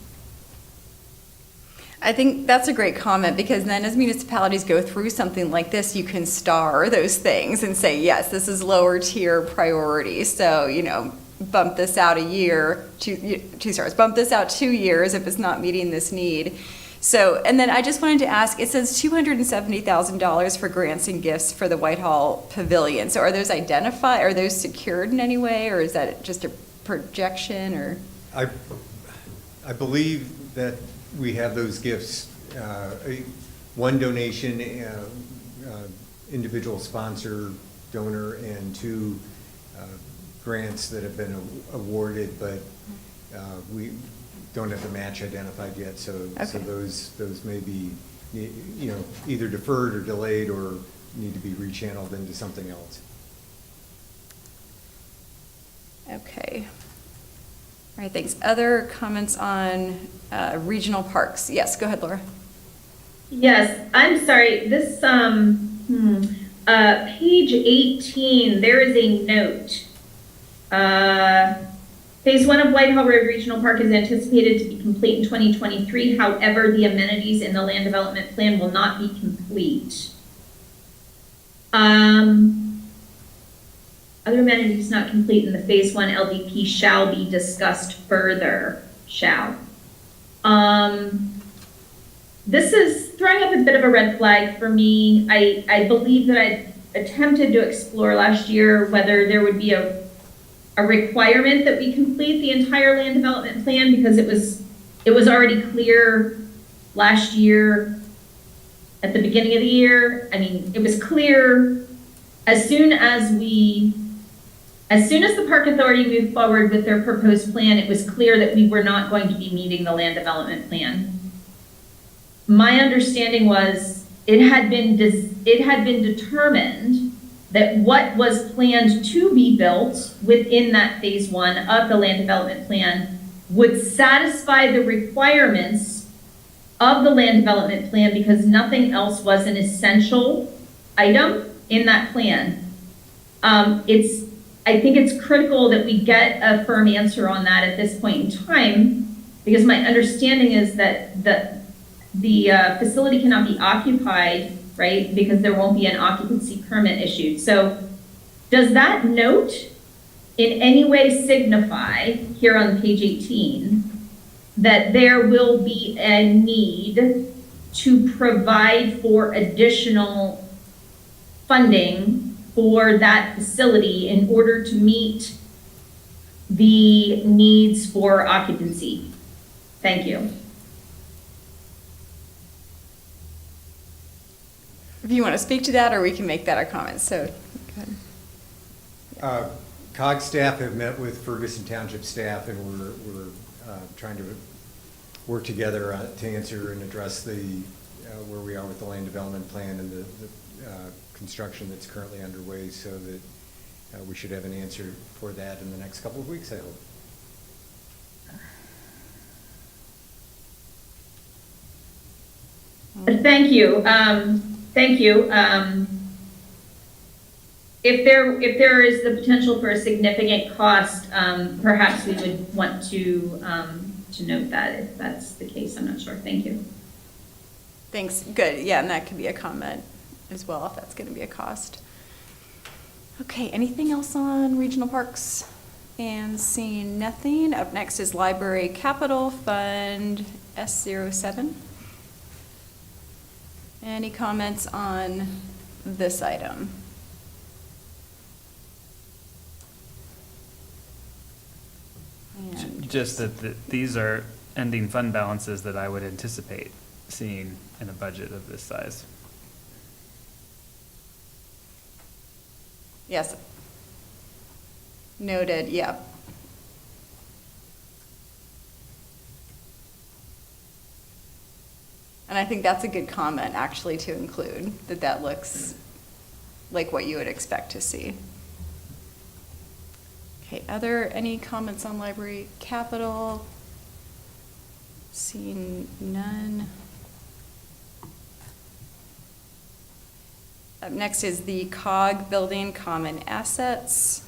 I think that's a great comment, because then as municipalities go through something like this, you can star those things and say, yes, this is lower tier priority. So, you know, bump this out a year, two stars, bump this out 2 years if it's not meeting this need. So, and then I just wanted to ask, it says $270,000 for grants and gifts for the Whitehall Pavilion. So are those identified, are those secured in any way, or is that just a projection, or? I believe that we have those gifts, one donation, individual sponsor, donor, and 2 grants that have been awarded, but we don't have the match identified yet, so those may be, you know, either deferred or delayed or need to be rechanneled into something else. Okay. All right, thanks. Other comments on regional parks? Yes, go ahead, Laura. Yes, I'm sorry. This page 18, there is a note. Phase 1 of Whitehall Road Regional Park is anticipated to be complete in 2023. However, the amenities in the land development plan will not be complete. Other amenities not complete in the Phase 1 LDP shall be discussed further. Shall. This is throwing up a bit of a red flag for me. I believe that I attempted to explore last year whether there would be a requirement that we complete the entire land development plan, because it was already clear last year at the beginning of the year. I mean, it was clear as soon as the Park Authority moved forward with their proposed plan, it was clear that we were not going to be meeting the land development plan. My understanding was it had been determined that what was planned to be built within that Phase 1 of the land development plan would satisfy the requirements of the land development plan, because nothing else was an essential item in that plan. I think it's critical that we get a firm answer on that at this point in time, because my understanding is that the facility cannot be occupied, right? Because there won't be an occupancy permit issued. So does that note in any way signify here on page 18 that there will be a need to provide for additional funding for that facility in order to meet the needs for occupancy? Thank you. If you want to speak to that, or we can make that a comment. So, go ahead. COG staff have met with Ferguson Township staff, and we're trying to work together to answer and address where we are with the land development plan and the construction that's currently underway, so that we should have an answer for that in the next couple of weeks, I hope. Thank you. Thank you. If there is the potential for a significant cost, perhaps we would want to note that if that's the case. I'm not sure. Thank you. Thanks. Good. Yeah, and that could be a comment as well if that's going to be a cost. Okay. Anything else on regional parks? And seeing nothing. Up next is Library Capital Fund S07. Any comments on this item? And Just that these are ending fund balances that I would anticipate seeing in a budget of this size. Yes. Noted, yeah. And I think that's a good comment, actually, to include, that looks like what you would expect to see. Okay, any comments on library capital? Seeing none. Up next is the COG Building Common Assets.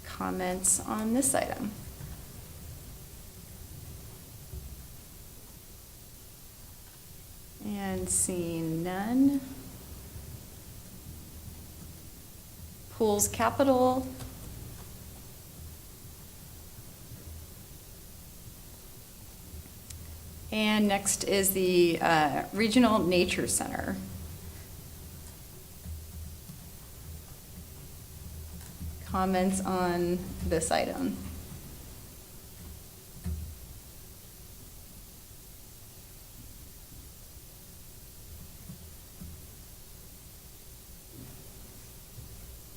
Comments on this item? And seeing none. Pools Capital. And next is the Regional Nature Center. Comments on this item?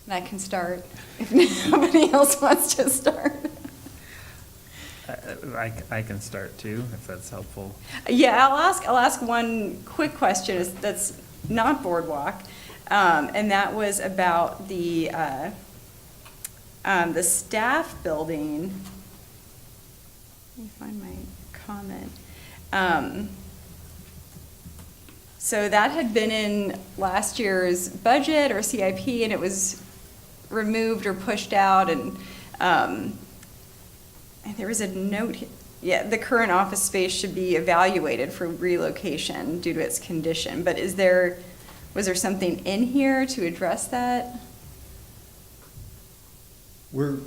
And I can start if nobody else wants to start. I can start too, if that's helpful. Yeah, I'll ask one quick question that's not boardwalk, and that was about the staff building. Let me find my comment. So that had been in last year's budget or CIP, and it was removed or pushed out, and there was a note, yeah, the current office space should be evaluated for relocation due to its condition, but was there something in here to address that? We're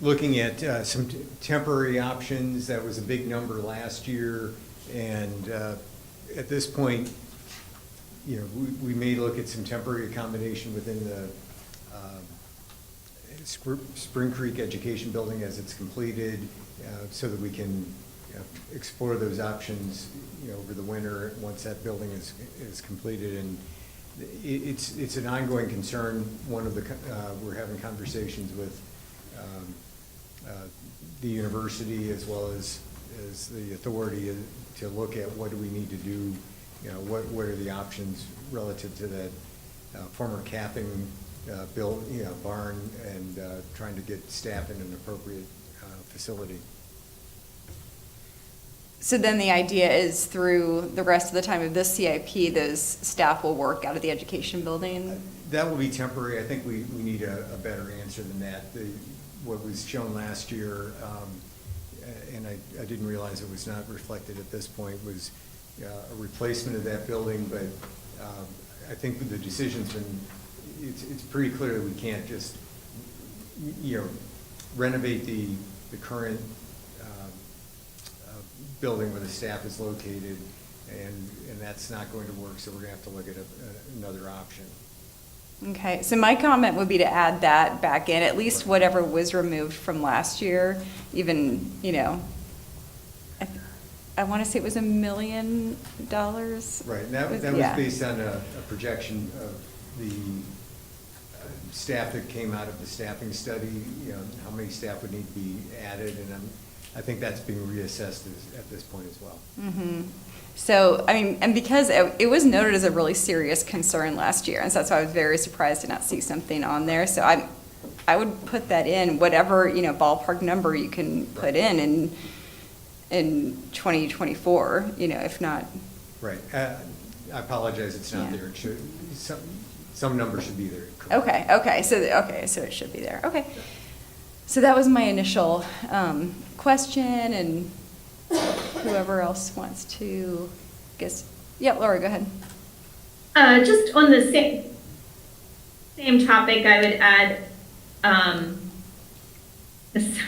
looking at some temporary options. That was a big number last year, and at this point, we may look at some temporary accommodation within the Spring Creek Education Building as it's completed, so that we can explore those options, over the winter once that building is completed. And it's an ongoing concern. One of the we're having conversations with the university as well as the authority to look at what do we need to do. What are the options relative to that former capping barn, and trying to get staff in an appropriate facility. So then the idea is through the rest of the time of this CIP, those staff will work out of the education building? That will be temporary. I think we need a better answer than that. What was shown last year, and I didn't realize it was not reflected at this point, was a replacement of that building, but I think the decision's been, it's pretty clear that we can't just, renovate the current building where the staff is located, and that's not going to work, so we're gonna have to look at another option. Okay, so my comment would be to add that back in, at least whatever was removed from last year, even, I want to say it was $1 million. Right, and that was yeah. based on a projection of the staff that came out of the staffing study, how many staff would need to be added, and I think that's being reassessed at this point as well. Mm-hmm. So, and because it was noted as a really serious concern last year, and so that's why I was very surprised to not see something on there. So I would put that in, whatever, ballpark number you can put in 2024, if not. Right. I apologize, it's not there. It should, some number should be there. Okay, so it should be there. Okay. So that was my initial question, and whoever else wants to guess. Yeah, Laura, go ahead. Just on the same topic, I would add,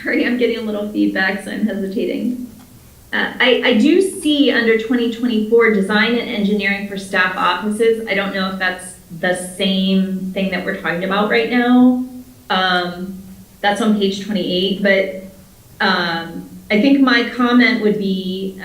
sorry, I'm getting a little feedback, so I'm hesitating. I do see under 2024 design and engineering for staff offices. I don't know if that's the same thing that we're talking about right now. That's on page 28, but I think my comment would be,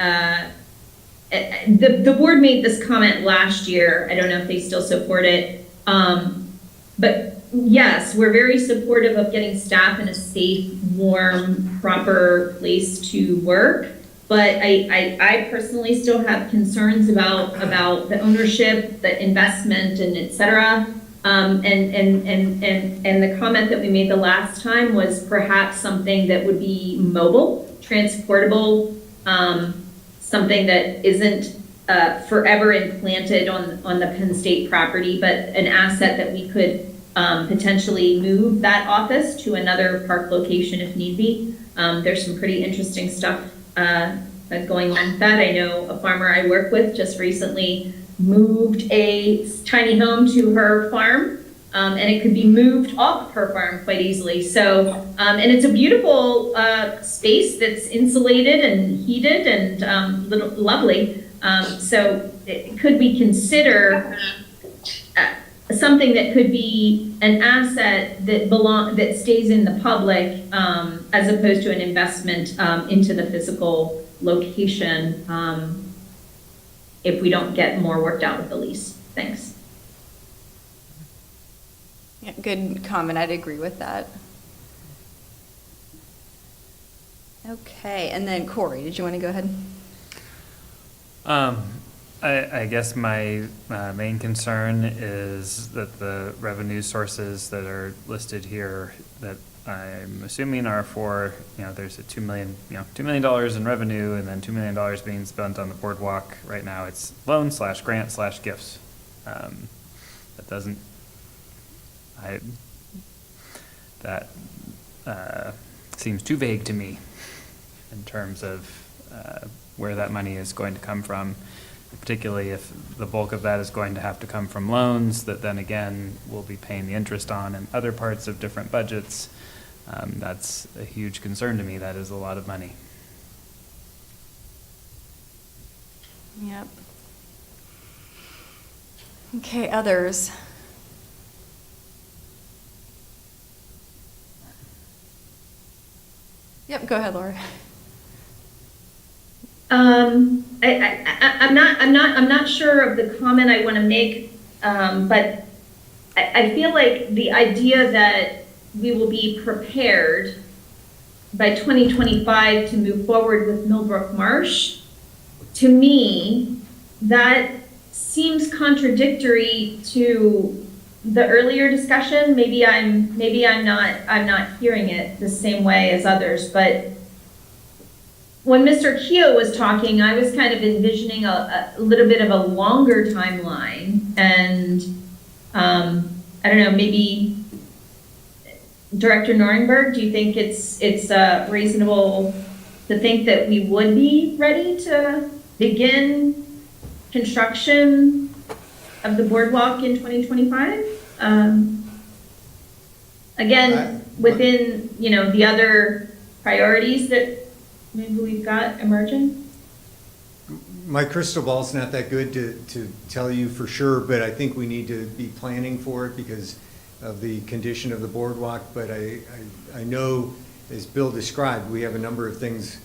the board made this comment last year. I don't know if they still support it. But yes, we're very supportive of getting staff in a safe, warm, proper place to work. But I personally still have concerns about the ownership, the investment, and et cetera. And the comment that we made the last time was perhaps something that would be mobile, transportable, something that isn't forever implanted on the Penn State property, but an asset that we could potentially move that office to another park location if need be. There's some pretty interesting stuff going on with that. I know a farmer I work with just recently moved a tiny home to her farm, and it could be moved off her farm quite easily. So, and it's a beautiful space that's insulated and heated and lovely. So could we consider something that could be an asset that stays in the public as opposed to an investment into the physical location if we don't get more worked out with the lease? Thanks. Yeah, good comment. I'd agree with that. Okay, and then Corey, did you want to go ahead? I guess my main concern is that the revenue sources that are listed here that I'm assuming are for, there's a $2 million in revenue and then $2 million being spent on the boardwalk. Right now it's loan/grant/gifts. That doesn't, that seems too vague to me in terms of where that money is going to come from, particularly if the bulk of that is going to have to come from loans that then again we'll be paying the interest on in other parts of different budgets. That's a huge concern to me. That is a lot of money. Yep. Okay, others. Yep, go ahead, Laura. I'm not sure of the comment I want to make, but I feel like the idea that we will be prepared by 2025 to move forward with Millbrook Marsh, to me, that seems contradictory to the earlier discussion. Maybe I'm not hearing it the same way as others, but when Mr. Keogh was talking, I was kind of envisioning a little bit of a longer timeline, and I don't know, maybe Director Norenberg, do you think it's reasonable to think that we would be ready to begin construction of the boardwalk in 2025? Again, within the other priorities that maybe we've got emerging? My crystal ball's not that good to tell you for sure, but I think we need to be planning for it because of the condition of the boardwalk. But I know, as Bill described, we have a number of things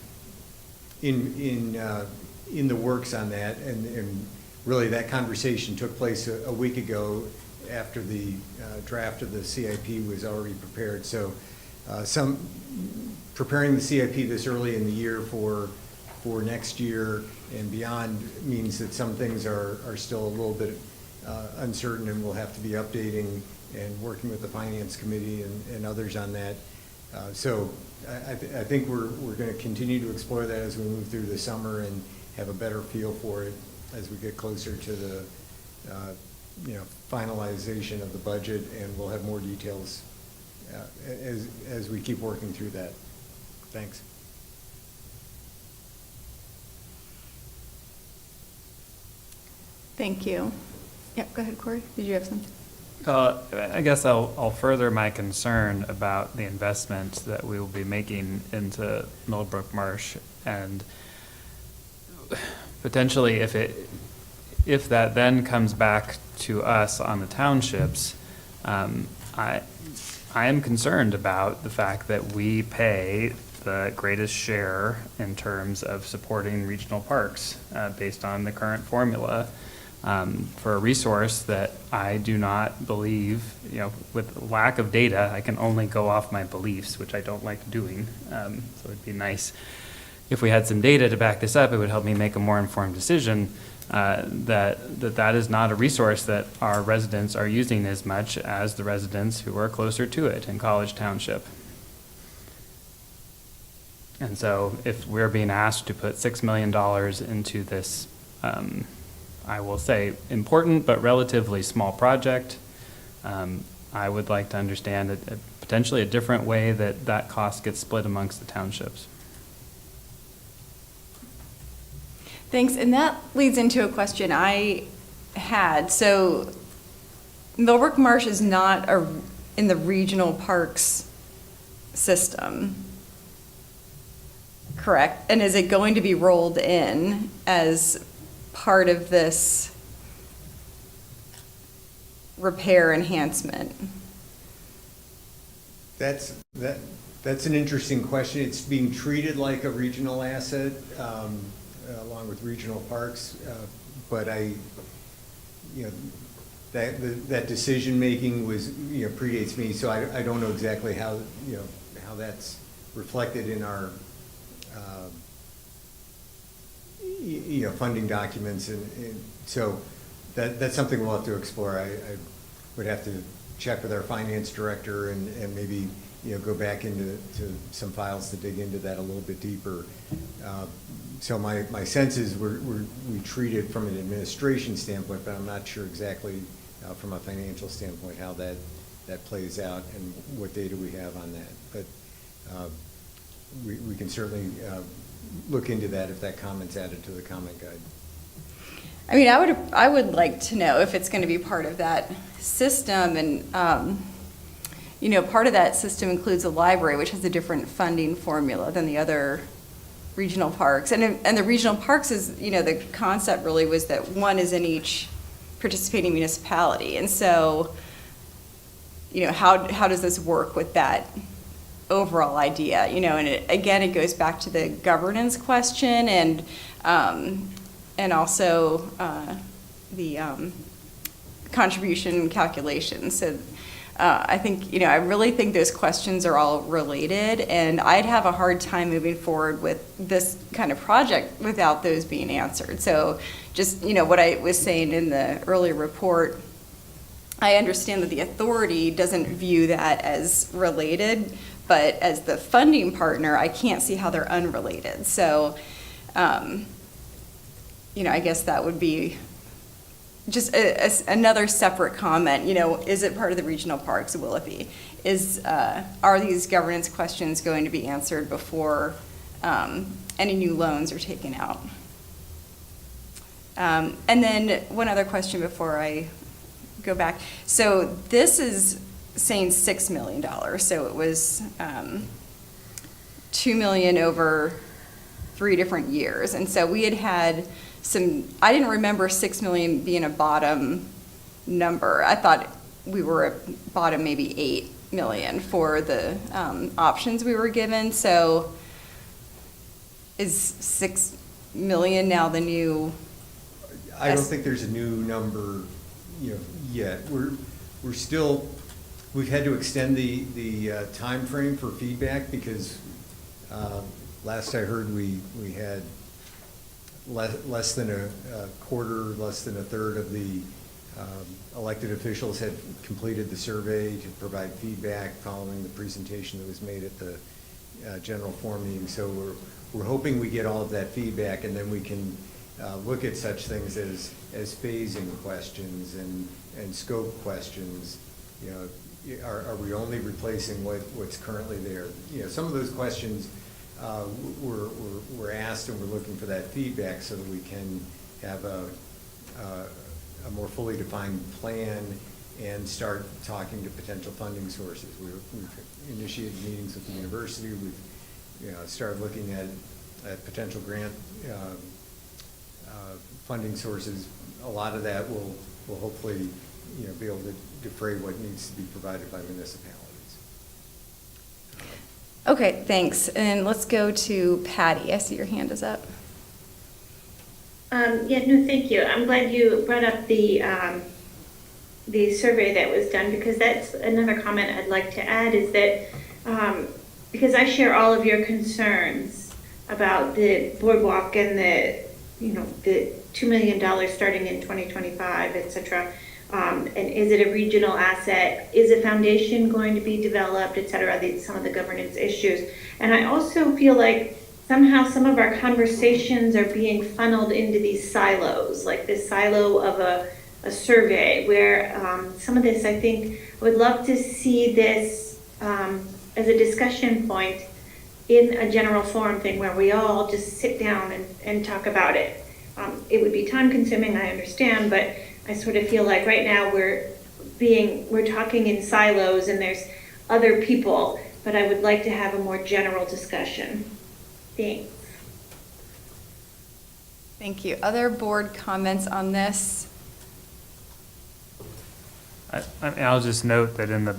in the works on that, and really that conversation took place a week ago after the draft of the CIP was already prepared. So preparing the CIP this early in the year for next year and beyond means that some things are still a little bit uncertain, and we'll have to be updating and working with the Finance Committee and others on that. So I think we're going to continue to explore that as we move through the summer and have a better feel for it as we get closer to the finalization of the budget, and we'll have more details as we keep working through that. Thanks. Thank you. Yep, go ahead, Corey. Did you have something? I guess I'll further my concern about the investment that we will be making into Millbrook Marsh, and potentially if that then comes back to us on the townships, I am concerned about the fact that we pay the greatest share in terms of supporting regional parks based on the current formula for a resource that I do not believe, with lack of data, I can only go off my beliefs, which I don't like doing. So it'd be nice if we had some data to back this up. It would help me make a more informed decision. that is not a resource that our residents are using as much as the residents who are closer to it in College Township. And so if we're being asked to put $6 million into this, I will say, important but relatively small project, I would like to understand potentially a different way that that cost gets split amongst the townships. Thanks, and that leads into a question I had. So Millbrook Marsh is not in the regional parks system, correct? And is it going to be rolled in as part of this repair enhancement? That's an interesting question. It's being treated like a regional asset, along with regional parks, but that decision-making was, predates me, so I don't know exactly how that's reflected in our, funding documents, and so that's something we'll have to explore. I would have to check with our finance director and maybe, go back into some files to dig into that a little bit deeper. So my sense is we treat it from an administration standpoint, but I'm not sure exactly from a financial standpoint how that plays out and what data we have on that. But we can certainly look into that if that comment's added to the comment guide. I mean, I would like to know if it's going to be part of that system, and part of that system includes a library, which has a different funding formula than the other regional parks. And the regional parks is, the concept really was that one is in each participating municipality. And so, how does this work with that overall idea? And it goes back to the governance question and also the contribution calculation. So I think, I really think those questions are all related, and I'd have a hard time moving forward with this kind of project without those being answered. So just, what I was saying in the earlier report, I understand that the authority doesn't view that as related, but as the funding partner, I can't see how they're unrelated. So, I guess that would be just another separate comment. Is it part of the regional parks? Will it be? Are these governance questions going to be answered before any new loans are taken out? And then one other question before I go back. So this is saying $6 million. So it was $2 million over 3 different years. And so we had I didn't remember $6 million being a bottom number. I thought we were at bottom maybe $8 million for the options we were given. So is $6 million now the new? I don't think there's a new number, yet. We've had to extend the time frame for feedback because last I heard we had less than a quarter, less than a third of the elected officials had completed the survey to provide feedback following the presentation that was made at the general forum meeting. So we're hoping we get all of that feedback, and then we can look at such things as phasing questions and scope questions. Are we only replacing what's currently there? Some of those questions we're asked, and we're looking for that feedback so that we can have a more fully defined plan and start talking to potential funding sources. We've initiated meetings with the university. We've started looking at potential grant funding sources. A lot of that will hopefully be able to defray what needs to be provided by municipalities. Okay, thanks. And let's go to Patty. I see your hand is up. Thank you. I'm glad you brought up the survey that was done, because that's another comment I'd like to add is that because I share all of your concerns about the boardwalk and the $2 million starting in 2025, et cetera. And is it a regional asset? Is a foundation going to be developed, et cetera? Some of the governance issues. And I also feel like somehow some of our conversations are being funneled into these silos, like this silo of a survey where some of this, I think, I would love to see this as a discussion point in a general forum thing where we all just sit down and talk about it. It would be time consuming, I understand, but I sort of feel like right now we're talking in silos and there's other people, but I would like to have a more general discussion. Thanks. Thank you. Other board comments on this? I'll just note that in the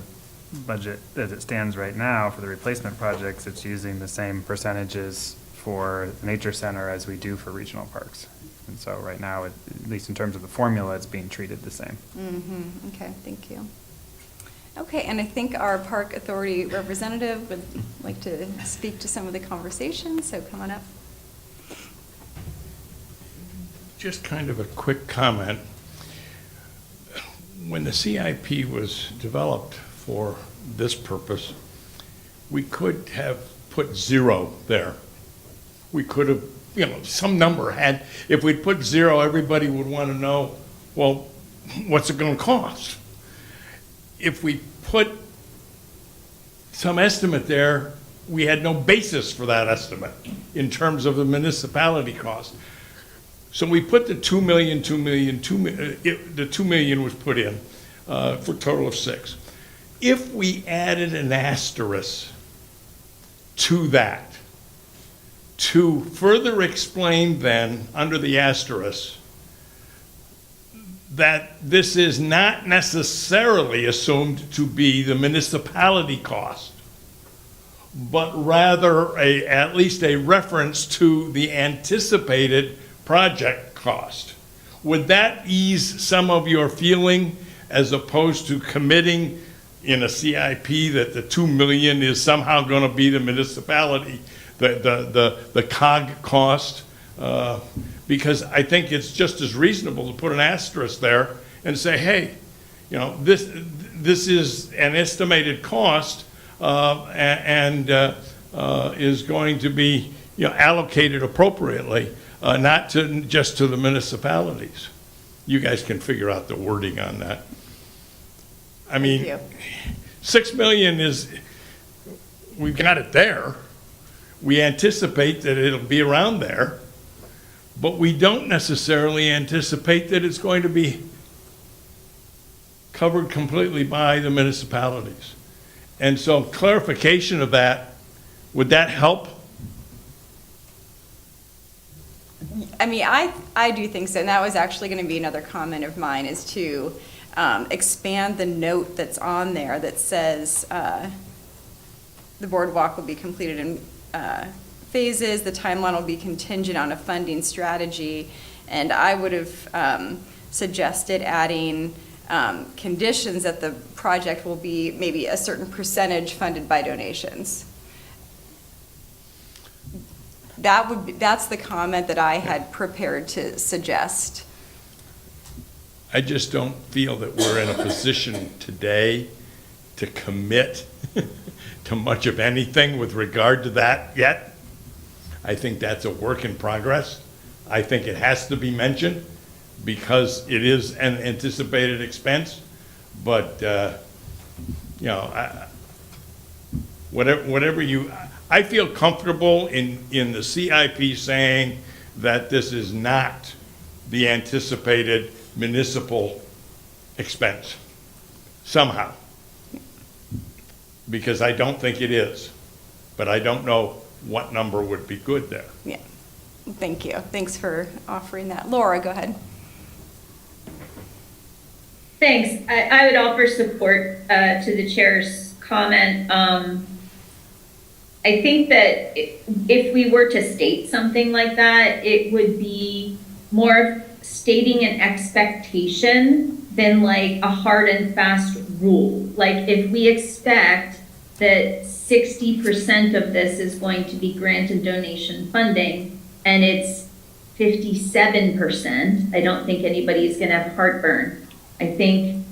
budget as it stands right now for the replacement projects, it's using the same percentages for the nature center as we do for regional parks. And so right now, at least in terms of the formula, it's being treated the same. Mm-hmm. Okay, thank you. Okay, and I think our park authority representative would like to speak to some of the conversations, so come on up. Just kind of a quick comment. When the CIP was developed for this purpose, we could have put 0 there. We could have, some number had, if we'd put 0, everybody would want to know, well, what's it going to cost? If we put some estimate there, we had no basis for that estimate in terms of the municipality cost. So we put the 2 million, the 2 million was put in for a total of 6. If we added an asterisk to that, to further explain then, under the asterisk, that this is not necessarily assumed to be the municipality cost, but rather at least a reference to the anticipated project cost. Would that ease some of your feeling as opposed to committing in a CIP that the 2 million is somehow going to be the municipality, the COG cost? Because I think it's just as reasonable to put an asterisk there and say, hey, this is an estimated cost and is going to be allocated appropriately. Not just to the municipalities. You guys can figure out the wording on that. I mean, 6 million we've got it there. We anticipate that it'll be around there, but we don't necessarily anticipate that it's going to be covered completely by the municipalities. And so clarification of that, would that help? I mean, I do think so, and that was actually going to be another comment of mine, is to expand the note that's on there that says the boardwalk will be completed in phases, the timeline will be contingent on a funding strategy, and I would have suggested adding conditions that the project will be maybe a certain percentage funded by donations. That's the comment that I had prepared to suggest. I just don't feel that we're in a position today to commit to much of anything with regard to that yet. I think that's a work in progress. I think it has to be mentioned because it is an anticipated expense, but whatever you, I feel comfortable in the CIP saying that this is not the anticipated municipal expense somehow, because I don't think it is, but I don't know what number would be good there. Yeah, thank you. Thanks for offering that. Laura, go ahead. Thanks. I would offer support to the chair's comment. I think that if we were to state something like that, it would be more stating an expectation than like a hard and fast rule. Like if we expect that 60% of this is going to be grant and donation funding and it's 57%, I don't think anybody's gonna have heartburn. I think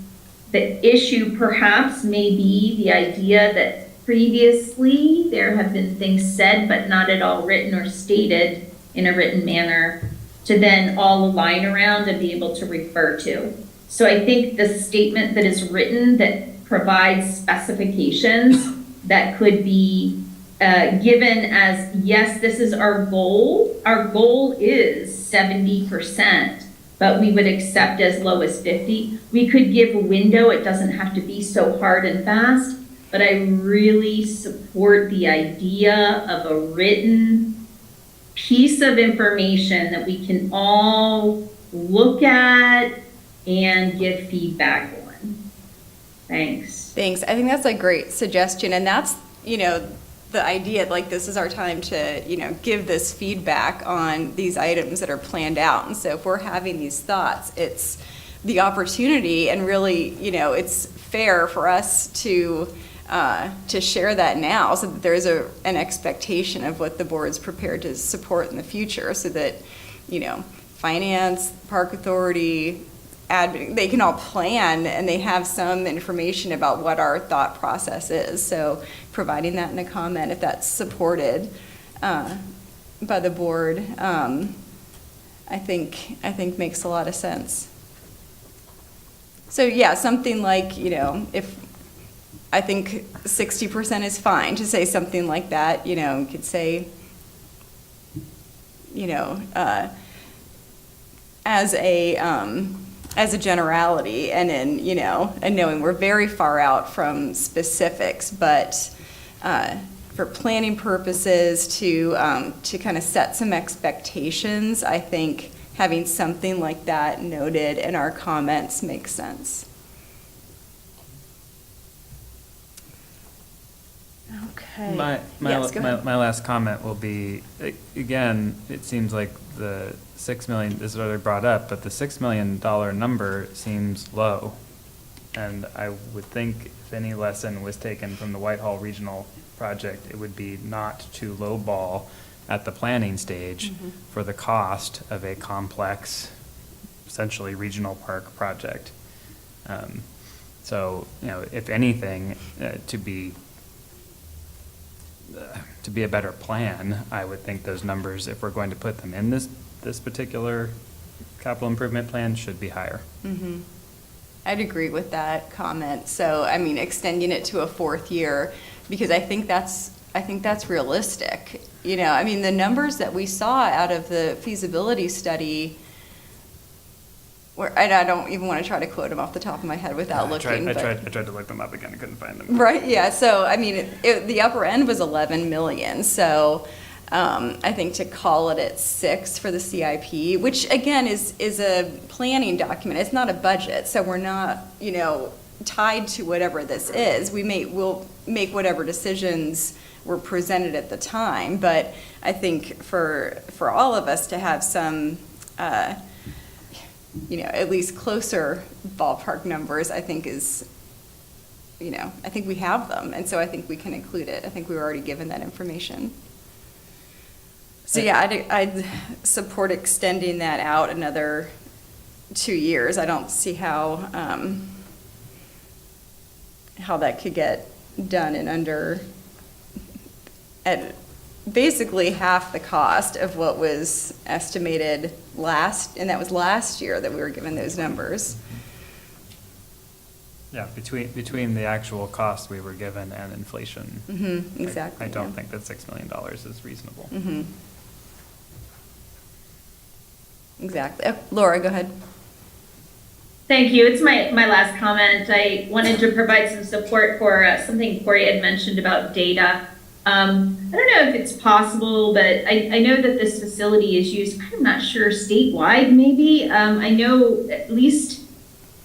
the issue perhaps may be the idea that previously there have been things said but not at all written or stated in a written manner to then all align around and be able to refer to. So I think the statement that is written that provides specifications that could be given as, yes, this is our goal. Our goal is 70%, but we would accept as low as 50. We could give a window. It doesn't have to be so hard and fast, but I really support the idea of a written piece of information that we can all look at and give feedback on. Thanks. Thanks. I think that's a great suggestion. And that's, the idea, like, this is our time to, give this feedback on these items that are planned out. And so if we're having these thoughts, it's the opportunity, and really, it's fair for us to share that now, so that there's an expectation of what the board's prepared to support in the future, so that, finance, park authority, they can all plan, and they have some information about what our thought process is. So providing that in a comment, if that's supported by the board, I think makes a lot of sense. So yeah, something like, if I think 60% is fine to say something like that, you could say, as a generality, and in, and knowing we're very far out from specifics, but for planning purposes to kind of set some expectations, I think having something like that noted in our comments makes sense. Okay. Yes, go ahead. My last comment will be, again, it seems like the 6 million, this is what I brought up, but the $6 million number seems low. And I would think if any lesson was taken from the Whitehall Regional project, it would be not to lowball at the planning stage for the cost of a complex, essentially regional park project. So, if anything, to be a better plan, I would think those numbers, if we're going to put them in this particular capital improvement plan, should be higher. Mm-hmm. I'd agree with that comment. So, extending it to a fourth year, because I think that's realistic. The numbers that we saw out of the feasibility study, and I don't even want to try to quote them off the top of my head without looking. I tried to look them up again. I couldn't find them. Right. Yeah. So the upper end was 11 million. So I think to call it at 6 for the CIP, which again is a planning document. It's not a budget. So we're not tied to whatever this is. We'll make whatever decisions were presented at the time. But I think for all of us to have some at least closer ballpark numbers, I think is, I think we have them. And so I think we can include it. I think we were already given that information. So yeah, I'd support extending that out another 2 years. I don't see how that could get done in under, at basically half the cost of what was estimated and that was last year that we were given those numbers. Yeah, between the actual cost we were given and inflation. Mm-hmm, exactly. I don't think that $6 million is reasonable. Mm-hmm. Exactly. Laura, go ahead. Thank you. It's my last comment. I wanted to provide some support for something Corey had mentioned about data. I don't know if it's possible, but I know that this facility is used, I'm not sure, statewide maybe. I know at least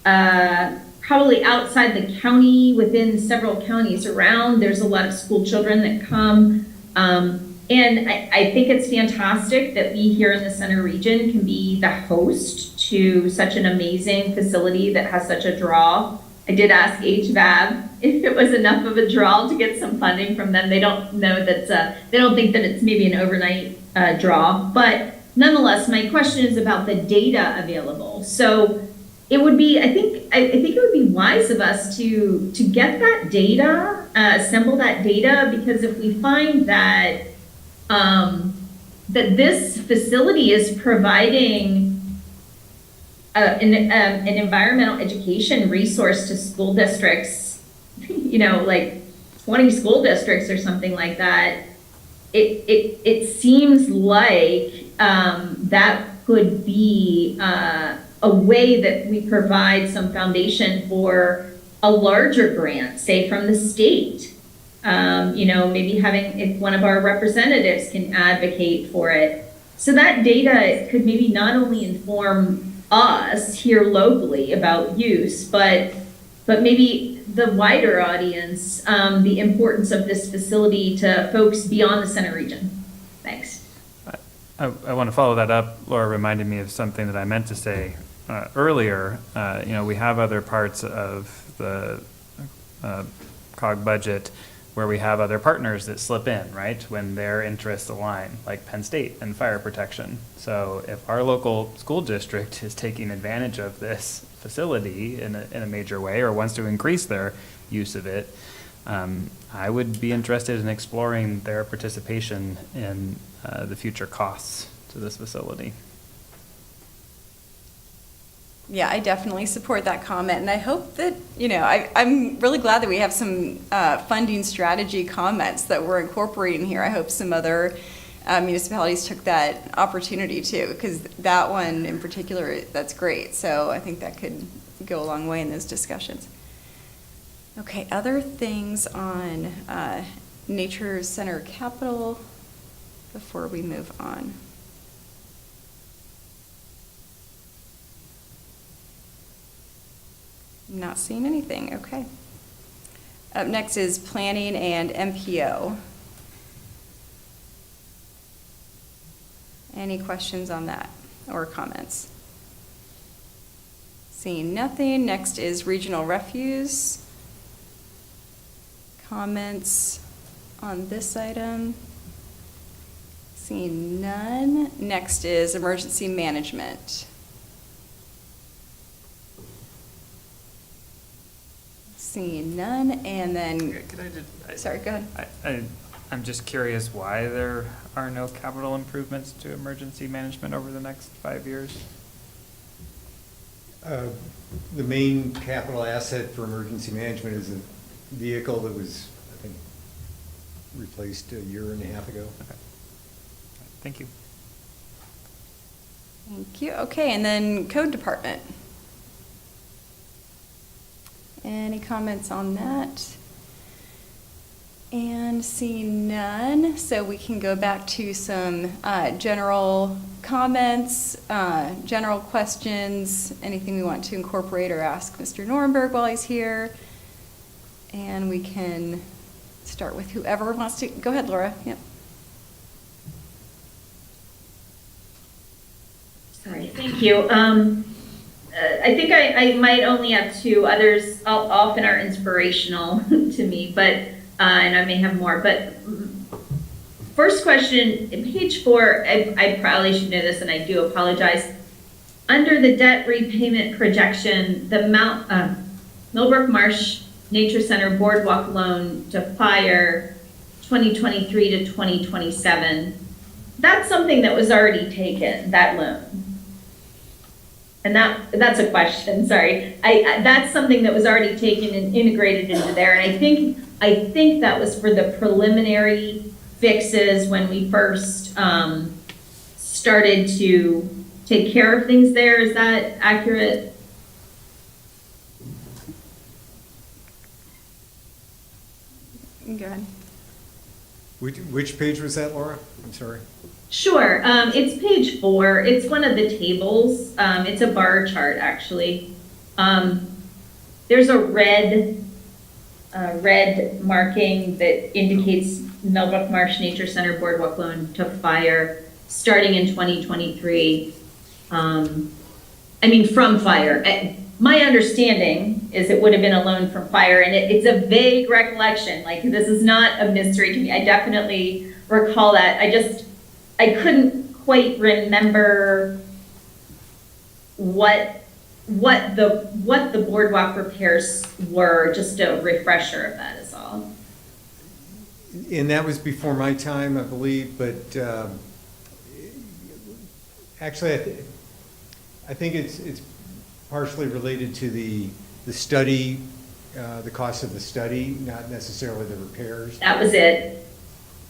probably outside the county, within several counties around, there's a lot of school children that come. And I think it's fantastic that we here in the Center Region can be the host to such an amazing facility that has such a draw. I did ask HVAB if it was enough of a draw to get some funding from them. They don't know that, they don't think that it's maybe an overnight draw, but nonetheless, my question is about the data available. So it would be, I think it would be wise of us to get that data, assemble that data, because if we find that that this facility is providing an environmental education resource to school districts, you know, like 20 school districts or something like that, it seems like that could be a way that we provide some foundation for a larger grant, say from the state. You know, maybe having, if one of our representatives can advocate for it. So that data could maybe not only inform us here locally about use, but maybe the wider audience, the importance of this facility to folks beyond the center region. Thanks. I want to follow that up. Laura reminded me of something that I meant to say earlier. You know, we have other parts of the COG budget where we have other partners that slip in, right, when their interests align, like Penn State and fire protection. So if our local school district is taking advantage of this facility in a major way or wants to increase their use of it, I would be interested in exploring their participation in the future costs to this facility. Yeah, I definitely support that comment, and I hope that, you know, I'm really glad that we have some funding strategy comments that we're incorporating here. I hope some other municipalities took that opportunity too, because that one in particular, that's great. So I think that could go a long way in those discussions. Okay, other things on Nature Center Capital before we move on. Not seeing anything, okay. Up next is planning and MPO. Any questions on that or comments? Seeing nothing, next is regional refuse. Comments on this item? Seeing none. Next is emergency management. Seeing none, and then, Could I just, sorry, go ahead. I'm just curious why there are no capital improvements to emergency management over the next 5 years? The main capital asset for emergency management is a vehicle that was, I think, replaced a year and a half ago. Okay. Thank you. Thank you. Okay, and then code department. Any comments on that? And seeing none, so we can go back to some general comments, general questions, anything we want to incorporate or ask Mr. Norenberg while he's here. And we can start with whoever wants to. Go ahead, Laura. Yep. Sorry, thank you. I think I might only have two others, often are inspirational to me, but, and I may have more, but first question, page 4, I probably should know this and I do apologize. Under the debt repayment projection, the Millbrook Marsh Nature Center Boardwalk loan to fire 2023 to 2027, that's something that was already taken, that loan. And that's a question, sorry. That's something that was already taken and integrated into there. And I think that was for the preliminary fixes when we first started to take care of things there. Is that accurate? Go ahead. Which page was that, Laura? I'm sorry. Sure, it's page 4. It's one of the tables. It's a bar chart, actually. There's a red marking that indicates Millbrook Marsh Nature Center Boardwalk loan to fire starting in 2023. I mean, from fire. My understanding is it would have been a loan from fire, and it's a vague recollection. Like, this is not a mystery to me. I definitely recall that. I couldn't quite remember what the boardwalk repairs were. Just a refresher of that is all. And that was before my time, I believe, but actually, I think it's partially related to the study, the cost of the study, not necessarily the repairs. That was it.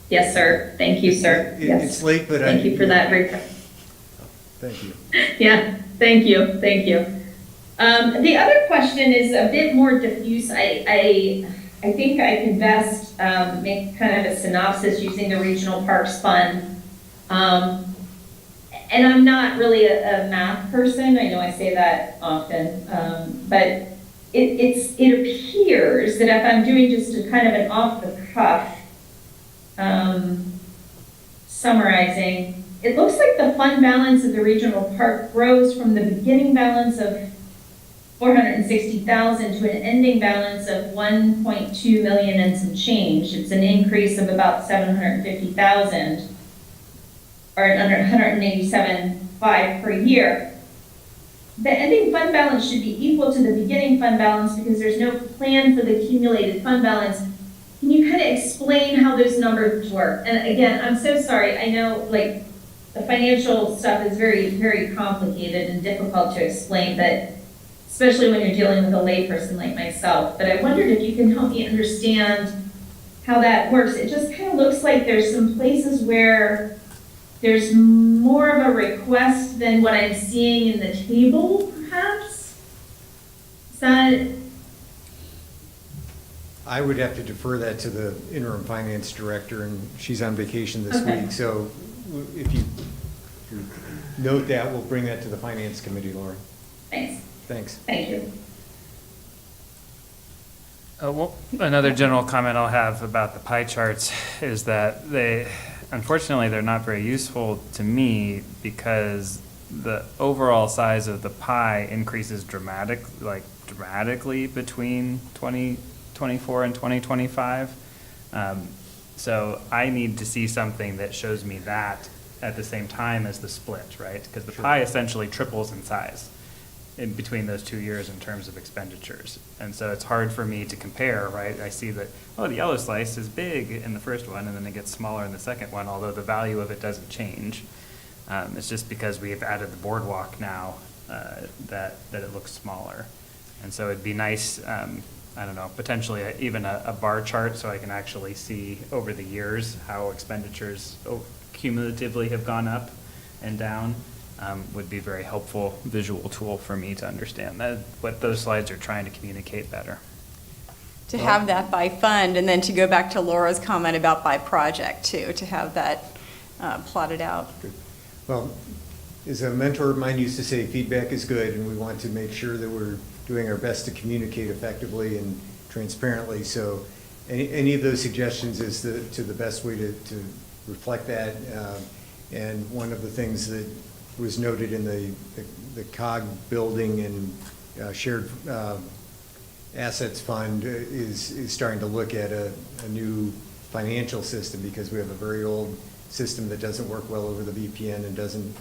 Yes, sir. Thank you, sir. Yes. It's late, but Thank you for that. Thank you. Yeah, thank you, thank you. The other question is a bit more diffuse. I think I can best make kind of a synopsis using the Regional Parks Fund. And I'm not really a math person. I know I say that often, but it appears that if I'm doing just a kind of an off the cuff summarizing, it looks like the fund balance of the regional park grows from the beginning balance of $460,000 to an ending balance of $1.2 million and some change. It's an increase of about $750,000, or $187,500 per year. The ending fund balance should be equal to the beginning fund balance because there's no plan for the accumulated fund balance. Can you kind of explain how those numbers work? And again, I'm so sorry. I know like the financial stuff is very, very complicated and difficult to explain, but especially when you're dealing with a layperson like myself. But I wondered if you can help me understand how that works. It just kind of looks like there's some places where there's more of a request than what I'm seeing in the table, perhaps? Is that? I would have to defer that to the interim finance director, and she's on vacation this week. So if you note that, we'll bring that to the finance committee, Lauren. Thanks. Thanks. Thank you. Well, another general comment I'll have about the pie charts is that unfortunately, they're not very useful to me because the overall size of the pie increases dramatically between 2024 and 2025. So I need to see something that shows me that at the same time as the split, right? Because the pie essentially triples in size in between those 2 years in terms of expenditures. And so it's hard for me to compare, right? I see that, oh, the yellow slice is big in the first one, and then it gets smaller in the second one, although the value of it doesn't change. It's just because we have added the boardwalk now that it looks smaller. And so it'd be nice, I don't know, potentially even a bar chart so I can actually see over the years how expenditures cumulatively have gone up and down. Would be a very helpful visual tool for me to understand what those slides are trying to communicate better. To have that by fund, and then to go back to Laura's comment about by project too, to have that plotted out. Good. Well, as a mentor of mine used to say, feedback is good, and we want to make sure that we're doing our best to communicate effectively and transparently. So any of those suggestions is to the best way to reflect that. And one of the things that was noted in the COG building and shared assets fund is starting to look at a new financial system, because we have a very old system that doesn't work well over the VPN and doesn't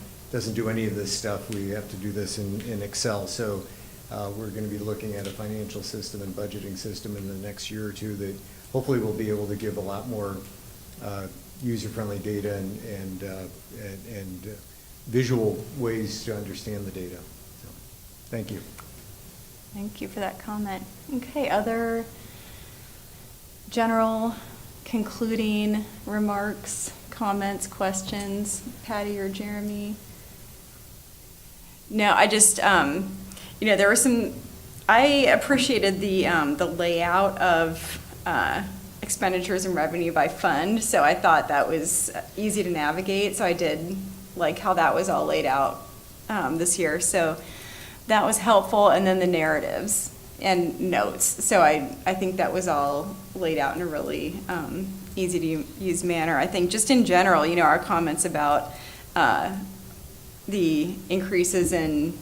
do any of this stuff. We have to do this in Excel. So we're going to be looking at a financial system and budgeting system in the next year or two that hopefully will be able to give a lot more user-friendly data and visual ways to understand the data. So, thank you. Thank you for that comment. Okay, other general concluding remarks, comments, questions, Patty or Jeremy? No, I just, there were some, I appreciated the layout of expenditures and revenue by fund, so I thought that was easy to navigate, so I did like how that was all laid out this year. So that was helpful. And then the narratives and notes. So I think that was all laid out in a really easy to use manner. I think just in general, our comments about the increases in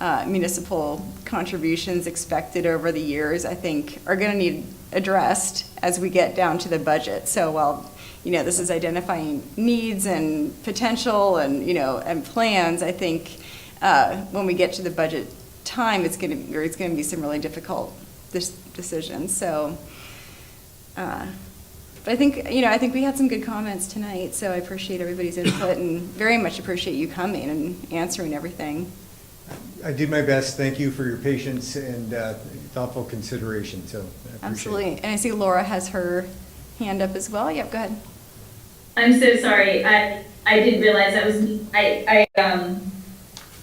municipal contributions expected over the years, I think are going to need addressed as we get down to the budget. So while this is identifying needs and potential and, and plans. I think when we get to the budget time, it's going to be some really difficult decisions. So, but I think we had some good comments tonight, so I appreciate everybody's input and very much appreciate you coming and answering everything. I did my best. Thank you for your patience and thoughtful consideration, so I appreciate it. Absolutely. And I see Laura has her hand up as well. Yep, go ahead. I'm so sorry. I didn't realize that was me.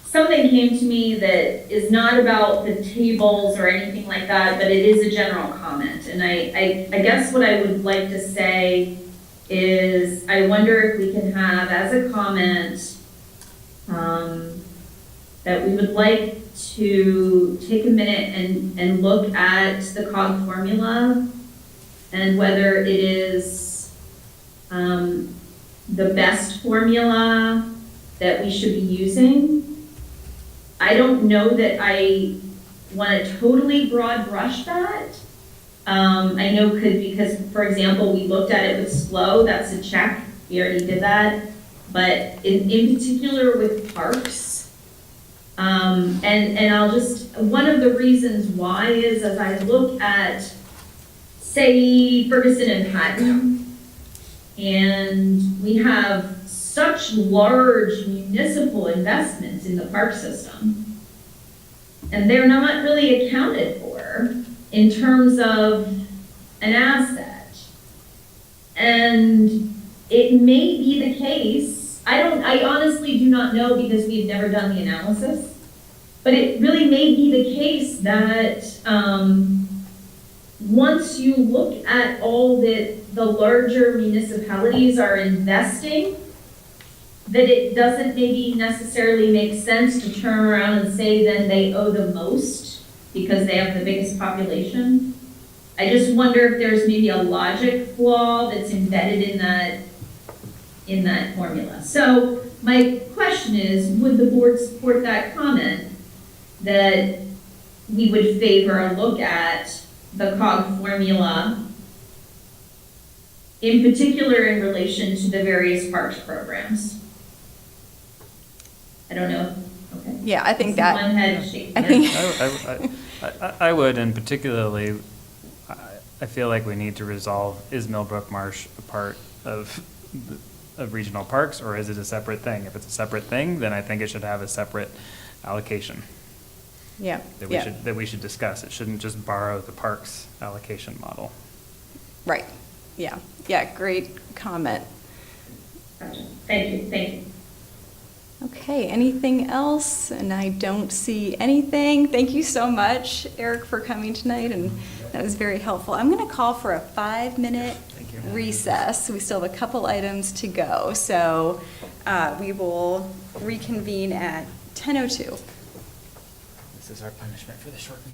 Something came to me that is not about the tables or anything like that, but it is a general comment. And I guess what I would like to say is I wonder if we can have as a comment that we would like to take a minute and look at the COG formula and whether it is the best formula that we should be using. I don't know that I want to totally broad brush that. I know because, for example, we looked at it with SLO, that's a check, we already did that. But in particular with parks, and I'll just, one of the reasons why is as I look at, say, Ferguson and Patton, and we have such large municipal investments in the park system, and they're not really accounted for in terms of an asset. And it may be the case, I honestly do not know because we've never done the analysis, but it really may be the case that once you look at all that the larger municipalities are investing, that it doesn't maybe necessarily make sense to turn around and say then they owe the most because they have the biggest population. I just wonder if there's maybe a logic flaw that's embedded in that formula. So my question is, would the board support that comment that we would favor a look at the COG formula, in particular in relation to the various parks programs? I don't know. Okay. Yeah, I think that. One head shaking. I think. I would, and particularly, I feel like we need to resolve, is Millbrook Marsh a part of regional parks, or is it a separate thing? If it's a separate thing, then I think it should have a separate allocation. Yeah. That we should discuss. It shouldn't just borrow the parks allocation model. Right. Yeah. Yeah. Great comment. Gotcha. Thank you. Okay, anything else? And I don't see anything. Thank you so much, Eric, for coming tonight, and that was very helpful. I'm going to call for a 5-minute recess. We still have a couple items to go, so we will reconvene at 10:02. This is our punishment for the short meeting.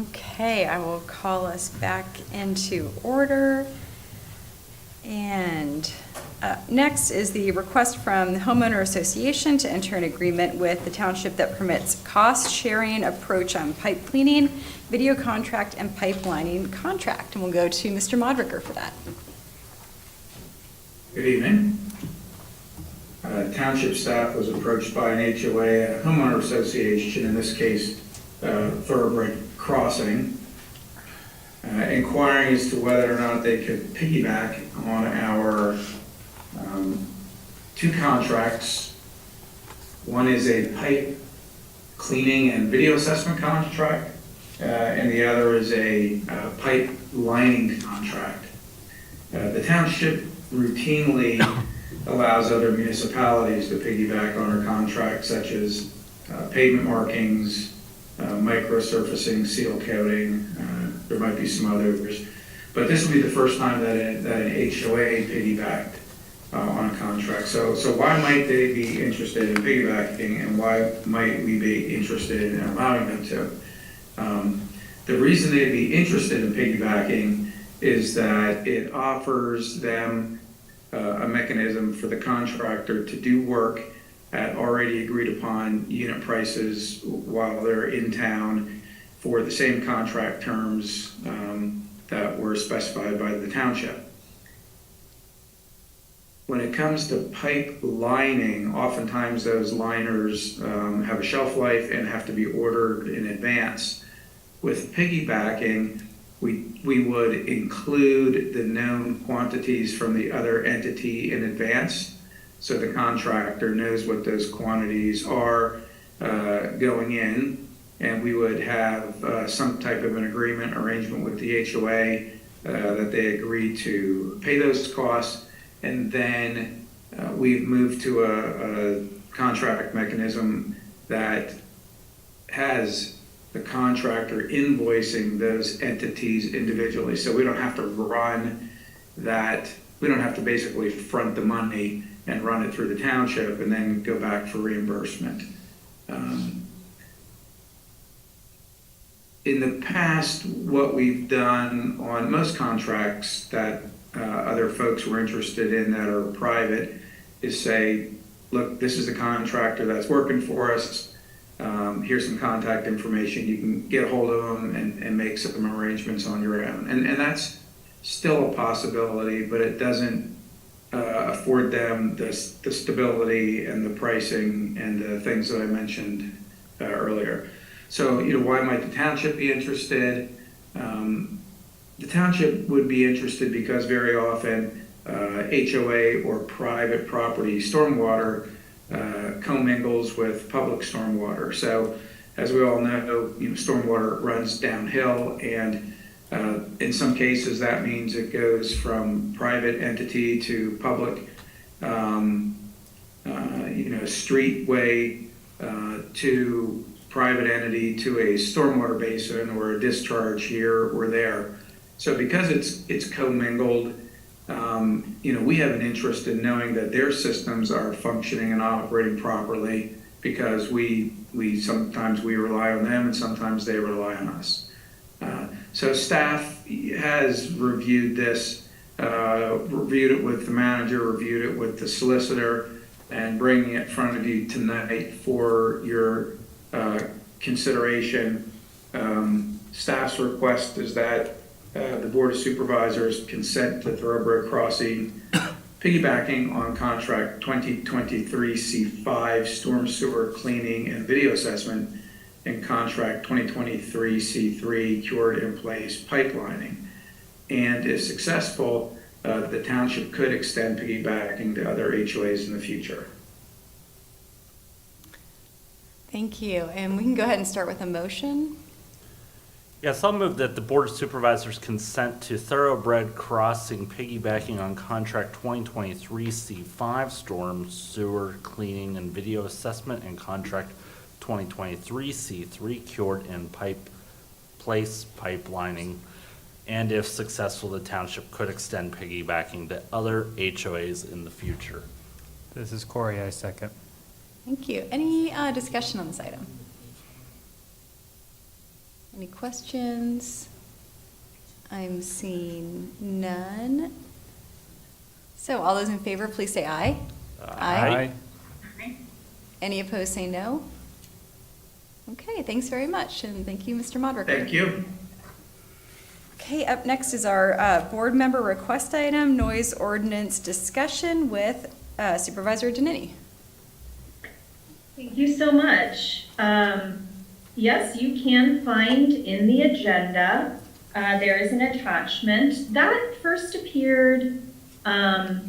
Okay, I will call us back into order. And next is the request from the homeowner association to enter an agreement with the township that permits cost-sharing approach on pipe cleaning, video contract, and pipelining contract. And we'll go to Mr. Modricker for that. Good evening. Township staff was approached by an HOA, a homeowner association, in this case, Thoroughbred Crossing, inquiring as to whether or not they could piggyback on our two contracts. One is a pipe cleaning and video assessment contract, and the other is a pipe lining contract. The township routinely allows other municipalities to piggyback on our contracts, such as pavement markings, microsurfacing, seal coating. There might be some others, but this will be the first time that an HOA piggybacked on a contract. So why might they be interested in piggybacking, and why might we be interested in allowing them to? The reason they'd be interested in piggybacking is that it offers them a mechanism for the contractor to do work at already agreed upon unit prices while they're in town for the same contract terms that were specified by the township. When it comes to pipe lining, oftentimes those liners have a shelf life and have to be ordered in advance. With piggybacking, we would include the known quantities from the other entity in advance, so the contractor knows what those quantities are going in, and we would have some type of an agreement arrangement with the HOA that they agree to pay those costs, and then we've moved to a contract mechanism that has the contractor invoicing those entities individually. So we don't have to run that, we don't have to basically front the money and run it through the township and then go back for reimbursement. In the past, what we've done on most contracts that other folks were interested in that are private is say, look, this is the contractor that's working for us. Here's some contact information. You can get a hold of them and make some arrangements on your own. And that's still a possibility, but it doesn't afford them the stability and the pricing and the things that I mentioned earlier. So, why might the township be interested? The township would be interested because very often HOA or private property stormwater commingles with public stormwater. So, as we all know, stormwater runs downhill, and in some cases that means it goes from private entity to public, streetway to private entity to a stormwater basin or a discharge here or there. So because it's commingled, we have an interest in knowing that their systems are functioning and operating properly, because we sometimes we rely on them and sometimes they rely on us. So staff has reviewed this, reviewed it with the manager, reviewed it with the solicitor, and bringing it in front of you tonight for your consideration. Staff's request is that the Board of Supervisors consent to Thoroughbred Crossing piggybacking on contract 2023 C5 storm sewer cleaning and video assessment and contract 2023 C3 cured in place pipelining. And if successful, the township could extend piggybacking to other HOAs in the future. Thank you. And we can go ahead and start with a motion. Yes, I'll move that the Board of Supervisors consent to Thoroughbred Crossing piggybacking on contract 2023 C5 storm sewer cleaning and video assessment and contract 2023 C3 cured and place pipelining. And if successful, the township could extend piggybacking to other HOAs in the future. This is Corey, I second. Thank you. Any discussion on this item? Any questions? I'm seeing none. So all those in favor, please say aye. Aye. Any opposed, say no. Okay, thanks very much, and thank you, Mr. Modrick. Thank you. Okay, up next is our board member request item, noise ordinance discussion with Supervisor Danini. Thank you so much. Yes, you can find in the agenda, there is an attachment. That first appeared, let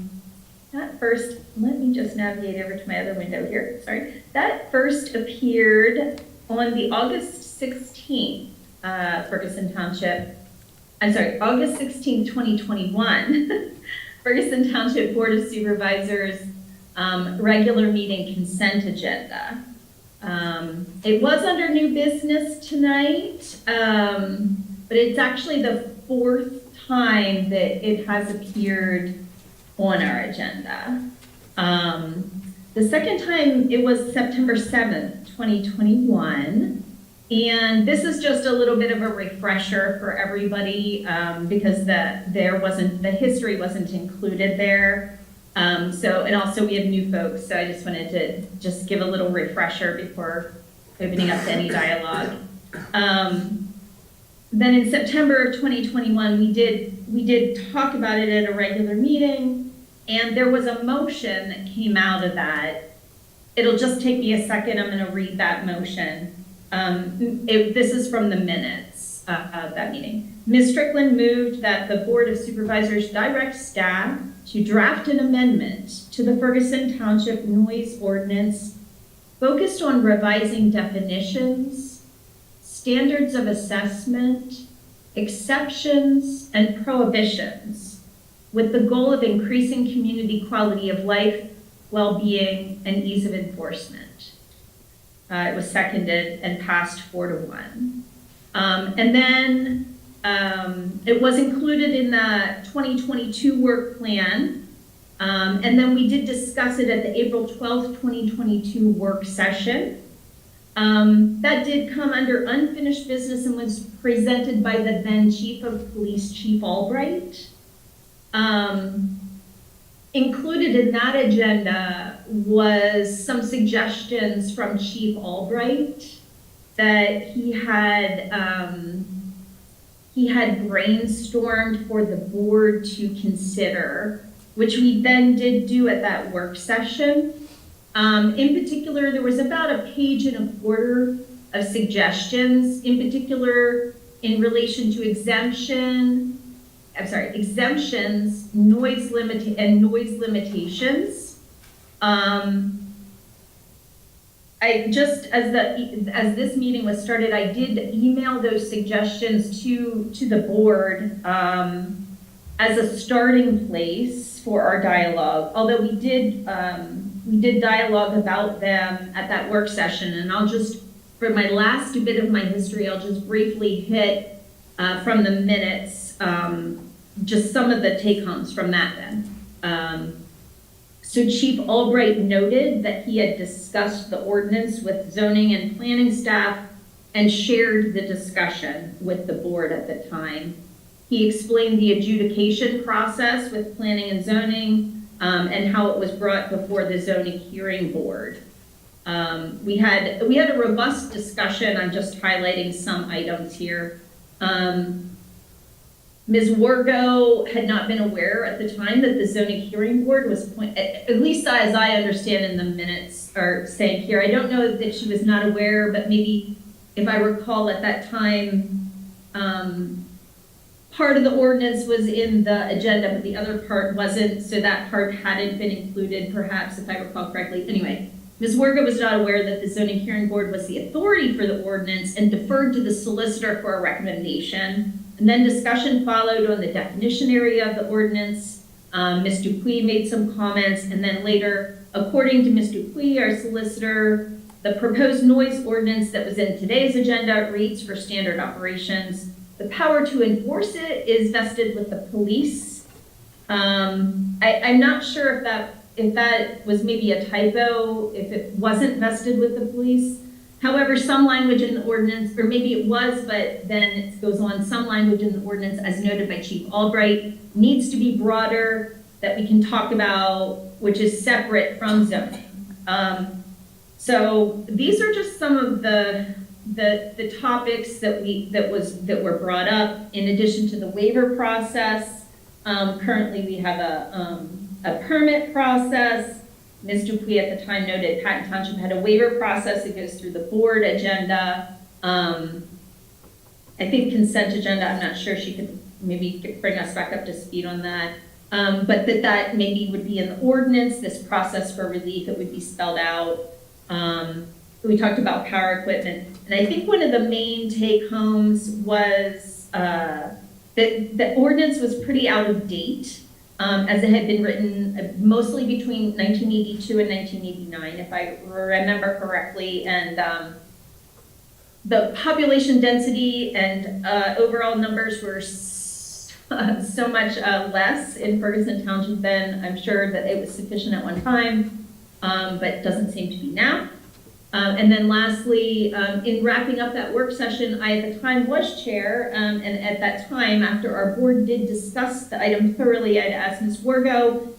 me just navigate over to my other window here, sorry. That first appeared on the August 16th, Ferguson Township, August 16th, 2021, Ferguson Township Board of Supervisors regular meeting consent agenda. It was under new business tonight, but it's actually the fourth time that it has appeared on our agenda. The second time it was September 7th, 2021. And this is just a little bit of a refresher for everybody because the history wasn't included there. And also we have new folks, so I just wanted to just give a little refresher before opening up to any dialogue. Then in September of 2021, we did talk about it at a regular meeting, and there was a motion that came out of that. It'll just take me a second. I'm going to read that motion. This is from the minutes of that meeting. Ms. Strickland moved that the Board of Supervisors direct staff to draft an amendment to the Ferguson Township noise ordinance focused on revising definitions, standards of assessment, exceptions, and prohibitions with the goal of increasing community quality of life, well-being, and ease of enforcement. It was seconded and passed 4-1. And then it was included in the 2022 work plan. And then we did discuss it at the April 12th, 2022 work session. That did come under unfinished business and was presented by the then Chief of Police, Chief Albright. Included in that agenda was some suggestions from Chief Albright that he had brainstormed for the board to consider, which we then did do at that work session. In particular, there was about 1.25 pages of suggestions, in particular in relation to exemptions, noise limitations. As this meeting was started, I did email those suggestions to the board as a starting place for our dialogue. Although we did dialogue about them at that work session, and I'll just, for my last bit of my history, I'll just briefly hit from the minutes just some of the take-homes from that then. So Chief Albright noted that he had discussed the ordinance with zoning and planning staff and shared the discussion with the board at the time. He explained the adjudication process with planning and zoning and how it was brought before the zoning hearing board. We had a robust discussion. I'm just highlighting some items here. Ms. Wargo had not been aware at the time that the zoning hearing board was at least as I understand in the minutes are saying here. I don't know that she was not aware, but maybe if I recall at that time, part of the ordinance was in the agenda, but the other part wasn't, so that part hadn't been included, perhaps, if I recall correctly. Anyway, Ms. Wargo was not aware that the zoning hearing board was the authority for the ordinance and deferred to the solicitor for a recommendation. And then discussion followed on the definition area of the ordinance. Ms. Dupuis made some comments, and then later, according to Ms. Dupuis, our solicitor, the proposed noise ordinance that was in today's agenda reads for standard operations. The power to enforce it is vested with the police. I'm not sure if that was maybe a typo, if it wasn't vested with the police. However, some language in the ordinance, or maybe it was, but then it goes on, some language in the ordinance, as noted by Chief Albright, needs to be broader, that we can talk about, which is separate from zoning. So these are just some of the topics that were brought up. In addition to the waiver process, currently we have a permit process. Ms. Dupuy at the time noted Patton Township had a waiver process that goes through the board agenda. I think consent agenda, I'm not sure, she could maybe bring us back up to speed on that. But that maybe would be in the ordinance, this process for relief, it would be spelled out. We talked about power equipment. And I think one of the main take homes was that the ordinance was pretty out of date. As it had been written mostly between 1982 and 1989, if I remember correctly, and the population density and overall numbers were so much less in Ferguson Township then. I'm sure that it was sufficient at one time, but doesn't seem to be now. And then lastly, in wrapping up that work session, I at the time was chair, and at that time, after our board did discuss the item thoroughly, I'd asked Ms. Wargo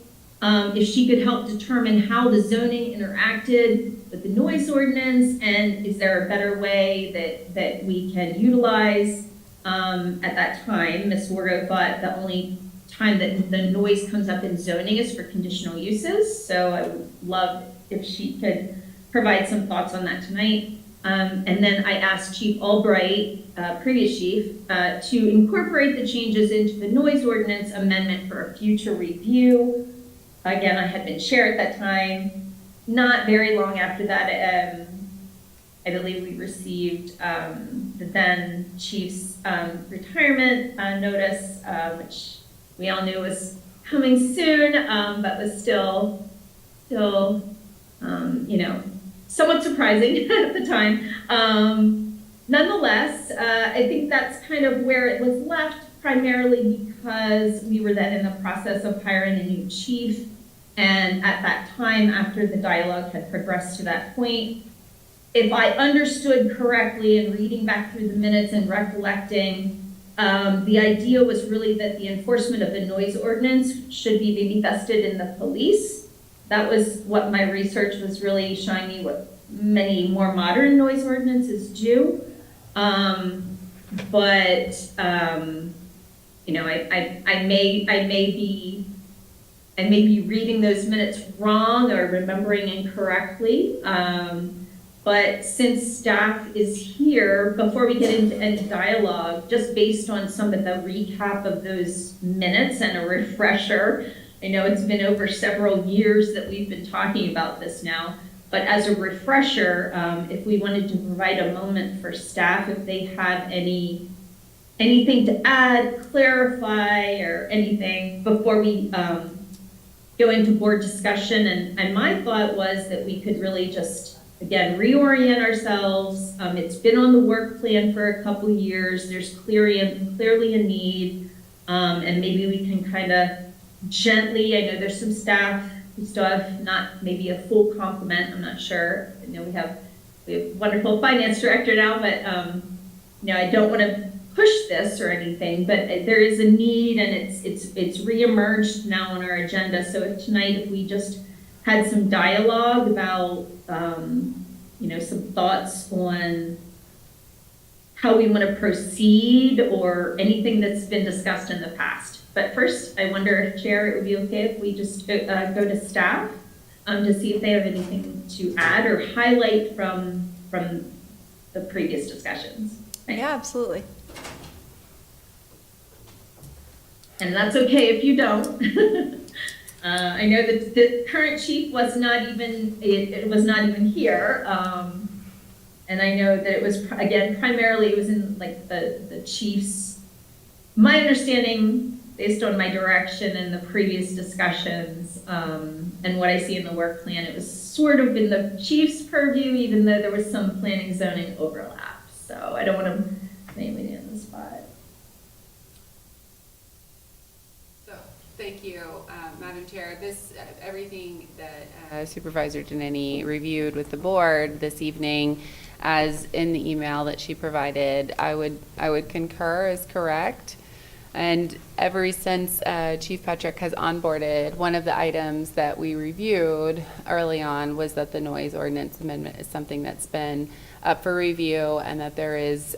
if she could help determine how the zoning interacted with the noise ordinance, and is there a better way that we can utilize. At that time, Ms. Wargo thought the only time that the noise comes up in zoning is for conditional uses, so I would love if she could provide some thoughts on that tonight. And then I asked Chief Albright, previous chief, to incorporate the changes into the noise ordinance amendment for a future review. Again, I had been chair at that time. Not very long after that, I believe we received the then chief's retirement notice, which we all knew was coming soon, but was still, somewhat surprising at the time. Nonetheless, I think that's kind of where it was left, primarily because we were then in the process of hiring a new chief. And at that time, after the dialogue had progressed to that point, if I understood correctly in reading back through the minutes and recollecting, the idea was really that the enforcement of the noise ordinance should be vested in the police. That was what my research was really showing me, what many more modern noise ordinances do. I may be reading those minutes wrong or remembering incorrectly. But since staff is here, before we get into any dialogue, just based on some of the recap of those minutes and a refresher, I know it's been over several years that we've been talking about this now, but as a refresher, if we wanted to provide a moment for staff, if they have anything to add, clarify, or anything before we go into board discussion. And my thought was that we could really just, again, reorient ourselves. It's been on the work plan for a couple years. There's clearly a need, and maybe we can kind of gently, I know there's some staff who still have not maybe a full complement, I'm not sure. I know we have a wonderful finance director now, but I don't want to push this or anything, but there is a need, and it's reemerged now on our agenda. So if tonight, if we just had some dialogue about, some thoughts on how we want to proceed or anything that's been discussed in the past. But first, I wonder if, Chair, it would be okay if we just go to staff to see if they have anything to add or highlight from the previous discussions. Thanks. Yeah, absolutely. And that's okay if you don't. I know that the current chief was not even, it was not even here. And I know that it was, again, primarily it was in like the chief's, my understanding based on my direction and the previous discussions, and what I see in the work plan, it was sort of in the chief's purview, even though there was some planning zoning overlap. So I don't want to put anybody in the spot. thank you, Madam Chair. Everything that Supervisor Deneni reviewed with the board this evening, as in the email that she provided, I would concur is correct. And ever since Chief Petrick has onboarded, one of the items that we reviewed early on was that the noise ordinance amendment is something that's been up for review, and that there is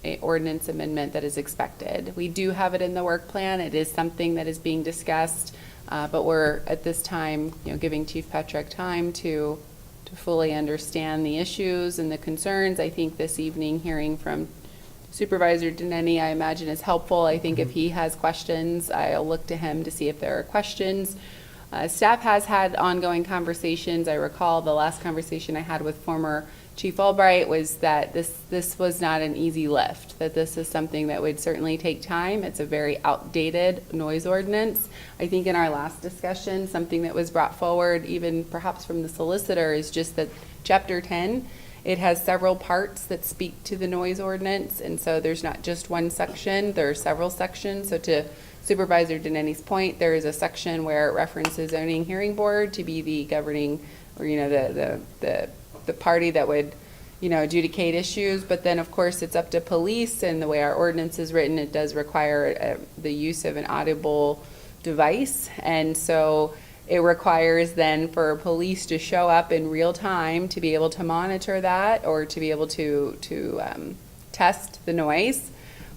an ordinance amendment that is expected. We do have it in the work plan. It is something that is being discussed, but we're at this time, giving Chief Petrick time to fully understand the issues and the concerns. I think this evening hearing from Supervisor Deneni, I imagine, is helpful. I think if he has questions, I'll look to him to see if there are questions. Staff has had ongoing conversations. I recall the last conversation I had with former Chief Albright was that this was not an easy lift, that this is something that would certainly take time. It's a very outdated noise ordinance. I think in our last discussion, something that was brought forward, even perhaps from the solicitor, is just that Chapter 10, it has several parts that speak to the noise ordinance, and so there's not just one section, there are several sections. So to Supervisor Deneni's point, there is a section where it references zoning hearing board to be the governing, or the party that would adjudicate issues, but then of course it's up to police, and the way our ordinance is written, it does require the use of an audible device, and so it requires then for police to show up in real time to be able to monitor that, or to be able to test the noise.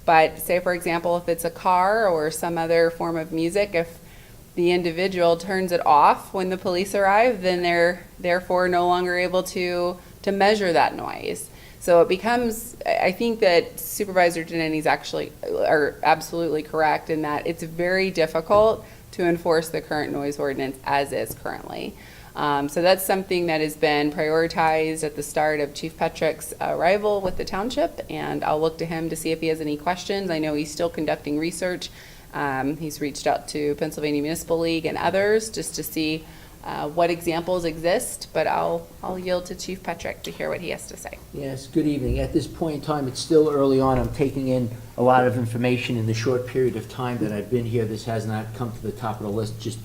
But say, for example, if it's a car or some other form of music, if the individual turns it off when the police arrive, then they're therefore no longer able to measure that noise. So it becomes, I think that Supervisor Deneni's absolutely correct in that it's very difficult to enforce the current noise ordinance as is currently. So that's something that has been prioritized at the start of Chief Petrick's arrival with the township, and I'll look to him to see if he has any questions. I know he's still conducting research. He's reached out to Pennsylvania Municipal League and others just to see what examples exist, but I'll yield to Chief Petrick to hear what he has to say. Yes, good evening. At this point in time, it's still early on. I'm taking in a lot of information in the short period of time that I've been here. This has not come to the top of the list just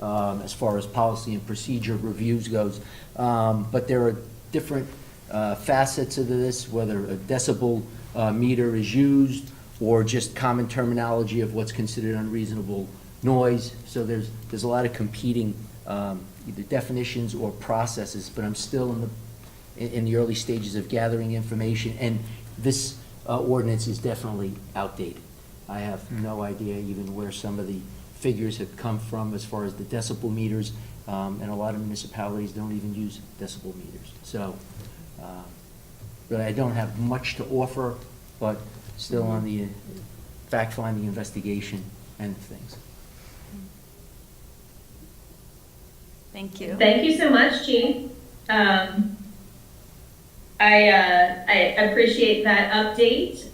as far as policy and procedure reviews goes. But there are different facets of this, whether a decibel meter is used or just common terminology of what's considered unreasonable noise. So there's a lot of competing either definitions or processes, but I'm still in the early stages of gathering information, and this ordinance is definitely outdated. I have no idea even where some of the figures have come from as far as the decibel meters, and a lot of municipalities don't even use decibel meters. So really I don't have much to offer, but still on the fact-finding investigation end of things. Thank you. Thank you so much, Chief. I appreciate that update.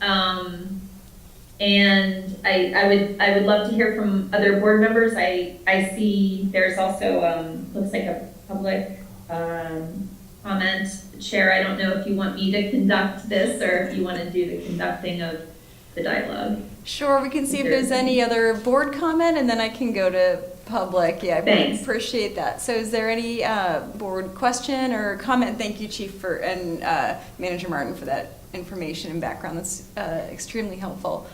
And I would love to hear from other board members. I see there's also, looks like a public comment. Chair, I don't know if you want me to conduct this or if you want to do the conducting of the dialogue. Sure, we can see if there's any other board comment, and then I can go to public. Yeah, I really appreciate that. So is there any board question or comment? Thank you, Chief, and Manager Martin, for that information and background. That's extremely helpful.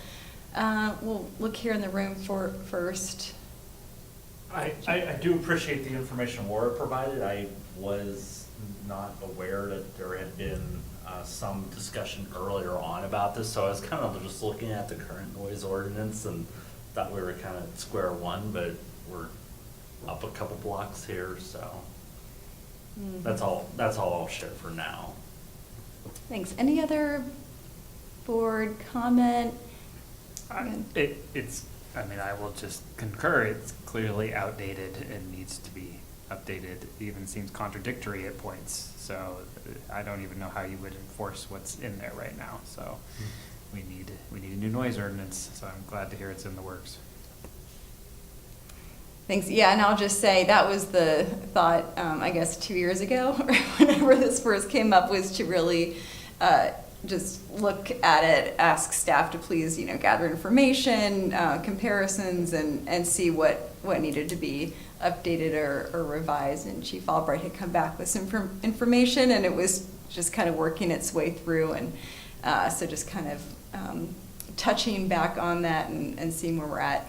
We'll look here in the room for first. I do appreciate the information Laura provided. I was not aware that there had been some discussion earlier on about this, so I was kind of just looking at the current noise ordinance and thought we were kind of at square one, but we're up a couple blocks here, so that's all I'll share for now. Thanks. Any other board comment? I will just concur. It's clearly outdated and needs to be updated. It even seems contradictory at points. So I don't even know how you would enforce what's in there right now. So we need a new noise ordinance. So I'm glad to hear it's in the works. Thanks. Yeah, and I'll just say that was the thought, I guess 2 years ago, whenever this first came up, was to really just look at it, ask staff to please, gather information, comparisons, and see what needed to be updated or revised. And Chief Albright had come back with some information, and it was just kind of working its way through. And so just kind of touching back on that and seeing where we're at.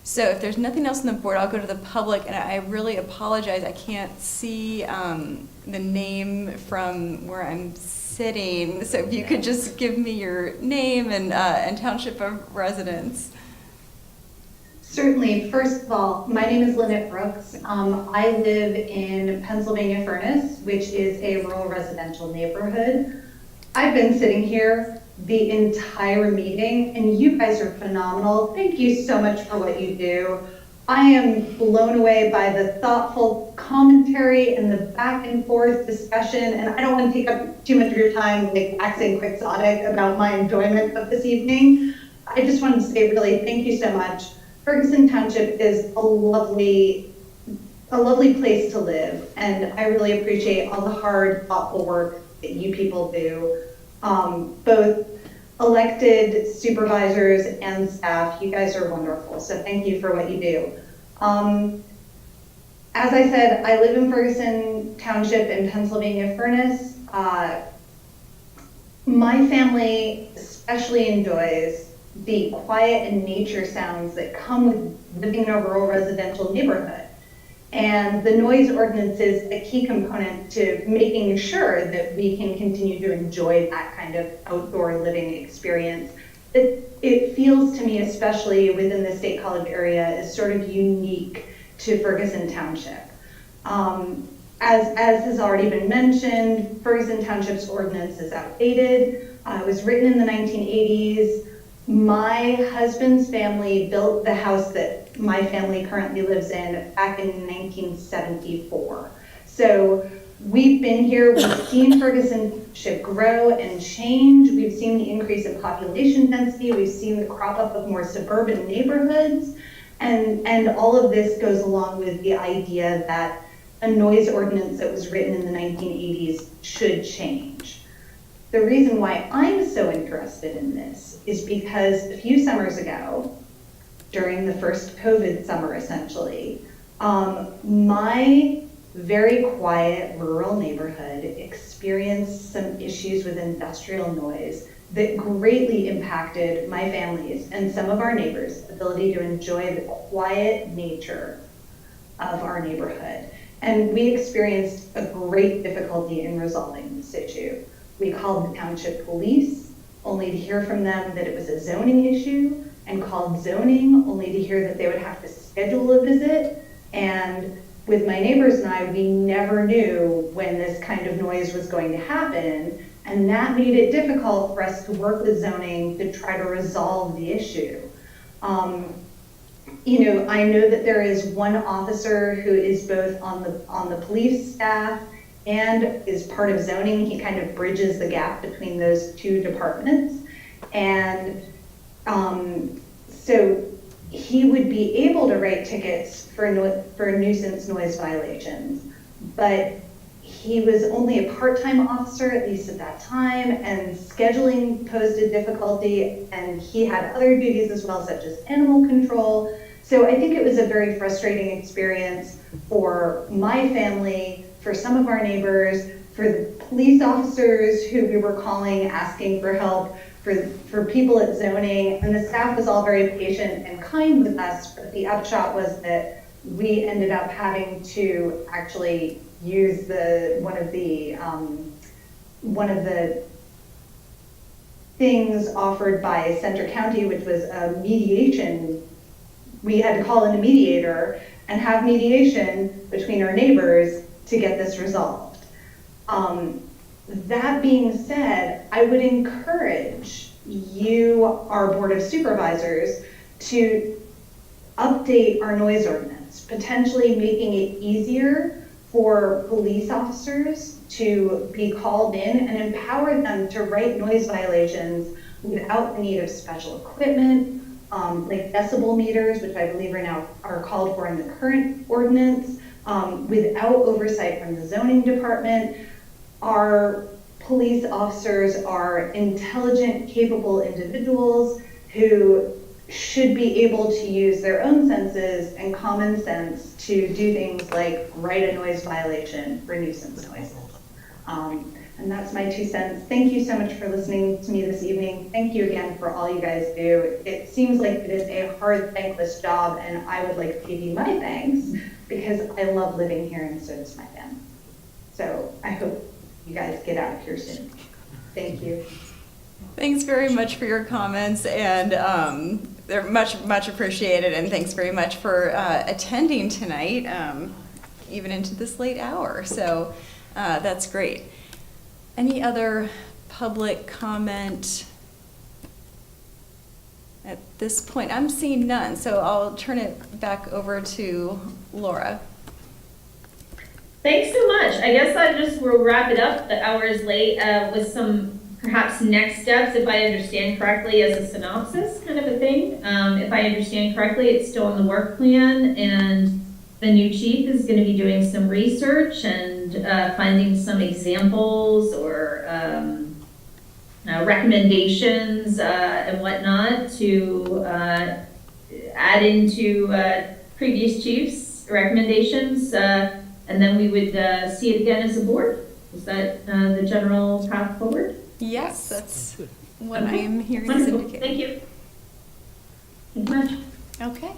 So if there's nothing else on the board, I'll go to the public, and I really apologize. I can't see the name from where I'm sitting. So if you could just give me your name and township of residence. Certainly. First of all, my name is Lynette Brooks. I live in Pennsylvania Furnace, which is a rural residential neighborhood. I've been sitting here the entire meeting, and you guys are phenomenal. Thank you so much for what you do. I am blown away by the thoughtful commentary and the back and forth discussion, and I don't want to take up too much of your time like waxing quixotic about my enjoyment of this evening. I just wanted to say really thank you so much. Ferguson Township is a lovely place to live, and I really appreciate all the hard, thoughtful work that you people do. Both elected supervisors and staff, you guys are wonderful, so thank you for what you do. As I said, I live in Ferguson Township in Pennsylvania Furnace. My family especially enjoys the quiet and nature sounds that come with living in a rural residential neighborhood. And the noise ordinance is a key component to making sure that we can continue to enjoy that kind of outdoor living experience. It feels to me, especially within the State College area, is sort of unique to Ferguson Township. As has already been mentioned, Ferguson Township's ordinance is outdated. It was written in the 1980s. My husband's family built the house that my family currently lives in back in 1974. So we've been here, we've seen Ferguson Township grow and change. We've seen the increase in population density. We've seen the crop up of more suburban neighborhoods. And all of this goes along with the idea that a noise ordinance that was written in the 1980s should change. The reason why I'm so interested in this is because a few summers ago, during the first COVID summer essentially, my very quiet rural neighborhood experienced some issues with industrial noise that greatly impacted my family's and some of our neighbors' ability to enjoy the quiet nature of our neighborhood. And we experienced a great difficulty in resolving this issue. We called the township police, only to hear from them that it was a zoning issue, and called zoning, only to hear that they would have to schedule a visit. And with my neighbors and I, we never knew when this kind of noise was going to happen, and that made it difficult for us to work with zoning to try to resolve the issue. I know that there is one officer who is both on the police staff and is part of zoning. He kind of bridges the gap between those two departments. And so he would be able to write tickets for nuisance noise violations, but he was only a part-time officer, at least at that time, and scheduling posed a difficulty, and he had other duties as well, such as animal control. So I think it was a very frustrating experience for my family, for some of our neighbors, for the police officers who we were calling, asking for help, for people at zoning, and the staff was all very patient and kind with us, but the upshot was that we ended up having to actually use one of the things offered by Center County, which was a mediation. We had to call in a mediator and have mediation between our neighbors to get this resolved. That being said, I would encourage you, our Board of Supervisors, to update our noise ordinance, potentially making it easier for police officers to be called in and empower them to write noise violations without the need of special equipment, like decibel meters, which I believe are called for in the current ordinance, without oversight from the zoning department. Our police officers are intelligent, capable individuals who should be able to use their own senses and common sense to do things like write a noise violation for nuisance noises. And that's my 2 cents. Thank you so much for listening to me this evening. Thank you again for all you guys do. It seems like it is a hard, thankless job, and I would like to give you my thanks because I love living here and so does my family. So I hope you guys get out of here soon. Thank you. Thanks very much for your comments, and they're much appreciated, and thanks very much for attending tonight, even into this late hour. So that's great. Any other public comment at this point? I'm seeing none, so I'll turn it back over to Laura. Thanks so much. I guess I just will wrap it up. The hour is late with some perhaps next steps, if I understand correctly, as a synopsis kind of a thing. If I understand correctly, it's still on the work plan, and the new chief is going to be doing some research and finding some examples or recommendations and whatnot to add into previous chiefs' recommendations, and then we would see it again as a board. Is that the general path forward? Yes, that's what I am hearing Wonderful. indicate. Thank you. Thank you much. Okay.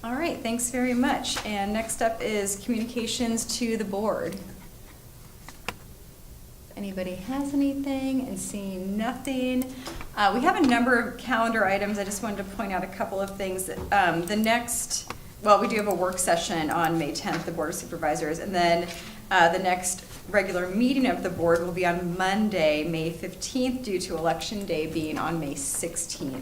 All right, thanks very much. And next up is communications to the board. If anybody has anything, and seeing nothing. We have a number of calendar items. I just wanted to point out a couple of things. We do have a work session on May 10th, the Board of Supervisors, and then the next regular meeting of the board will be on Monday, May 15th, due to Election Day being on May 16th.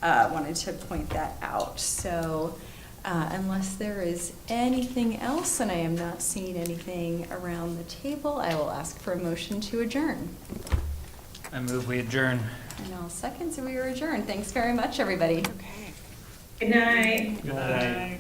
Wanted to point that out. So unless there is anything else, and I am not seeing anything around the table, I will ask for a motion to adjourn. I move we adjourn. And I'll second, so we are adjourned. Thanks very much, everybody. Good night. Good night.